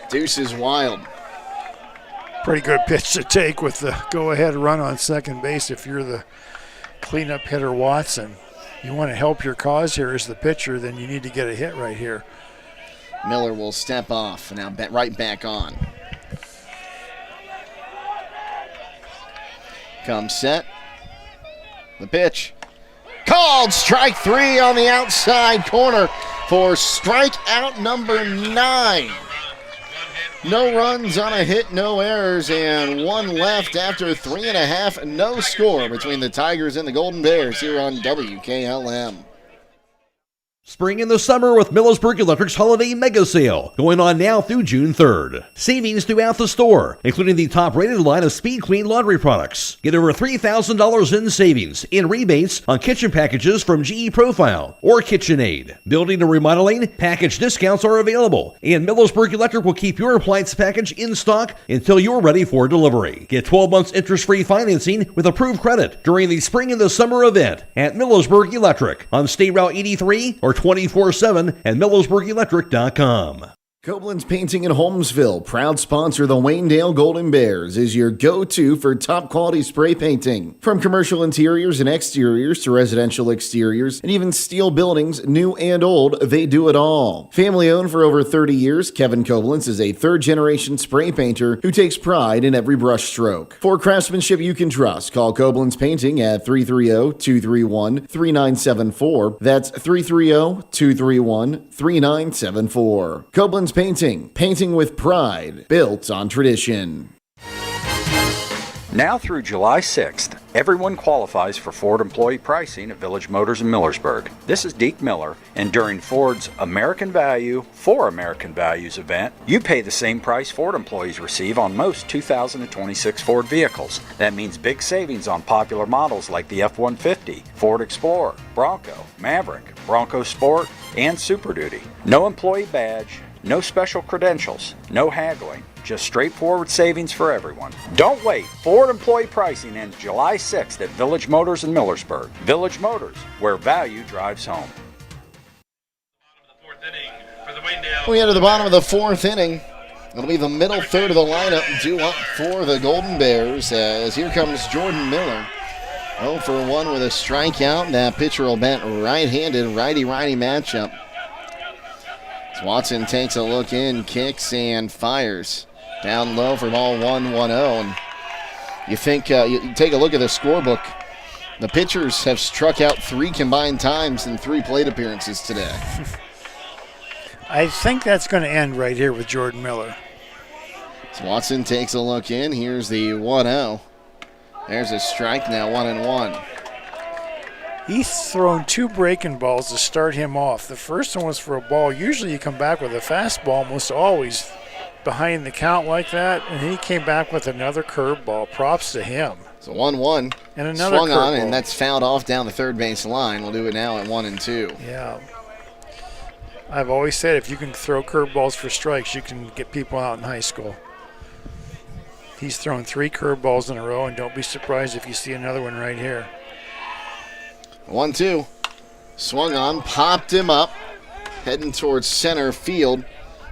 Deuce is wild. Pretty good pitch to take with the go-ahead run on second base if you're the cleanup hitter Watson. You want to help your cause here as the pitcher, then you need to get a hit right here. Miller will step off, and now right back on. Comes set. The pitch. Called strike 3 on the outside corner for strikeout number 9. No runs on a hit, no errors, and 1 left after 3.5. No score between the Tigers and the Golden Bears here on WKLM. Spring in the summer with Millersburg Electric's Holiday Mega Sale, going on now through June 3rd. Savings throughout the store, including the top-rated line of Speed Queen laundry products. Get over $3,000 in savings in rebates on kitchen packages from GE Profile or KitchenAid. Building and remodeling, package discounts are available, and Millersburg Electric will keep your appliance package in stock until you're ready for delivery. Get 12 months interest-free financing with approved credit during the spring and the summer event at Millersburg Electric on State Route 83 or 24/7 at MillersburgElectric.com. Koblenz Painting in Holmesville, proud sponsor the Waynedale Golden Bears, is your go-to for top-quality spray painting. From commercial interiors and exteriors to residential exteriors and even steel buildings, new and old, they do it all. Family-owned for over 30 years, Kevin Koblenz is a third-generation spray painter who takes pride in every brush stroke. For craftsmanship you can trust, call Koblenz Painting at 330-231-3974. That's 330-231-3974. Koblenz Painting, painting with pride, built on tradition. Now through July 6th, everyone qualifies for Ford employee pricing at Village Motors in Millersburg. This is Deke Miller, and during Ford's American Value for American Values event, you pay the same price Ford employees receive on most 2026 Ford vehicles. That means big savings on popular models like the F-150, Ford Explorer, Bronco, Maverick, Bronco Sport, and Super Duty. No employee badge, no special credentials, no haggling, just straightforward savings for everyone. Don't wait. Ford employee pricing ends July 6th at Village Motors in Millersburg. Village Motors, where value drives home. We enter the bottom of the 4th inning. It'll be the middle third of the lineup due up for the Golden Bears as here comes Jordan Miller. 0 for 1 with a strikeout. That pitcher will bat right-handed, righty-righty matchup. Watson takes a look in, kicks, and fires. Down low for ball 1-1-0. And you think, you take a look at the scorebook. The pitchers have struck out 3 combined times in 3 plate appearances today. I think that's going to end right here with Jordan Miller. So Watson takes a look in. Here's the 1-0. There's a strike now, 1-1. He's thrown 2 breaking balls to start him off. The first one was for a ball. Usually you come back with a fastball, almost always behind the count like that, and he came back with another curveball. Props to him. So 1-1. And another swung on, curveball. and that's fouled off down the third base line. We'll do it now at 1-2. Yeah. I've always said if you can throw curveballs for strikes, you can get people out in high school. He's thrown 3 curveballs in a row, and don't be surprised if you see another one right here. 1-2. Swung on, popped him up, heading towards center field.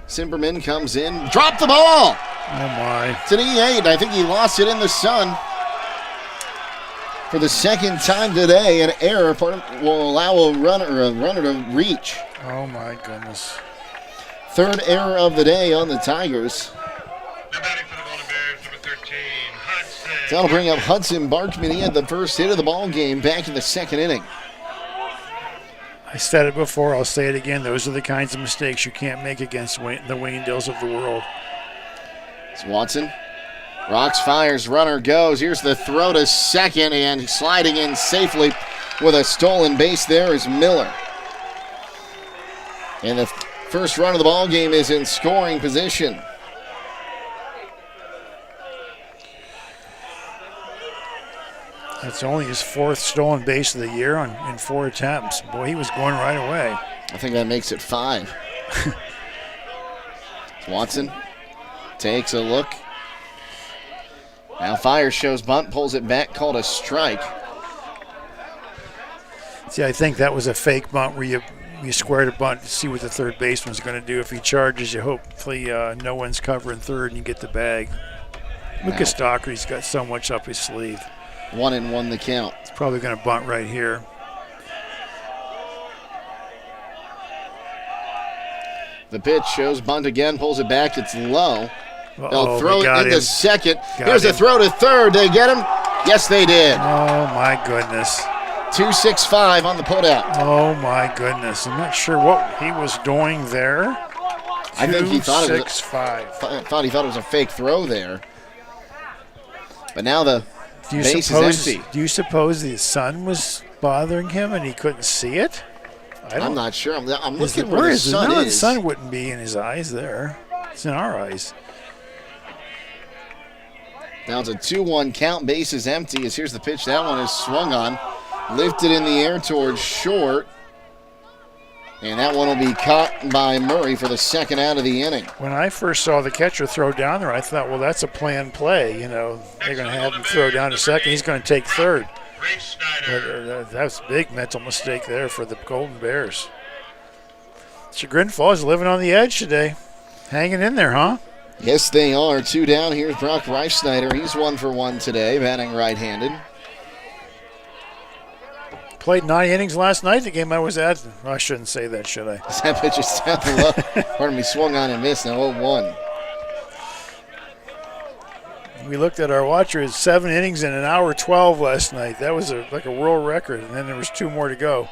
Simperman comes in, dropped the ball. Oh, my. It's an E8. I think he lost it in the sun. For the second time today, an error will allow a runner to reach. Oh, my goodness. Third error of the day on the Tigers. That'll bring up Hudson Barkman. He had the first hit of the ball game back in the second inning. I said it before, I'll say it again. Those are the kinds of mistakes you can't make against the Waynedales of the world. It's Watson. Rocks, fires, runner goes. Here's the throw to second, and sliding in safely with a stolen base there is Miller. And the first run of the ball game is in scoring position. That's only his fourth stolen base of the year in 4 attempts. Boy, he was going right away. I think that makes it 5. Watson takes a look. Now fires, shows bunt, pulls it back, called a strike. See, I think that was a fake bunt where you squared a bunt to see what the third baseman's going to do. If he charges, you hopefully no one's covering third and you get the bag. Lucas Dockery's got so much up his sleeve. 1-1 the count. He's probably going to bunt right here. The pitch shows bunt again, pulls it back, it's low. They'll throw it into second. Here's a throw to third. Did they get him? Yes, they did. Oh, my goodness. 2-6-5 on the putout. Oh, my goodness. I'm not sure what he was doing there. I think he thought it was 2-6-5. thought he thought it was a fake throw there. But now the base is empty. Do you suppose the sun was bothering him and he couldn't see it? I'm not sure. I'm looking where the sun no, is. The sun wouldn't be in his eyes there. It's in our eyes. Now it's a 2-1 count. Base is empty. As here's the pitch. That one is swung on. Lifted in the air towards short. And that one will be caught by Murray for the second out of the inning. When I first saw the catcher throw down there, I thought, well, that's a planned play. You know, they're going to have him throw down to second. He's going to take third. But, that's a big mental mistake there for the Golden Bears. Chagrin Falls living on the edge today. Hanging in there, huh? Yes, they are. 2 down. Here's Brock Reifsnyder. He's 1 for 1 today, batting right-handed. Played 9 innings last night, the game I was at. Well, I shouldn't say that, should I? That pitch is down low. Pardon me, swung on and missed. Now 0-1. We looked at our watcher. It's 7 innings in an hour 12 last night. That was like a world record, and then there was 2 more to go.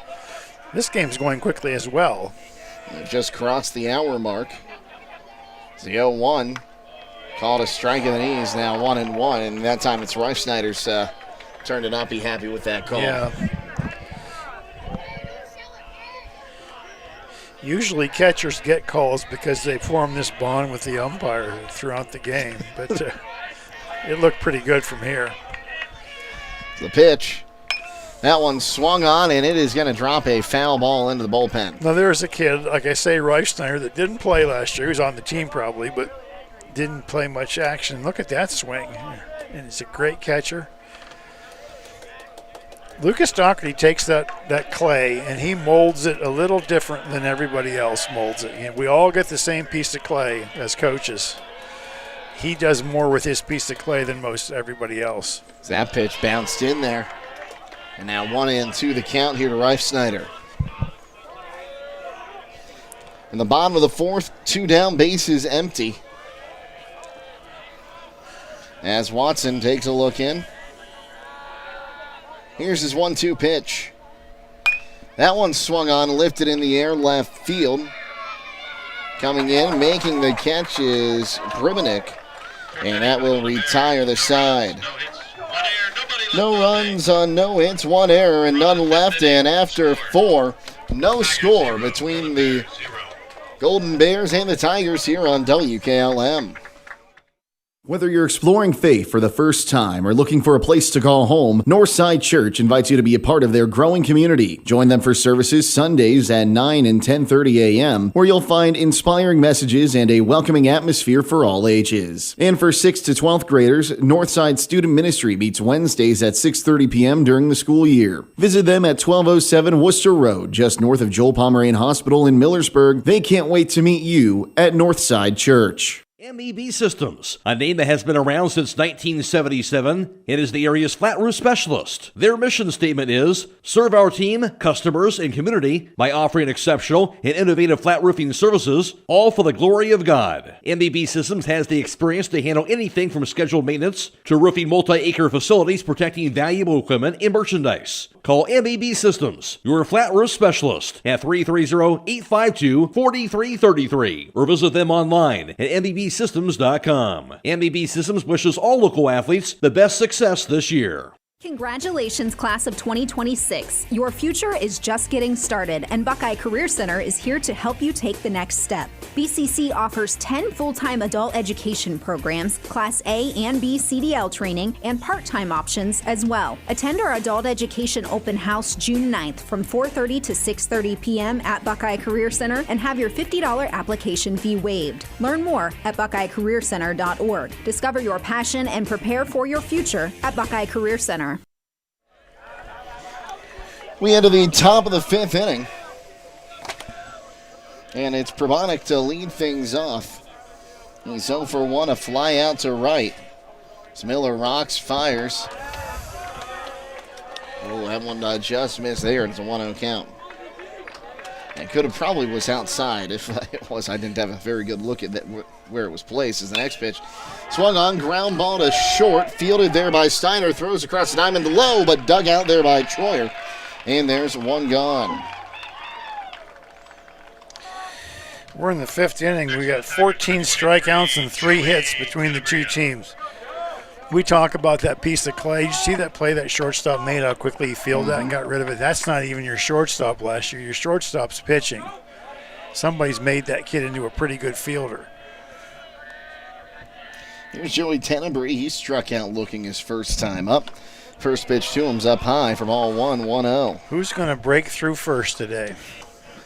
This game's going quickly as well. It just crossed the hour mark. It's the 0-1. Called a strike in the knees, now 1-1, and that time it's Reifsnyder's turn to not be happy with that call. Yeah. Usually catchers get calls because they form this bond with the umpire throughout the game, but it looked pretty good from here. The pitch. That one swung on, and it is going to drop a foul ball into the bullpen. Now, there's a kid, like I say, Reifsnyder, that didn't play last year. He was on the team probably, but didn't play much action. Look at that swing. And he's a great catcher. Lucas Doherty takes that clay, and he molds it a little different than everybody else molds it. And we all get the same piece of clay as coaches. He does more with his piece of clay than most everybody else. That pitch bounced in there. And now 1-2 the count here to Reifsnyder. In the bottom of the 4th, 2 down, bases empty. As Watson takes a look in. Here's his 1-2 pitch. That one swung on, lifted in the air, left field. Coming in, making the catch is Brimanek. And that will retire the side. No runs on no hits, 1 error, and none left. And after 4, no score between the Golden Bears and the Tigers here on WKLM. Whether you're exploring faith for the first time or looking for a place to call home, Northside Church invites you to be a part of their growing community. Join them for services Sundays at 9 and 10:30 a.m., where you'll find inspiring messages and a welcoming atmosphere for all ages. And for 6th to 12th graders, Northside Student Ministry meets Wednesdays at 6:30 p.m. during the school year. Visit them at 1207 Worcester Road, just north of Joel Pomeranian Hospital in Millersburg. They can't wait to meet you at Northside Church. MEB Systems, a name that has been around since 1977. It is the area's flat roof specialist. Their mission statement is, serve our team, customers, and community by offering exceptional and innovative flat roofing services, all for the glory of God. MEB Systems has the experience to handle anything from scheduled maintenance to roofing multi-acre facilities protecting valuable equipment and merchandise. Call MEB Systems, your flat roof specialist, at 330-852-4333 or visit them online at mbsystems.com. MEB Systems wishes all local athletes the best success this year. Congratulations, class of 2026. Your future is just getting started, and Buckeye Career Center is here to help you take the next step. BCC offers 10 full-time adult education programs, Class A and B CDL training, and part-time options as well. Attend our Adult Education Open House June 9th from 4:30 to 6:30 p.m. at Buckeye Career Center and have your $50 application fee waived. Learn more at buckeyecareercenter.org. Discover your passion and prepare for your future at Buckeye Career Center. We enter the top of the 5th inning. And it's Probonic to lead things off. He's 0 for 1, a fly out to right. As Miller rocks, fires. Oh, that one just missed there, and it's a 1-0 count. And could have probably was outside if it was. I didn't have a very good look at that where it was placed. As the next pitch swung on, ground ball to short, fielded there by Steiner, throws across the diamond low, but dug out there by Troyer. And there's one gone. We're in the 5th inning. We got 14 strikeouts and 3 hits between the two teams. We talk about that piece of clay. You see that play that shortstop made, how quickly he fielded that and got rid of it. That's not even your shortstop last year. Your shortstop's pitching. Somebody's made that kid into a pretty good fielder. Here's Joey Tenebree. He struck out looking his first time up. First pitch to him's up high for ball 1, 1-0. Who's going to break through first today?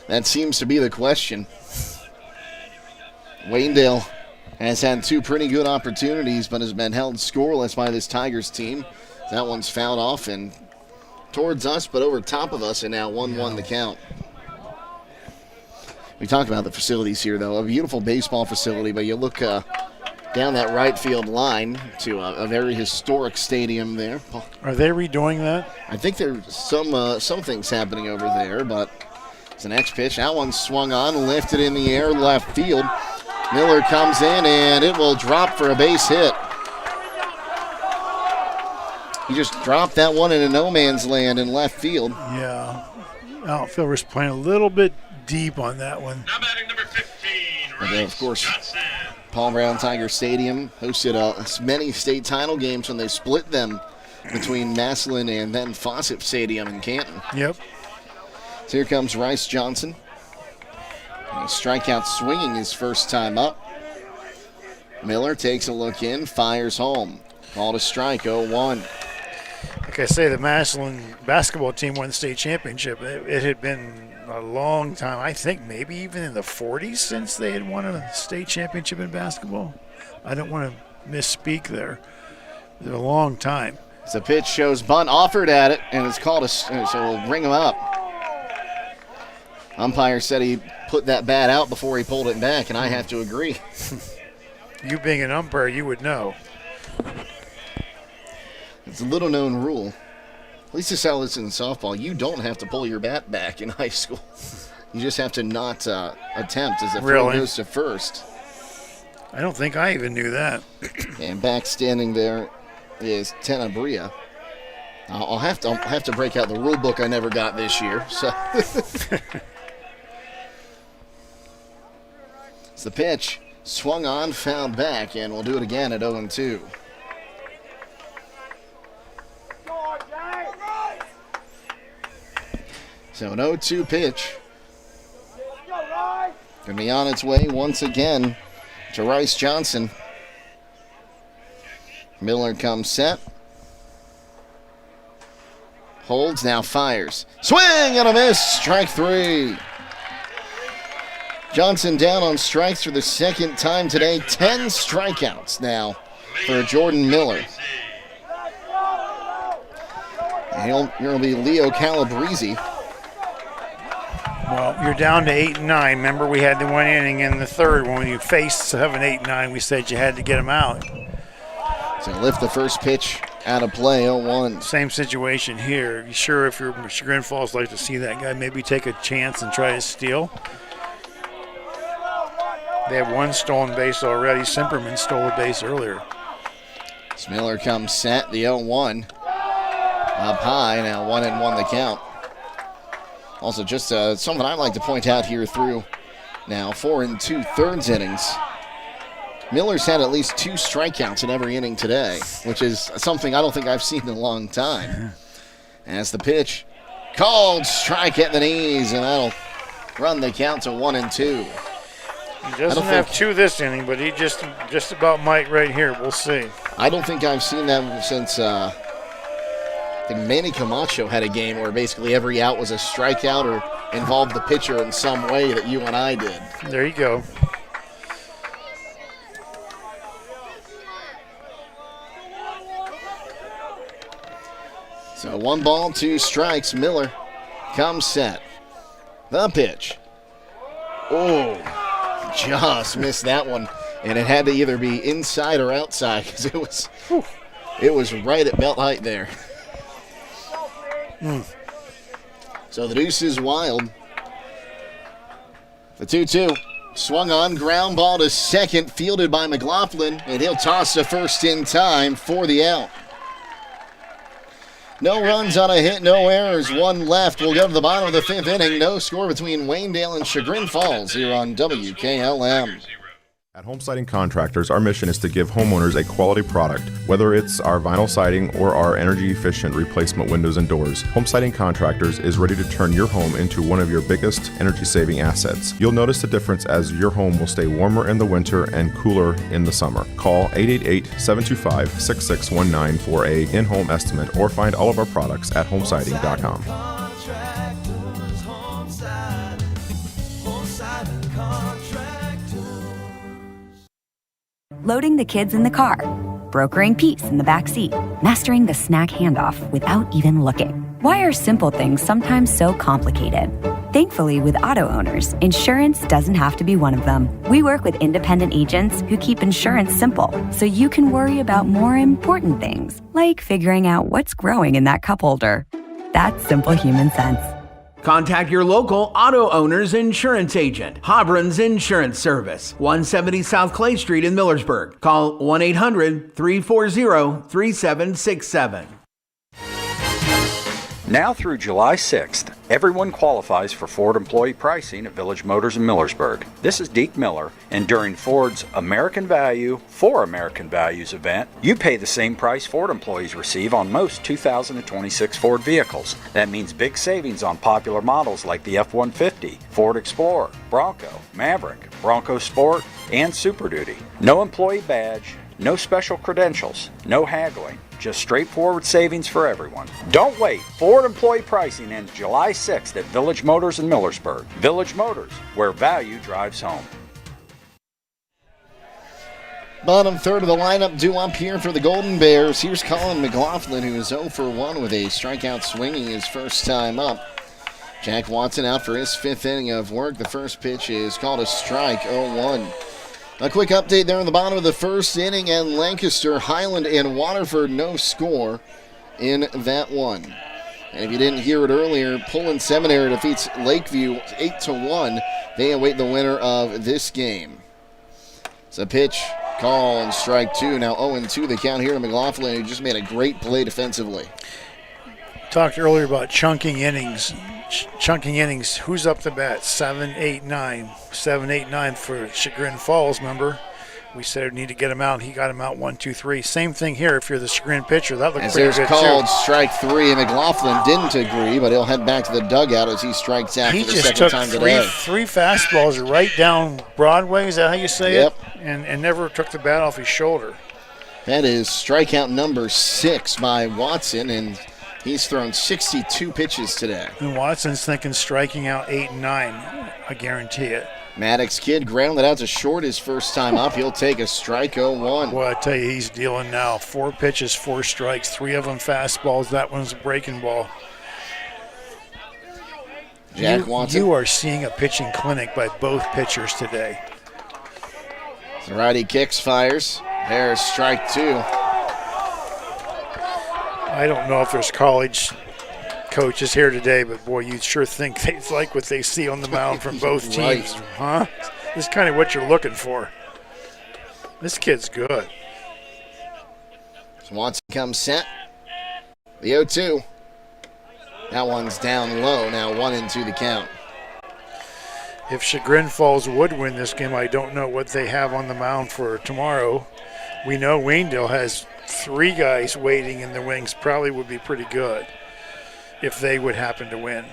That seems to be the question. Waynedale has had 2 pretty good opportunities, but has been held scoreless by this Tigers team. That one's fouled off and towards us, but over top of us, and now 1-1 the count. We talked about the facilities here, though. A beautiful baseball facility, but you look down that right field line to a very historic stadium there. Are they redoing that? I think there's some things happening over there, but it's the next pitch. That one swung on, lifted in the air, left field. Miller comes in, and it will drop for a base hit. He just dropped that one into no man's land in left field. Yeah. Outfielder's playing a little bit deep on that one. Now batting number 15, And then, of course, Johnson. Paul Brown Tiger Stadium hosted many state title games when they split them between Massillon and then Fawcett Stadium in Canton. Yep. So here comes Rice Johnson. A strikeout swinging his first time up. Miller takes a look in, fires home. Called a strike, 0-1. Like I say, the Massillon basketball team won the state championship. It had been a long time, I think maybe even in the 40s since they had won a state championship in basketball. I don't want to misspeak there. It's a long time. The pitch shows bunt offered at it, and it's called so we'll bring him up. Umpire said he put that bat out before he pulled it back, and I have to agree. You being an umpire, you would know. It's a little-known rule. At least it's how it's in softball. You don't have to pull your bat back in high school. You just have to not attempt as the throw goes to first. I don't think I even knew that. And back standing there is Tenebree. I'll have to break out the rule book I never got this year. So it's the pitch. Swung on, fouled back, and we'll do it again at 0-2. So an 0-2 pitch. Going to be on its way once again to Rice Johnson. Miller comes set. Holds, now fires. Swing and a miss. Strike 3. Johnson down on strikes for the second time today. 10 strikeouts now for Jordan Miller. And he'll be Leo Calabrese. Well, you're down to 8 and 9. Remember, we had the one inning in the third when you faced 7, 8, 9. We said you had to get them out. So lift the first pitch out of play, 0-1. Same situation here. You sure if your Chagrin Falls like to see that guy maybe take a chance and try to steal? They have one stolen base already. Simperman stole a base earlier. Miller comes set, the 0-1. Up high, now 1-1 the count. Also, just something I'd like to point out here through now 4 2/3 innings. Miller's had at least 2 strikeouts in every inning today, which is something I don't think I've seen in a long time. As the pitch called, strike at the knees, and that'll run the count to 1-2. He doesn't have 2 this inning, but he just about might right here. We'll see. I don't think I've seen that since I think Manny Camacho had a game where basically every out was a strikeout or involved the pitcher in some way that you and I did. There you go. So 1 ball, 2 strikes. Miller comes set. The pitch. Oh, just missed that one. And it had to either be inside or outside because it was right at belt height there. So the deuce is wild. The 2-2. Swung on, ground ball to second, fielded by McLaughlin, and he'll toss to first in time for the out. No runs on a hit, no errors, 1 left. We'll go to the bottom of the 5th inning. No score between Waynedale and Chagrin Falls here on WKLM. At Home Siding Contractors, our mission is to give homeowners a quality product, whether it's our vinyl siding or our energy-efficient replacement windows and doors. Home Siding Contractors is ready to turn your home into one of your biggest energy-saving assets. You'll notice the difference as your home will stay warmer in the winter and cooler in the summer. Call 888-725-6619 for a in-home estimate or find all of our products at homesiding.com. Loading the kids in the car, brokering peace in the back seat, mastering the snack handoff without even looking. Why are simple things sometimes so complicated? Thankfully, with auto owners, insurance doesn't have to be one of them. We work with independent agents who keep insurance simple, so you can worry about more important things, like figuring out what's growing in that cup holder. That's simple human sense. Contact your local auto owner's insurance agent, Hobron's Insurance Service, 170 South Clay Street in Millersburg. Call 1-800-340-3767. Now through July 6th, everyone qualifies for Ford employee pricing at Village Motors in Millersburg. This is Deke Miller, and during Ford's American Value for American Values event, you pay the same price Ford employees receive on most 2026 Ford vehicles. That means big savings on popular models like the F-150, Ford Explorer, Bronco, Maverick, Bronco Sport, and Super Duty. No employee badge, no special credentials, no haggling. Just straightforward savings for everyone. Don't wait. Ford employee pricing ends July 6th at Village Motors in Millersburg. Village Motors, where value drives home. Bottom third of the lineup due up here for the Golden Bears. Here's Colin McLaughlin, who is 0 for 1 with a strikeout swinging his first time up. Jack Watson out for his 5th inning of work. The first pitch is called a strike, 0-1. A quick update there in the bottom of the 1st inning, and Lancaster, Highland, and Waterford no score in that one. And if you didn't hear it earlier, Pullen Seminary defeats Lakeview 8-1. They await the winner of this game. It's a pitch, call, and strike 2. Now 0-2 the count here to McLaughlin, who just made a great play defensively. Talked earlier about chunking innings. Who's up the bat? 7, 8, 9. 7, 8, 9 for Chagrin Falls, remember? We said we need to get him out. He got him out 1, 2, 3. Same thing here if you're the Chagrin pitcher. That looked pretty good, called too. Strike 3, and McLaughlin didn't agree, but he'll head back to the dugout as he strikes out for the second time today. He just took three fastballs right down Broadway, is that how you say it? And never took the bat off his shoulder. That is strikeout number 6 by Watson, and he's thrown 62 pitches today. And Watson's thinking striking out 8 and 9. I guarantee it. Maddox Kid grounded out to short his first time up. He'll take a strike, 0-1. Boy, I tell you, he's dealing now. 4 pitches, 4 strikes, 3 of them fastballs. That one's a breaking ball. Jack Watson. You are seeing a pitching clinic by both pitchers today. The righty kicks, fires. There's strike 2. I don't know if there's college coaches here today, but boy, you'd sure think they like what they see on the mound from both teams. Right. Huh? This is kind of what you're looking for. This kid's good. So Watson comes set. The 0-2. That one's down low. Now 1-2 the count. If Chagrin Falls would win this game, I don't know what they have on the mound for tomorrow. We know Waynedale has 3 guys waiting in the wings. Probably would be pretty good if they would happen to win.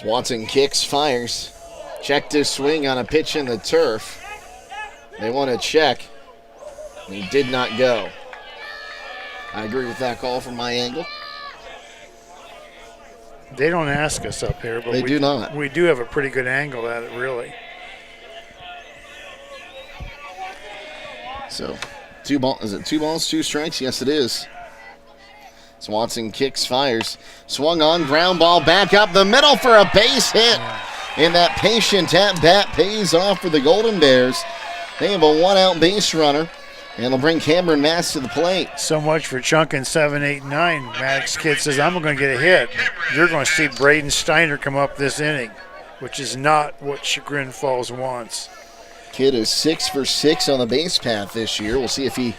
Watson kicks, fires. Checked his swing on a pitch in the turf. They want to check. He did not go. I agree with that call from my angle. They don't ask us up here, but They do not. We do have a pretty good angle at it, really. So, is it 2 balls, 2 strikes? Yes, it is. Swanson kicks, fires. Swung on, ground ball back up the middle for a base hit. And that patient at-bat pays off for the Golden Bears. They have a 1-out base runner. And it'll bring Cameron Mass to the plate. So much for chunking 7, 8, 9. Maddox kid says, I'm going to get a hit. You're going to see Braden Steiner come up this inning, which is not what Chagrin Falls wants. Kid is 6 for 6 on the base path this year. We'll see if he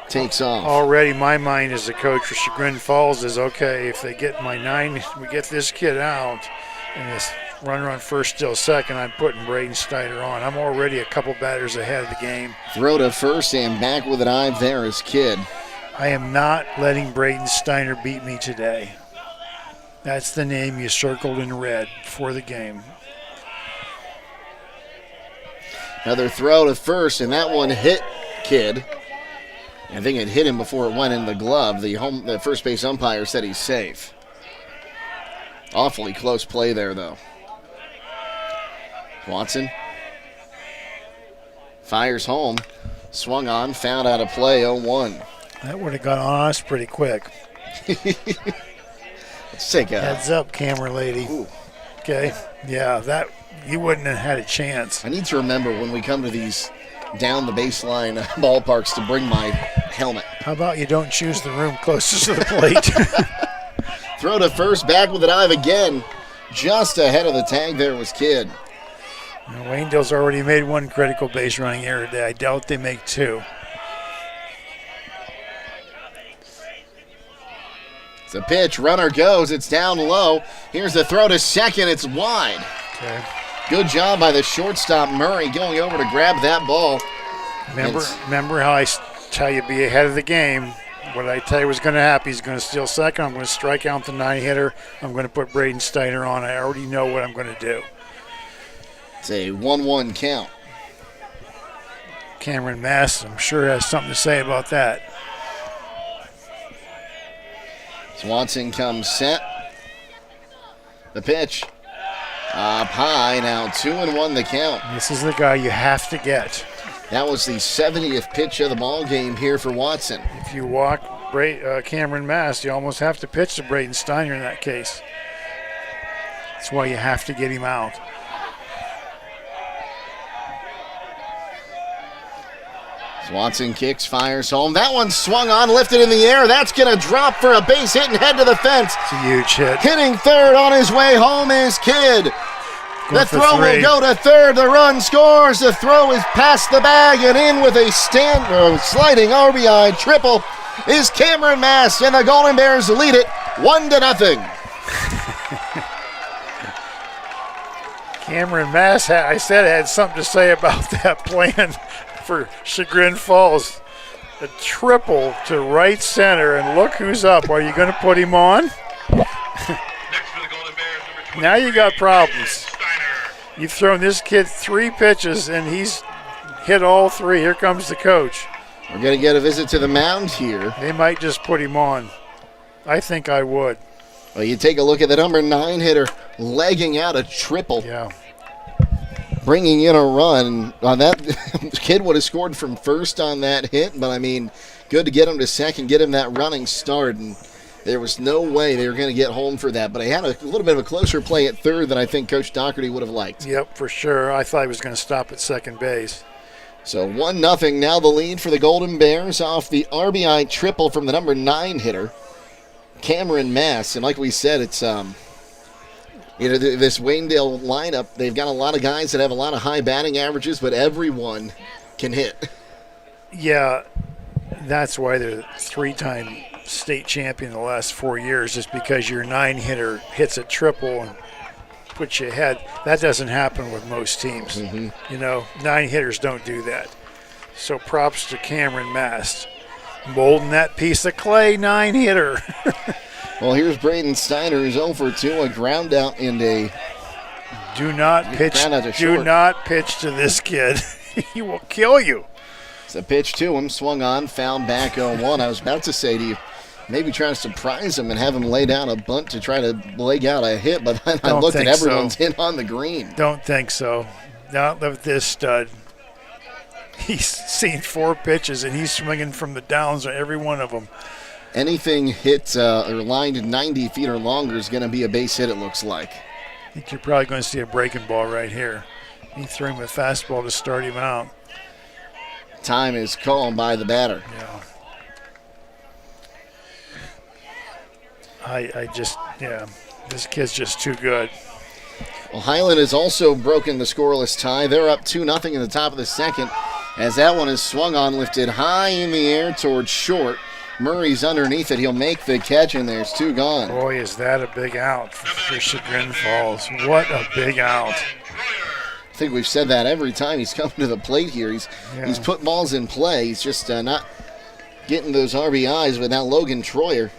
takes off. Already my mind as a coach for Chagrin Falls is, okay, if they get my 9, we get this kid out, and this runner on first, still second, I'm putting Braden Steiner on. I'm already a couple batters ahead of the game. Throw to first and back with an eye there is Kidd. I am not letting Braden Steiner beat me today. That's the name you circled in red before the game. Another throw to first, and that one hit Kidd. I think it hit him before it went in the glove. The first base umpire said he's safe. Awfully close play there, though. Watson fires home. Swung on, found out of play, 0-1. That would have gone on us pretty quick. Let's take a heads up, camera lady. Ooh. Okay, yeah, that you wouldn't have had a chance. I need to remember when we come to these down the baseline ballparks to bring my helmet. How about you don't choose the room closest to the plate? Throw to first, back with a dive again. Just ahead of the tag there was Kidd. Waynedale's already made 1 critical base running error today. I doubt they make 2. It's a pitch. Runner goes. It's down low. Here's the throw to second. It's wide. Okay. Good job by the shortstop, Murray, going over to grab that ball. Remember how I tell you be ahead of the game. What I tell you was going to happen, he's going to steal second. I'm going to strike out the 9-hitter. I'm going to put Braden Steiner on. I already know what I'm going to do. It's a 1-1 count. Cameron Mass, I'm sure, has something to say about that. Swanson comes set. The pitch. Up high, now 2-1 the count. This is the guy you have to get. That was the 70th pitch of the ball game here for Watson. If you walk Cameron Mass, you almost have to pitch to Braden Steiner in that case. That's why you have to get him out. Swanson kicks, fires home. That one swung on, lifted in the air. That's going to drop for a base hit and head to the fence. It's a huge hit. Hitting third on his way home is Kidd. The throw will go to third. The run scores. The throw is past the bag and in with a sliding RBI triple is Cameron Mass, and the Golden Bears lead it 1-0. Cameron Mass, I said, had something to say about that plan for Chagrin Falls. A triple to right center, and look who's up. Are you going to put him on? Now you got problems. You've thrown this kid 3 pitches, and he's hit all 3. Here comes the coach. We're going to get a visit to the mound here. They might just put him on. I think I would. Well, you take a look at the number 9 hitter legging out a triple. Yeah. Bringing in a run. That kid would have scored from first on that hit, but I mean, good to get him to second, get him that running start. And There was no way they were going to get home for that, but I had a little bit of a closer play at third than I think Coach Doherty would have liked. Yep, for sure. I thought he was going to stop at second base. So 1-0 now the lead for the Golden Bears off the RBI triple from the number 9 hitter, Cameron Mass. And like we said, it's this Waynedale lineup, they've got a lot of guys that have a lot of high batting averages, but everyone can hit. Yeah, that's why they're 3-time state champion in the last 4 years, is because your 9-hitter hits a triple and puts you ahead. That doesn't happen with most teams. You know, 9 hitters don't do that. So props to Cameron Mast. Molding that piece of clay, 9-hitter. Well, here's Braden Steiner, who's 0 for 2, a ground out and a... Do not pitch to this kid. He will kill you. It's a pitch to him, swung on, fouled back 0-1. I was about to say to you, maybe try to surprise him and have him lay down a bunt to try to leg out a hit, but then I looked at everyone's hit on the green. Don't think so. Not with this stud. He's seen 4 pitches, and he's swinging from the downs on every one of them. Anything hit or lined 90 feet or longer is going to be a base hit, it looks like. I think you're probably going to see a breaking ball right here. He threw him a fastball to start him out. Time is called by the batter. Yeah. This kid's just too good. Well, Highland has also broken the scoreless tie. They're up 2-0 in the top of the second as that one is swung on, lifted high in the air towards short. Murray's underneath it. He'll make the catch, and there's 2 gone. Boy, is that a big out for Chagrin Falls. What a big out. I think we've said that every time he's come to the plate here. He's put balls in play. He's just not getting those RBIs with now Logan Troyer.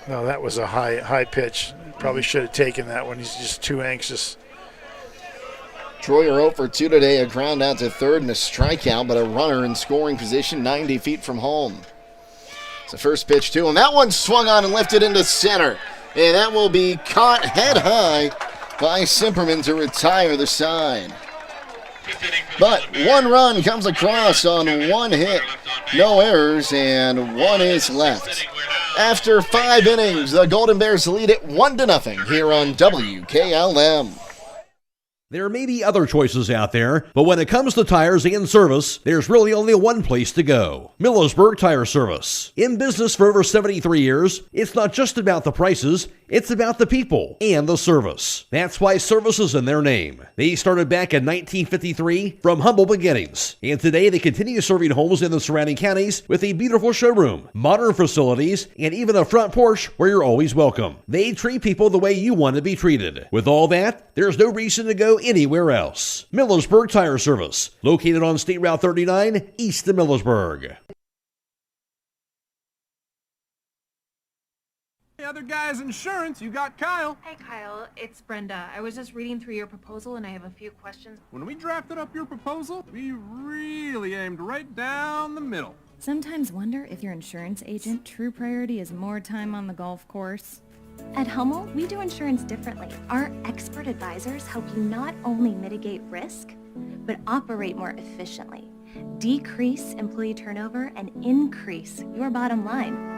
No, that was a high pitch. Probably should have taken that one. He's just too anxious. Troyer 0 for 2 today, a ground out to third and a strikeout, but a runner in scoring position 90 feet from home. It's the first pitch to him. That one swung on and lifted into center. And that will be caught head high by Simperman to retire the side. But 1 run comes across on 1 hit. No errors, and 1 is left. After 5 innings, the Golden Bears lead it 1-0 here on WKLM. There may be other choices out there, but when it comes to tires and service, there's really only one place to go. Millersburg Tire Service. In business for over 73 years, it's not just about the prices, it's about the people and the service. That's why service is in their name. They started back in 1953 from humble beginnings, and today they continue serving homes in the surrounding counties with a beautiful showroom, modern facilities, and even a front porch where you're always welcome. They treat people the way you want to be treated. With all that, there's no reason to go anywhere else. Millersburg Tire Service, located on State Route 39, east of Millersburg. Hey, other guy's insurance, you got Kyle. Hey, Kyle, it's Brenda. I was just reading through your proposal, and I have a few questions. When we drafted up your proposal, we really aimed right down the middle. Sometimes wonder if your insurance agent true priority is more time on the golf course. At Hummel, we do insurance differently. Our expert advisors help you not only mitigate risk, but operate more efficiently, decrease employee turnover, and increase your bottom line.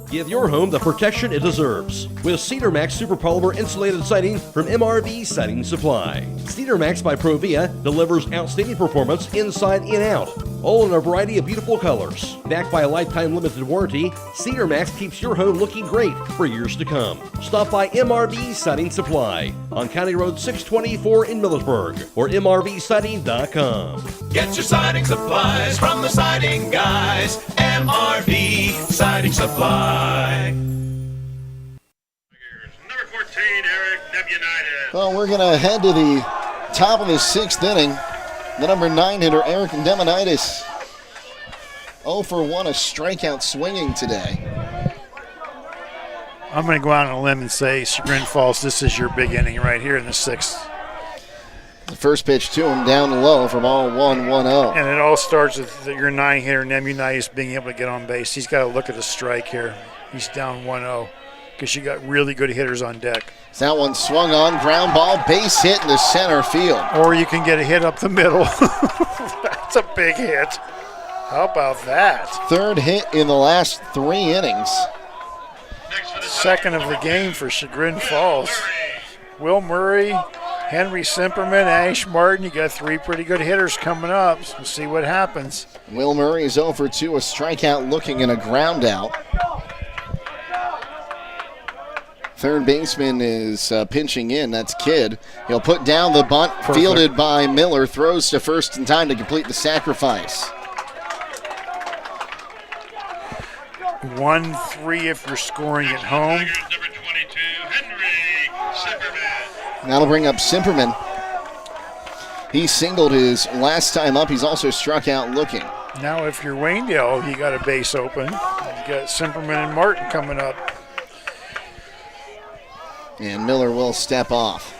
Give your home the protection it deserves with Cedar Max Super Polymer Insulated Siding from MRV Siding Supply. Cedar Max by Provia delivers outstanding performance inside and out, all in a variety of beautiful colors. Backed by a lifetime limited warranty, Cedar Max keeps your home looking great for years to come. Stop by MRV Siding Supply on County Road 624 in Millersburg or MRVsiding.com. Get your siding supplies from the siding guys. MRV Siding Supply. Well, we're going to head to the top of the 6th inning. The number 9 hitter, Eric Demonitis. 0 for 1, a strikeout swinging today. I'm going to go out on a limb and say, Chagrin Falls, this is your big inning right here in the 6th. The first pitch to him down low for ball 1-1-0. And it all starts with your 9 hitter, Nemunitis, being able to get on base. He's got to look at the strike here. He's down 1-0 because you got really good hitters on deck. That one swung on, ground ball, base hit in the center field. Or you can get a hit up the middle. That's a big hit. How about that? Third hit in the last 3 innings. Second of the game for Chagrin Falls. Will Murray, Henry Simperman, Ash Martin. You got 3 pretty good hitters coming up. So we'll see what happens. Will Murray is 0 for 2, a strikeout looking and a ground out. Third baseman is pinching in. That's Kidd. He'll put down the bunt. Perfect. Fielded by Miller. Throws to first in time to complete the sacrifice. 1-3 if you're scoring at home. That'll bring up Simperman. He singled his last time up. He's also struck out looking. Now if you're Waynedale, you got a base open. You got Simperman and Martin coming up. And Miller will step off.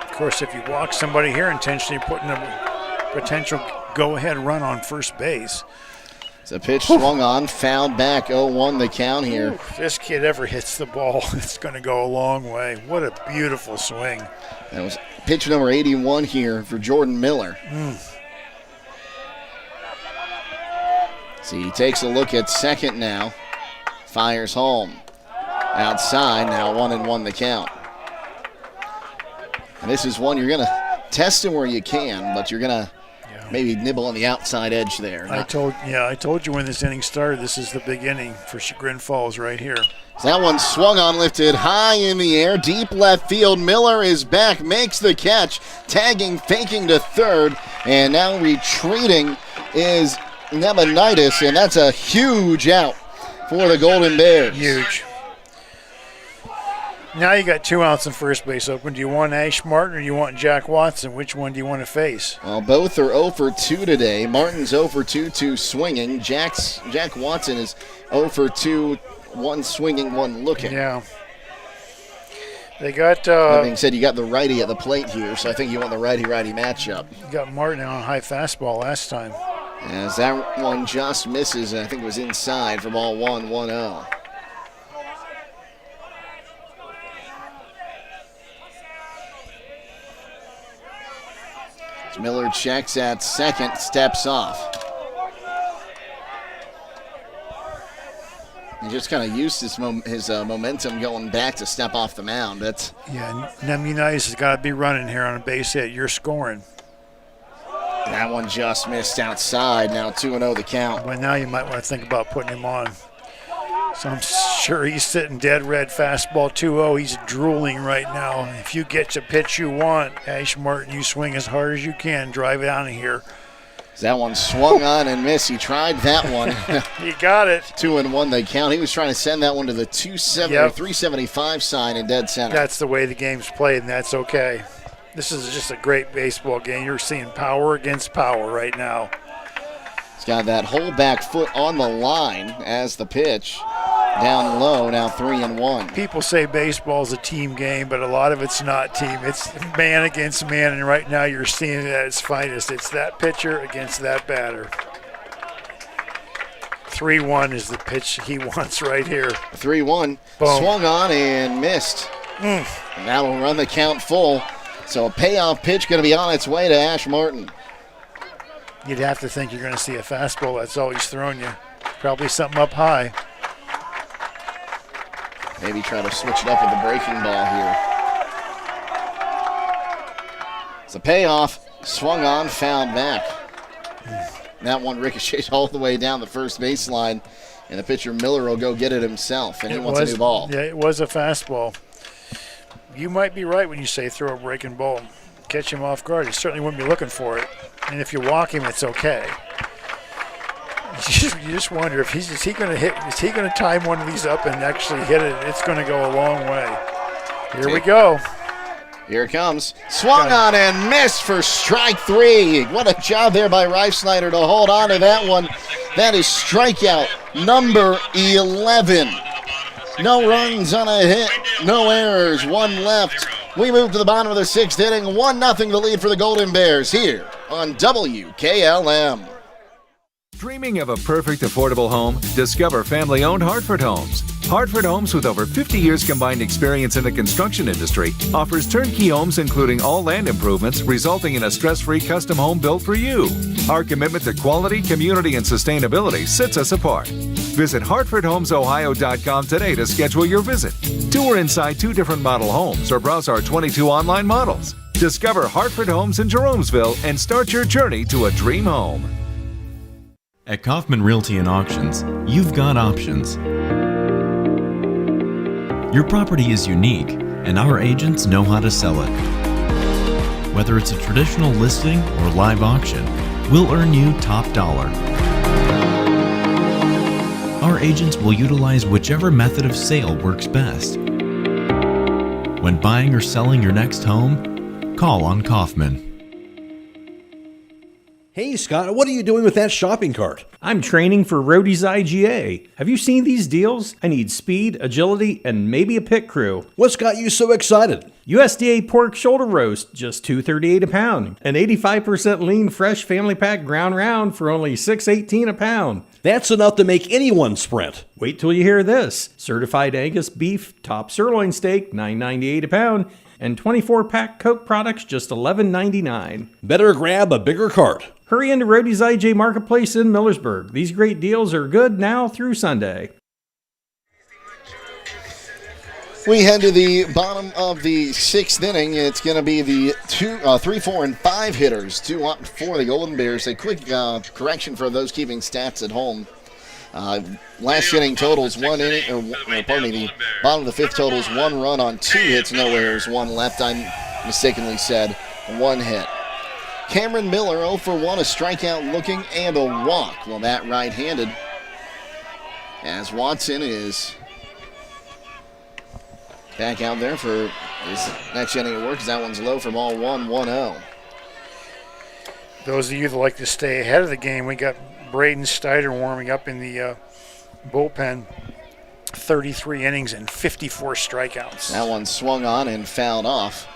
Of course, if you walk somebody here intentionally, putting a potential go-ahead run on first base. It's a pitch swung on, fouled back, 0-1 the count here. If this kid ever hits the ball, it's going to go a long way. What a beautiful swing. That was pitch number 81 here for Jordan Miller. See, he takes a look at second now. Fires home. Outside, now 1-1 the count. And this is one you're going to test him where you can, but you're going to maybe nibble on the outside edge there. I told you when this inning started, this is the big inning for Chagrin Falls right here. That one swung on, lifted high in the air, deep left field. Miller is back, makes the catch, tagging, faking to third, and now retreating is Nemanitis, and that's a huge out for the Golden Bears. Huge. Now you got 2 outs in first base open. Do you want Ash Martin or do you want Jack Watson? Which one do you want to face? Well, both are 0 for 2 today. Martin's 0 for 2 swinging. Jack Watson is 0 for 2, 1 swinging, 1 looking. Yeah. They got... that being said, you got the righty at the plate here, so I think you want the righty-righty matchup. You got Martin on a high fastball last time. As that one just misses, I think it was inside for ball 1, 1-0. Miller checks at second, steps off. He just kind of used his momentum going back to step off the mound. Nemanitis has got to be running here on a base hit. You're scoring. That one just missed outside. Now 2-0 the count. Well, now you might want to think about putting him on. So I'm sure he's sitting dead red, fastball 2-0. He's drooling right now. If you get the pitch you want, Ash Martin, you swing as hard as you can. Drive it out of here. That one swung on and missed. He tried that one. He got it. 2-1 they count. He was trying to send that one to the 375 sign in dead center. That's the way the game's played, and that's okay. This is just a great baseball game. You're seeing power against power right now. He's got that whole back foot on the line as the pitch. Down low, now 3-1. People say baseball's a team game, but a lot of it's not team. It's man against man, and right now you're seeing it at its finest. It's that pitcher against that batter. 3-1 is the pitch he wants right here. 3-1. Swung on and missed. And that'll run the count full. So a payoff pitch going to be on its way to Ash Martin. You'd have to think you're going to see a fastball. That's all he's throwing you. Probably something up high. Maybe try to switch it up with the breaking ball here. It's a payoff. Swung on, fouled back. That one ricochets all the way down the first baseline, and the pitcher Miller will go get it himself, and he wants a new ball. Yeah, it was a fastball. You might be right when you say throw a breaking ball. Catch him off guard. You certainly wouldn't be looking for it. And if you walk him, it's okay. You just wonder if is he going to time one of these up and actually hit it? It's going to go a long way. Here we go. Here it comes. Swung on and missed for strike 3. What a job there by Reifsnyder to hold on to that one. That is strikeout number 11. No runs on a hit, no errors, 1 left. We move to the bottom of the 6th inning. 1-0 the lead for the Golden Bears here on WKLM. Dreaming of a perfect affordable home? Discover family-owned Hartford Homes. Hartford Homes, with over 50 years combined experience in the construction industry, offers turnkey homes including all land improvements, resulting in a stress-free custom home built for you. Our commitment to quality, community, and sustainability sets us apart. Visit HartfordHomesOhio.com today to schedule your visit. Tour inside 2 different model homes or browse our 22 online models. Discover Hartford Homes in Jeromesville and start your journey to a dream home. At Kaufman Realty and Auctions, you've got options. Your property is unique, and our agents know how to sell it. Whether it's a traditional listing or live auction, we'll earn you top dollar. Our agents will utilize whichever method of sale works best. When buying or selling your next home, call on Kaufman. Hey, Scott, what are you doing with that shopping cart? I'm training for Roadie's IGA. Have you seen these deals? I need speed, agility, and maybe a pit crew. What's got you so excited? USDA pork shoulder roast, just $2.38 a pound. An 85% lean fresh family pack ground round for only $6.18 a pound. That's enough to make anyone sprint. Wait till you hear this. Certified Angus beef, top sirloin steak, $9.98 a pound. And 24-pack Coke products, just $11.99. Better grab a bigger cart. Hurry into Roadie's IJ Marketplace in Millersburg. These great deals are good now through Sunday. We head to the bottom of the 6th inning. It's going to be the 3, 4, and 5 hitters. 2 up for the Golden Bears. A quick correction for those keeping stats at home. Last inning totals 1 inning, the bottom of the 5th totals 1 run on 2 hits, no errors, 1 left. I mistakenly said 1 hit. Cameron Miller 0 for 1, a strikeout looking and a walk. Well, that right-handed, as Watson is back out there for his next inning of work. That one's low for ball 1-1-0. Those of you that like to stay ahead of the game, we got Braden Steiner warming up in the bullpen. 33 innings and 54 strikeouts. That one swung on and fouled off.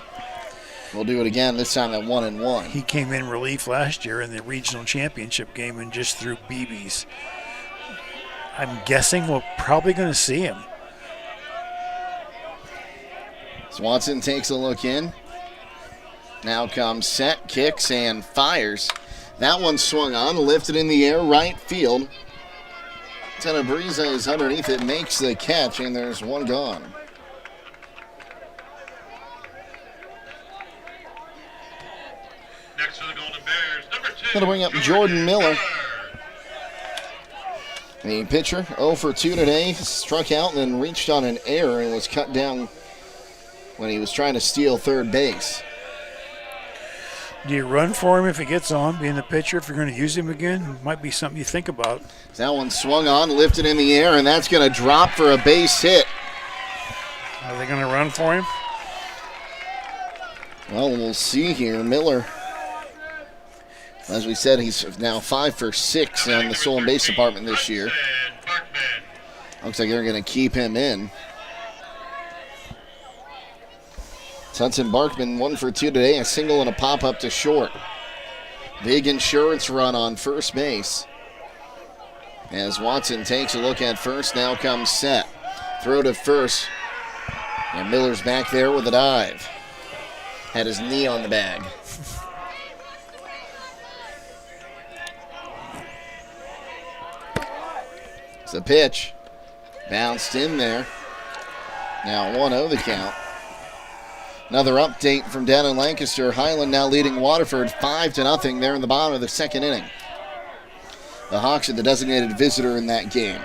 We'll do it again, this time at 1-1. He came in relief last year in the regional championship game and just threw BBs. I'm guessing we're probably going to see him. Swanson takes a look in. Now comes set, kicks, and fires. That one swung on, lifted in the air, right field. Tenebreza is underneath it, makes the catch, and there's one gone. Next for the Golden Bears, number 2. Going to bring up Jordan Miller. The pitcher, 0 for 2 today, struck out and then reached on an error and was cut down when he was trying to steal third base. Do you run for him if he gets on, being the pitcher? If you're going to use him again, might be something you think about. That one swung on, lifted in the air, and that's going to drop for a base hit. Are they going to run for him? Well, we'll see here. Miller, as we said, he's now 5 for 6 on the stolen base department this year. Looks like they're going to keep him in. Hudson Barkman 1 for 2 today, a single and a pop up to short. Big insurance run on first base. As Watson takes a look at first, now comes set. Throw to first. And Miller's back there with a dive. Had his knee on the bag. It's a pitch. Bounced in there. Now 1-0 the count. Another update from down in Lancaster. Highland now leading Waterford 5-0 there in the bottom of the 2nd inning. The Hawks are the designated visitor in that game.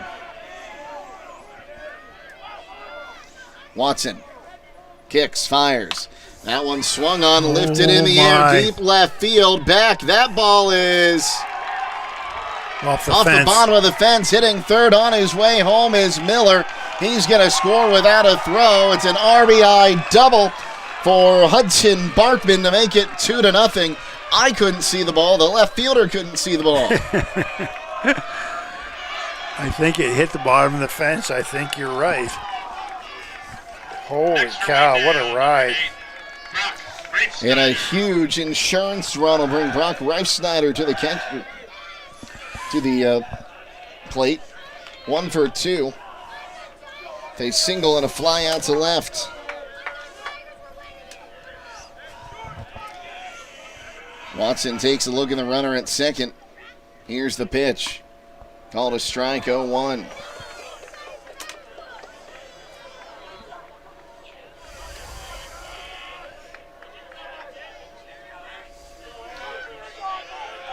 Watson kicks, fires. That one swung on, lifted in the air, deep left field, back. That ball is off the bottom of the fence, hitting third on his way home is Miller. He's going to score without a throw. It's an RBI double for Hudson Barkman to make it 2-0. I couldn't see the ball. The left fielder couldn't see the ball. I think it hit the bottom of the fence. I think you're right. Holy cow, what a ride. And a huge insurance run will bring Brock Reifsnyder to the catch. to the plate. 1 for 2. A single and a fly out to left. Watson takes a look at the runner at second. Here's the pitch. Called a strike, 0-1.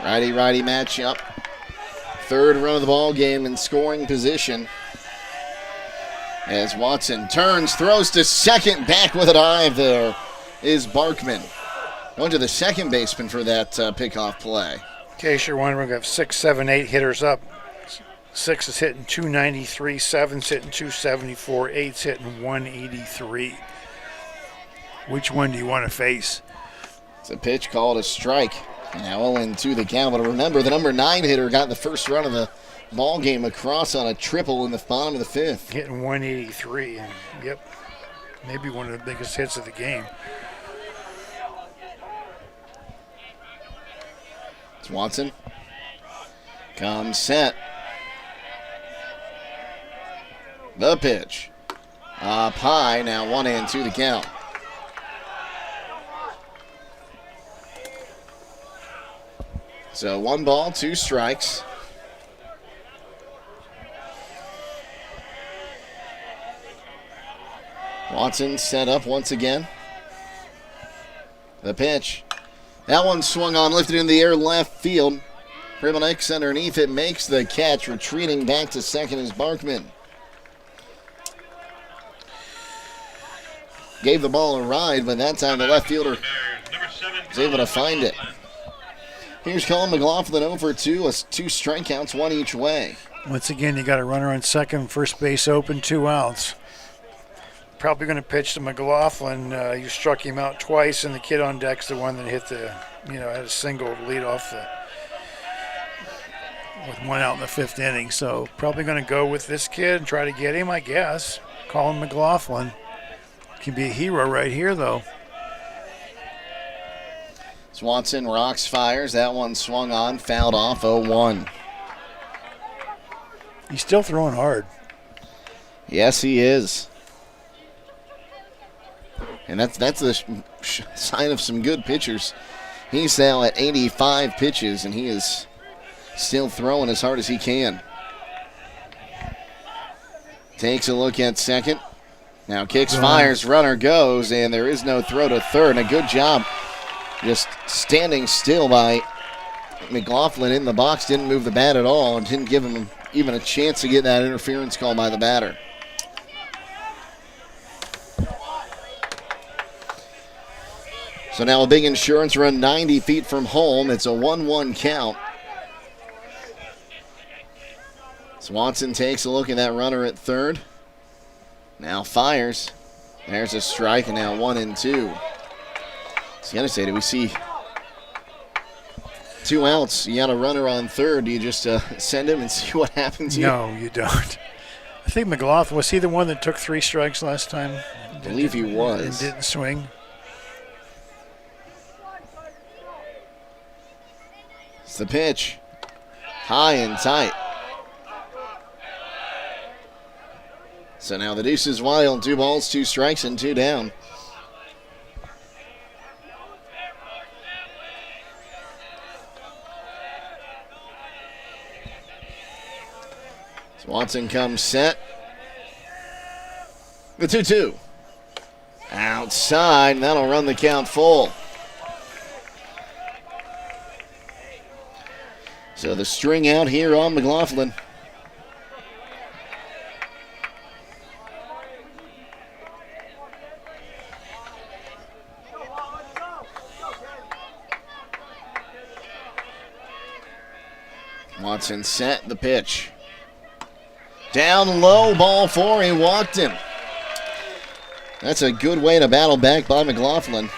Righty-righty matchup. Third run of the ball game in scoring position. As Watson turns, throws to second, back with a dive there is Barkman. Going to the second baseman for that pickoff play. In case you're wondering, we have 6, 7, 8 hitters up. 6 is hitting 293, 7's hitting 274, 8's hitting 183. Which one do you want to face? It's a pitch called a strike. Now 0-2 the count, but remember the number 9 hitter got the first run of the ball game across on a triple in the bottom of the fifth. Hitting 183, and yep, maybe one of the biggest hits of the game. It's Watson. Comes set. The pitch. Up high, now 1-2 the count. So 1 ball, 2 strikes. Watson set up once again. The pitch. That one swung on, lifted in the air left field. Primanex underneath it, makes the catch. Retreating back to second is Barkman. Gave the ball a ride, but that time the left fielder was able to find it. Here's Colin McLaughlin 0 for 2, 2 strikeouts, 1 each way. Once again, you got a runner on second, first base open, 2 outs. Probably going to pitch to McLaughlin. You struck him out twice, and the kid on deck's the one that hit had a single to lead off with 1 out in the 5th inning. So probably going to go with this kid and try to get him, I guess. Colin McLaughlin. Can be a hero right here, though. Swanson rocks, fires. That one swung on, fouled off, 0-1. He's still throwing hard. Yes, he is. And that's the sign of some good pitchers. He's now at 85 pitches, and he is still throwing as hard as he can. Takes a look at second. Now kicks, fires, runner goes, and there is no throw to third. And a good job just standing still by McLaughlin in the box. Didn't move the bat at all and didn't give him even a chance to get that interference call by the batter. So now a big insurance run 90 feet from home. It's a 1-1 count. Swanson takes a look at that runner at third. Now fires. There's a strike, and now 1-2. So you gotta say, do we see 2 outs? You got a runner on third. Do you just send him and see what happens here? No, you don't. I think McLaughlin, was he the one that took 3 strikes last time? I believe he was. And didn't swing. It's the pitch. High and tight. So now the deuce is wild. 2 balls, 2 strikes, and 2 down. Swanson comes set. The 2-2. Outside, and that'll run the count full. So the string out here on McLaughlin. Watson set the pitch. Down low, ball 4, he walked him. That's a good way to battle back by McLaughlin.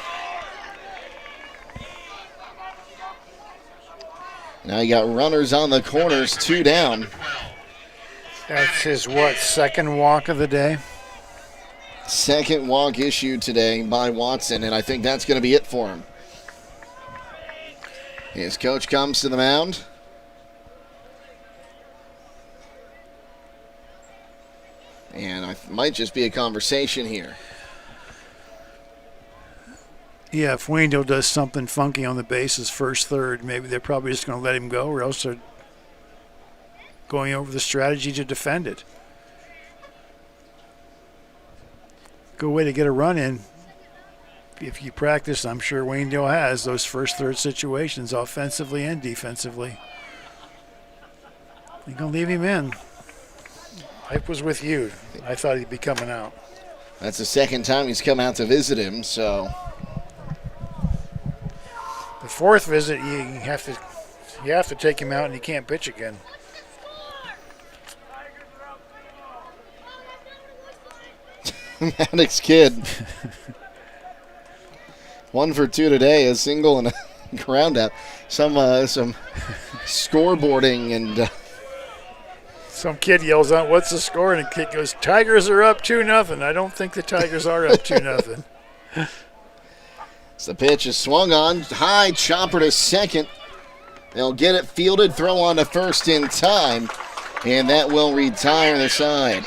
Now you got runners on the corners, 2 down. That's his, second walk of the day? Second walk issued today by Watson, and I think that's going to be it for him. His coach comes to the mound. And it might just be a conversation here. Yeah, if Waynedale does something funky on the bases first, third, maybe they're probably just going to let him go, or else they're going over the strategy to defend it. Good way to get a run in. If you practice, I'm sure Waynedale has those first, third situations offensively and defensively. You're going to leave him in. I was with you. I thought he'd be coming out. That's the second time he's come out to visit him, so. The fourth visit, you have to take him out and he can't pitch again. Maddox Kid. 1 for 2 today, a single and a ground out. Some scoreboarding and. Some kid yells out, "What's the score?" And the kid goes, "Tigers are up 2-0. I don't think the Tigers are up 2-0. So the pitch is swung on. High chopper to second. They'll get it fielded, throw on to first in time. And that will retire the side.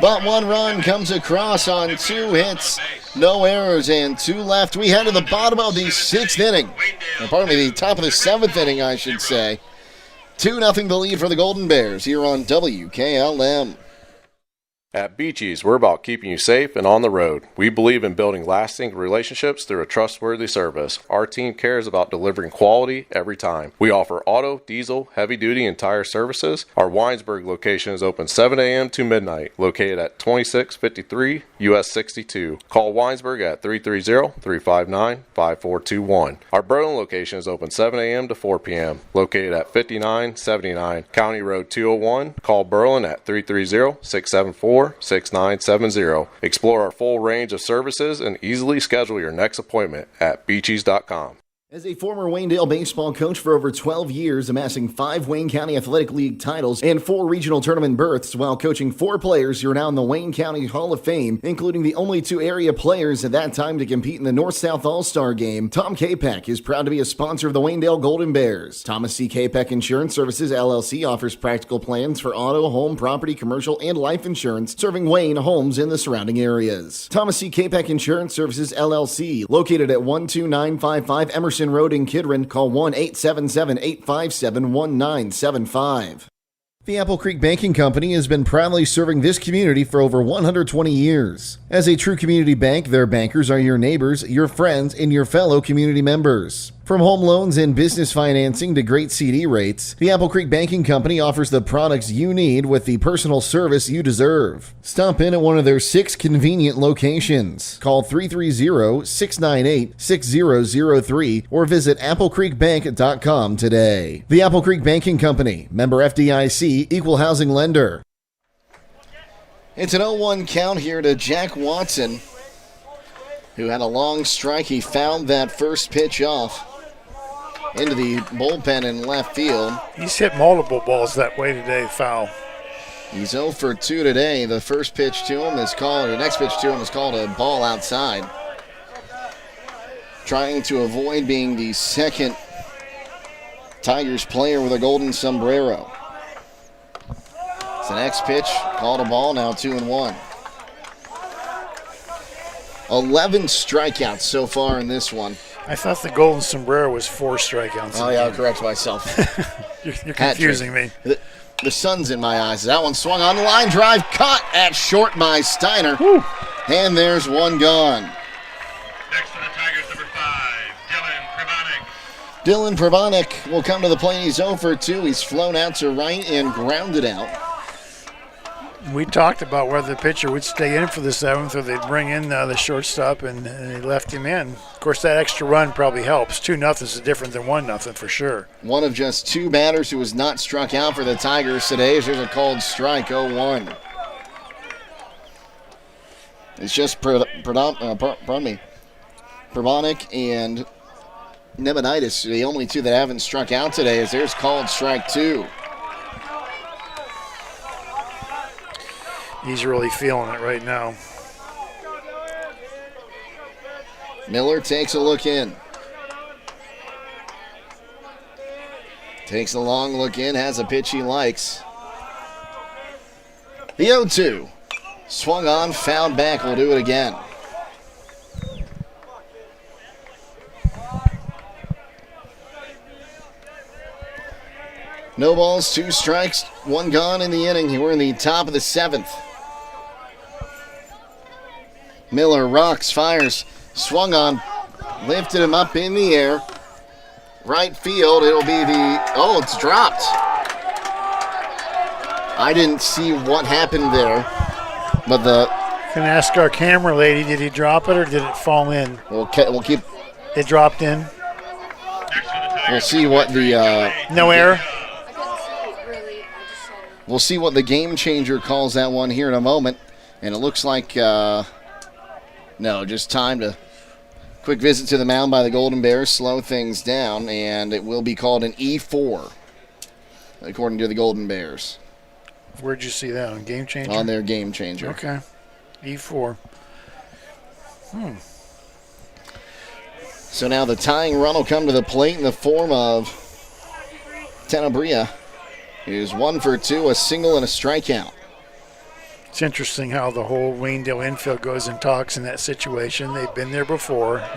But 1 run comes across on 2 hits. No errors and 2 left. We head to the bottom of the 6th inning. The top of the 7th inning, I should say. 2-0 the lead for the Golden Bears here on WKLM. At Beaches, we're about keeping you safe and on the road. We believe in building lasting relationships through a trustworthy service. Our team cares about delivering quality every time. We offer auto, diesel, heavy-duty, and tire services. Our Winesburg location is open 7 a.m. to midnight, located at 2653 US 62. Call Winesburg at 330-359-5421. Our Berlin location is open 7 a.m. to 4 p.m., located at 5979 County Road 201. Call Berlin at 330-674-6970. Explore our full range of services and easily schedule your next appointment at beaches.com. As a former Waynedale baseball coach for over 12 years, amassing 5 Wayne County Athletic League titles and 4 regional tournament berths while coaching 4 players who are now in the Wayne County Hall of Fame, including the only 2 area players at that time to compete in the North-South All-Star Game, Tom Capek is proud to be a sponsor of the Waynedale Golden Bears. Thomas C. Capek Insurance Services, LLC offers practical plans for auto, home, property, commercial, and life insurance, serving Wayne, homes, and the surrounding areas. Thomas C. Capek Insurance Services, LLC, located at 12955 Emerson Road in Kidron. Call 1-877-857-1975. The Apple Creek Banking Company has been proudly serving this community for over 120 years. As a true community bank, their bankers are your neighbors, your friends, and your fellow community members. From home loans and business financing to great CD rates, the Apple Creek Banking Company offers the products you need with the personal service you deserve. Stop in at one of their 6 convenient locations. Call 330-698-6003 or visit applecreekbank.com today. The Apple Creek Banking Company, member FDIC, equal housing lender. It's an 0-1 count here to Jack Watson, who had a long strike. He fouled that first pitch off into the bullpen in left field. He's hit multiple balls that way today, foul. He's 0 for 2 today. The first pitch to him is called, or the next pitch to him is called a ball outside. Trying to avoid being the second Tigers player with a golden sombrero. It's the next pitch, called a ball, now 2-1. 11 strikeouts so far in this one. I thought the golden sombrero was 4 strikeouts. Oh, yeah, I'll correct myself. You're confusing me. The sun's in my eyes. That one swung on the line drive, caught at short by Steiner. Woo. And there's one gone. Next to the Tigers, number 5, Dylan Prabonic will come to the plate. He's 0 for 2. He's flown out to right and grounded out. We talked about whether the pitcher would stay in for the 7th or they'd bring in the shortstop, and they left him in. Of course, that extra run probably helps. 2-0 is different than 1-0 for sure. One of just 2 batters who was not struck out for the Tigers today. There's a called strike, 0-1. It's just Prabonic and Nemanitis, the only 2 that haven't struck out today. As there's called strike 2. He's really feeling it right now. Miller takes a look in. Takes a long look in, has a pitch he likes. The 0-2. Swung on, fouled back. We'll do it again. No balls, 2 strikes, 1 gone in the inning. We're in the top of the 7th. Miller rocks, fires, swung on, lifted him up in the air. Right field, it'll be it's dropped. I didn't see what happened there, but Can ask our camera lady, did he drop it or did it fall in? We'll keep. It dropped in. We'll see what the no error. We'll see what the game changer calls that one here in a moment, and it looks like just time to quick visit to the mound by the Golden Bears, slow things down, and it will be called an E4 according to the Golden Bears. Where'd you see that on Game Changer? On their Game Changer. Okay. E4. So now the tying run will come to the plate in the form of Abrielle, who's 1 for 2, a single and a strikeout. It's interesting how the whole Waynedale infield goes and talks in that situation. They've been there before,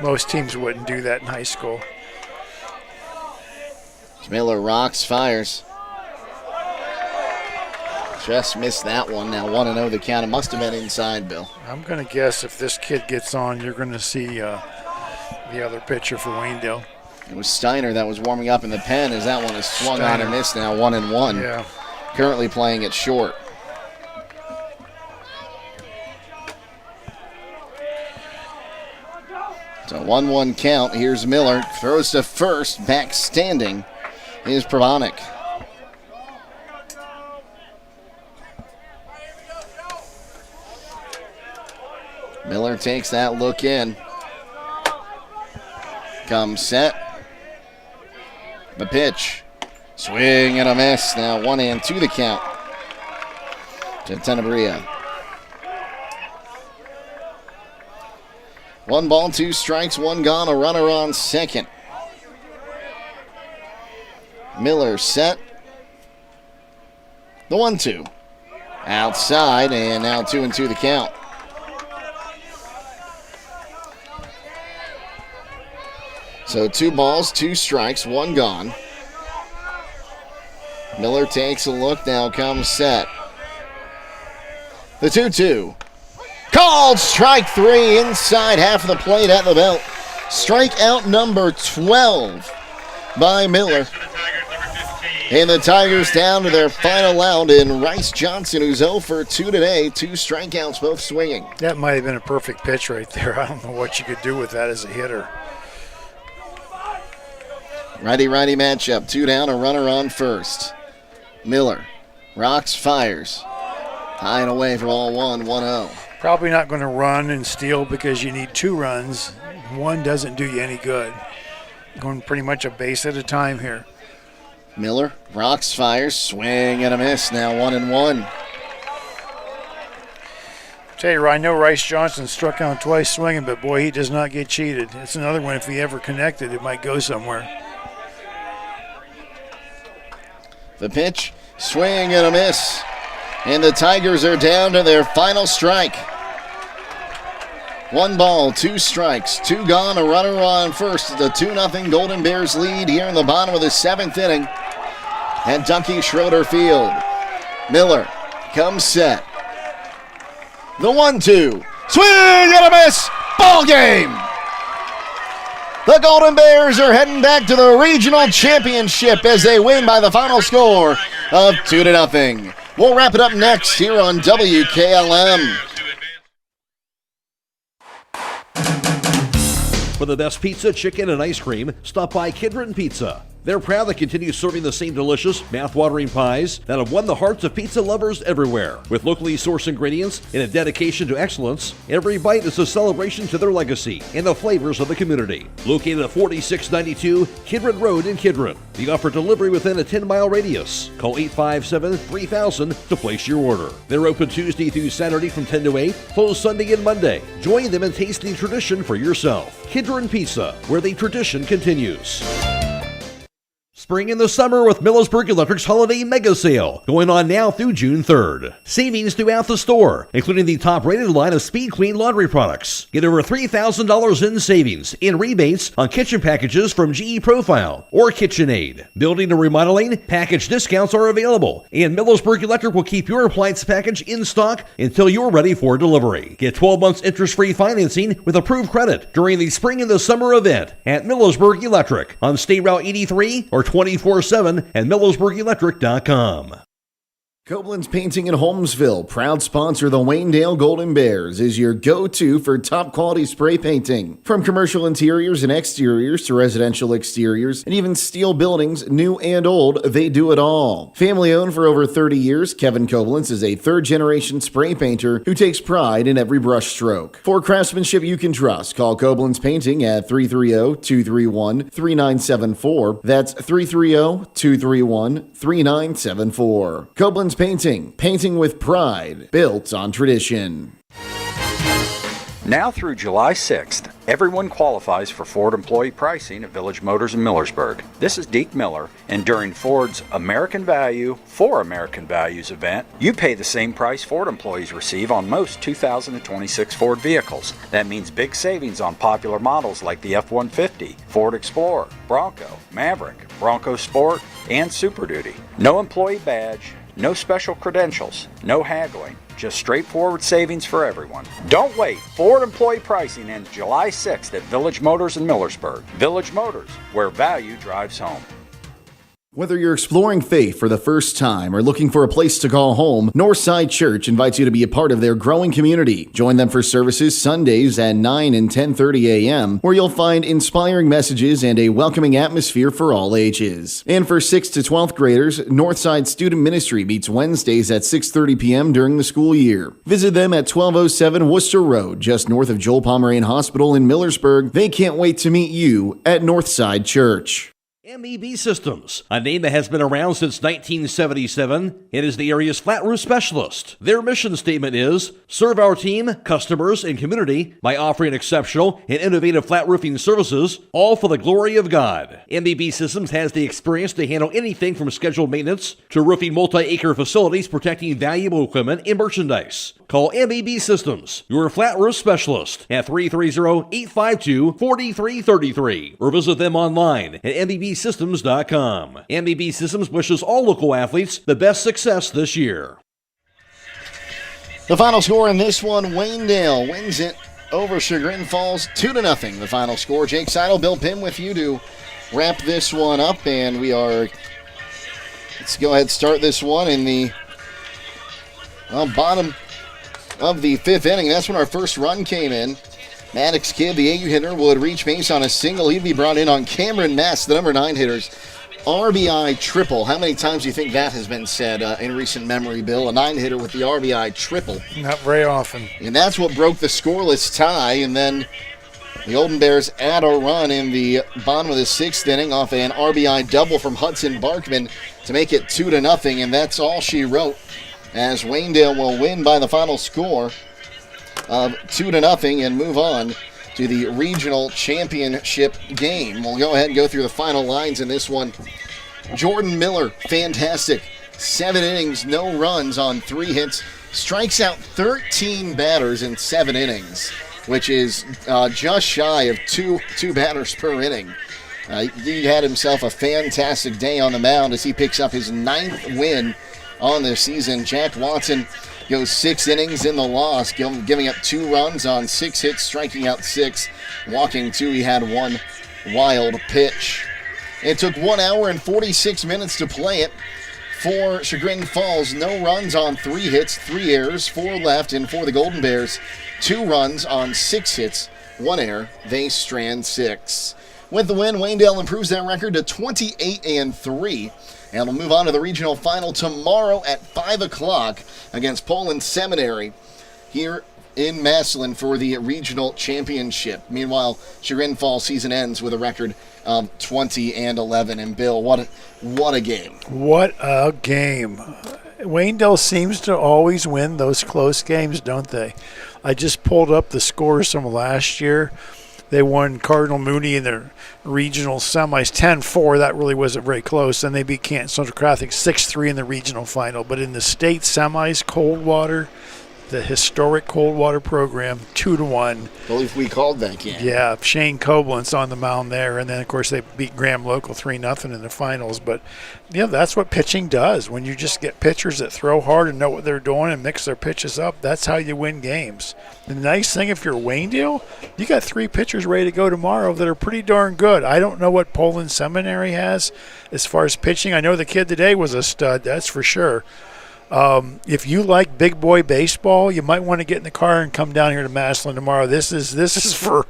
Most teams wouldn't do that in high school. Miller rocks, fires. Just missed that one. Now 1-0 the count. It must have been inside, Bill. I'm going to guess if this kid gets on, you're going to see the other pitcher for Waynedale. It was Steiner that was warming up in the pen as that one is swung on and missed now, 1-1. Yeah. Currently playing it short. So 1-1 count. Here's Miller. Throws to first. Back standing is Pravanik. Miller takes that look in. Comes set. The pitch. Swing and a miss. Now 1-2 the count to Abrielle. 1 ball, 2 strikes, 1 gone, a runner on second. Miller set. The 1-2. Outside, and now 2-2 the count. So 2 balls, 2 strikes, 1 gone. Miller takes a look, now comes set. The 2-2. Called strike 3 inside half of the plate at the belt. Strikeout number 12 by Miller. And the Tigers down to their final out in Rice Johnson, who's 0 for 2 today. 2 strikeouts, both swinging. That might have been a perfect pitch right there. I don't know what you could do with that as a hitter. Righty-righty matchup. 2 down, a runner on first. Miller rocks, fires. High and away for ball 1, 1-0. Probably not going to run and steal because you need 2 runs. 1 doesn't do you any good. Going pretty much a base at a time here. Miller rocks, fires, swing and a miss. Now 1-1. Tell you, I know Rice Johnson struck out twice swinging, but boy, he does not get cheated. It's another one. If he ever connected, it might go somewhere. The pitch, swing and a miss. And the Tigers are down to their final strike. 1 ball, 2 strikes, 2 gone, a runner on first. The 2-0 Golden Bears lead here in the bottom of the 7th inning at Ducky Schroeder Field. Miller comes set. The 1-2. Swing and a miss. Ball game. The Golden Bears are heading back to the regional championship as they win by the final score of 2-0. We'll wrap it up next here on WKLM. For the best pizza, chicken, and ice cream, stop by Chagrin Pizza. They're proud to continue serving the same delicious, mouth-watering pies that have won the hearts of pizza lovers everywhere. With locally sourced ingredients and a dedication to excellence, every bite is a celebration to their legacy and the flavors of the community. Located at 4692 Chagrin Road in Chagrin. They offer delivery within a 10-mile radius. Call 857-3000 to place your order. They're open Tuesday through Saturday from 10 to 8, closed Sunday and Monday. Join them in tasting tradition for yourself. Chagrin Pizza, where the tradition continues. Spring in the summer with Millersburg Electric's Holiday Mega Sale, going on now through June 3rd. Savings throughout the store, including the top-rated line of Speed Queen laundry products. Get over $3,000 in savings in rebates on kitchen packages from GE Profile or KitchenAid. Building and remodeling, package discounts are available, and Millersburg Electric will keep your appliance package in stock until you're ready for delivery. Get 12 months interest-free financing with approved credit during the spring and the summer event at Millersburg Electric on State Route 83 or 24/7 at MillersburgElectric.com. Koblenz Painting in Holmesville, proud sponsor the Waynedale Golden Bears, is your go-to for top-quality spray painting. From commercial interiors and exteriors to residential exteriors and even steel buildings, new and old, they do it all. Family-owned for over 30 years, Kevin Koblenz is a third-generation spray painter who takes pride in every brush stroke. For craftsmanship you can trust, call Koblenz Painting at 330-231-3974. That's 330-231-3974. Koblenz Painting, painting with pride, built on tradition. Now through July 6th, everyone qualifies for Ford employee pricing at Village Motors in Millersburg. This is Deke Miller, and during Ford's American Value for American Values event, you pay the same price Ford employees receive on most 2026 Ford vehicles. That means big savings on popular models like the F-150, Ford Explorer, Bronco, Maverick, Bronco Sport, and Super Duty. No employee badge, no special credentials, no haggling, just straightforward savings for everyone. Don't wait. Ford employee pricing ends July 6th at Village Motors in Millersburg. Village Motors, where value drives home. Whether you're exploring faith for the first time or looking for a place to call home, Northside Church invites you to be a part of their growing community. Join them for services Sundays at 9 and 10:30 a.m., where you'll find inspiring messages and a welcoming atmosphere for all ages. And for 6th to 12th graders, Northside Student Ministry meets Wednesdays at 6:30 p.m. during the school year. Visit them at 1207 Worcester Road, just north of Joel Pomeranian Hospital in Millersburg. They can't wait to meet you at Northside Church. MEB Systems, a name that has been around since 1977. It is the area's flat roof specialist. Their mission statement is, serve our team, customers, and community by offering exceptional and innovative flat roofing services, all for the glory of God. MEB Systems has the experience to handle anything from scheduled maintenance to roofing multi-acre facilities protecting valuable equipment and merchandise. Call MEB Systems, your flat roof specialist, at 330-852-4333 or visit them online at MEBsystems.com. MEB Systems wishes all local athletes the best success this year. The final score in this one, Waynedale wins it over Chagrin Falls 2-0. The final score. Jake Sidle, Bill Pim with you to wrap this one up, and let's go ahead and start this one in the bottom of the fifth inning. That's when our first run came in. Maddox Kidd, the AU hitter, would reach base on a single. He'd be brought in on Cameron Mass, the number 9 hitter's RBI triple. How many times do you think that has been said in recent memory, Bill? A 9-hitter with the RBI triple. Not very often. And that's what broke the scoreless tie. And then the Golden Bears add a run in the bottom of the 6th inning off an RBI double from Hudson Barkman to make it 2-0. And that's all she wrote, as Waynedale will win by the final score of 2-0 and move on to the regional championship game. We'll go ahead and go through the final lines in this one. Jordan Miller, fantastic. 7 innings, no runs on 3 hits. Strikes out 13 batters in 7 innings, which is just shy of two batters per inning. He had himself a fantastic day on the mound as he picks up his 9th win on the season. Jack Watson goes 6 innings in the loss, giving up 2 runs on 6 hits, striking out 6, walking 2. He had 1 wild pitch. It took 1 hour and 46 minutes to play it for Chagrin Falls. No runs on 3 hits, 3 errors, 4 left, and for the Golden Bears, 2 runs on 6 hits, 1 error. They strand 6. With the win, Waynedale improves that record to 28-3. And we'll move on to the regional final tomorrow at 5 o'clock against Poland Seminary here in Massillon for the regional championship. Meanwhile, Chagrin Falls season ends with a record of 20-11. And Bill, what a game. What a game. Waynedale seems to always win those close games, don't they? I just pulled up the scores from last year. They won Cardinal Mooney in the regional semis 10-4. That really wasn't very close. Then they beat Canton Central Catholic 6-3 in the regional final. But in the state semis, Coldwater, the historic Coldwater program, 2-1. I believe we called that game. Yeah, Shane Koblenz on the mound there. And then, of course, they beat Graham Local 3-0 in the finals. But, yeah, that's what pitching does. When you just get pitchers that throw hard and know what they're doing and mix their pitches up, that's how you win games. The nice thing, if you're Waynedale, you got 3 pitchers ready to go tomorrow that are pretty darn good. I don't know what Poland Seminary has as far as pitching. I know the kid today was a stud, that's for sure. If you like big boy baseball, you might want to get in the car and come down here to Massillon tomorrow. This is for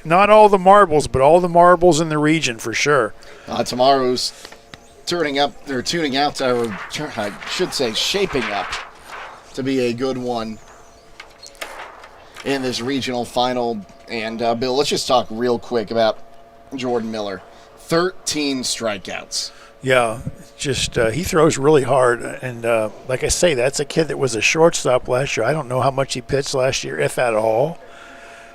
not all the marbles, but all the marbles in the region for sure. Tomorrow's shaping up to be a good one in this regional final. And Bill, let's just talk real quick about Jordan Miller. 13 strikeouts. Yeah, just he throws really hard, and like I say, that's a kid that was a shortstop last year. I don't know how much he pitched last year, if at all,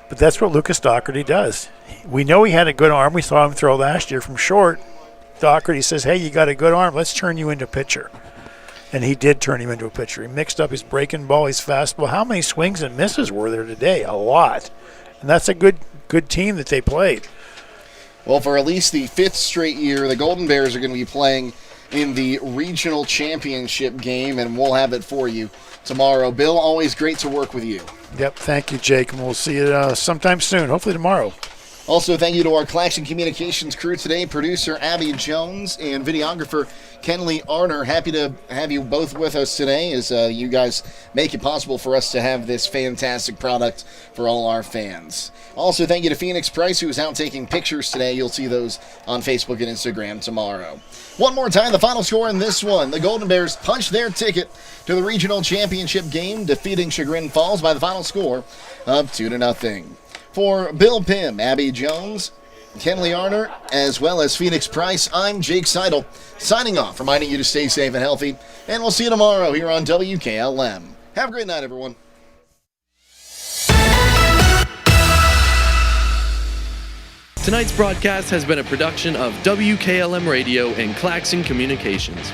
but that's what Lucas Doherty does. We know he had a good arm. We saw him throw last year from short. Doherty says, hey, you got a good arm. Let's turn you into a pitcher. And he did turn him into a pitcher. He mixed up his breaking ball, his fastball. How many swings and misses were there today? A lot. And that's a good team that they played. Well, for at least the 5th straight year, the Golden Bears are going to be playing in the regional championship game, and we'll have it for you tomorrow. Bill, always great to work with you. Yep, thank you, Jake, and we'll see you sometime soon, hopefully tomorrow. Also, thank you to our Claxon Communications crew today, producer Abby Jones and videographer Kenley Arner. Happy to have you both with us today as you guys make it possible for us to have this fantastic product for all our fans. Also, thank you to Phoenix Price, who is out taking pictures today. You'll see those on Facebook and Instagram tomorrow. One more time, the final score in this one. The Golden Bears punched their ticket to the regional championship game, defeating Chagrin Falls by the final score of 2-0. For Bill Pim, Abby Jones, Kenley Arner, as well as Phoenix Price, I'm Jake Sidle, signing off, reminding you to stay safe and healthy, and we'll see you tomorrow here on WKLM. Have a great night, everyone. Tonight's broadcast has been a production of WKLM Radio and Claxon Communications.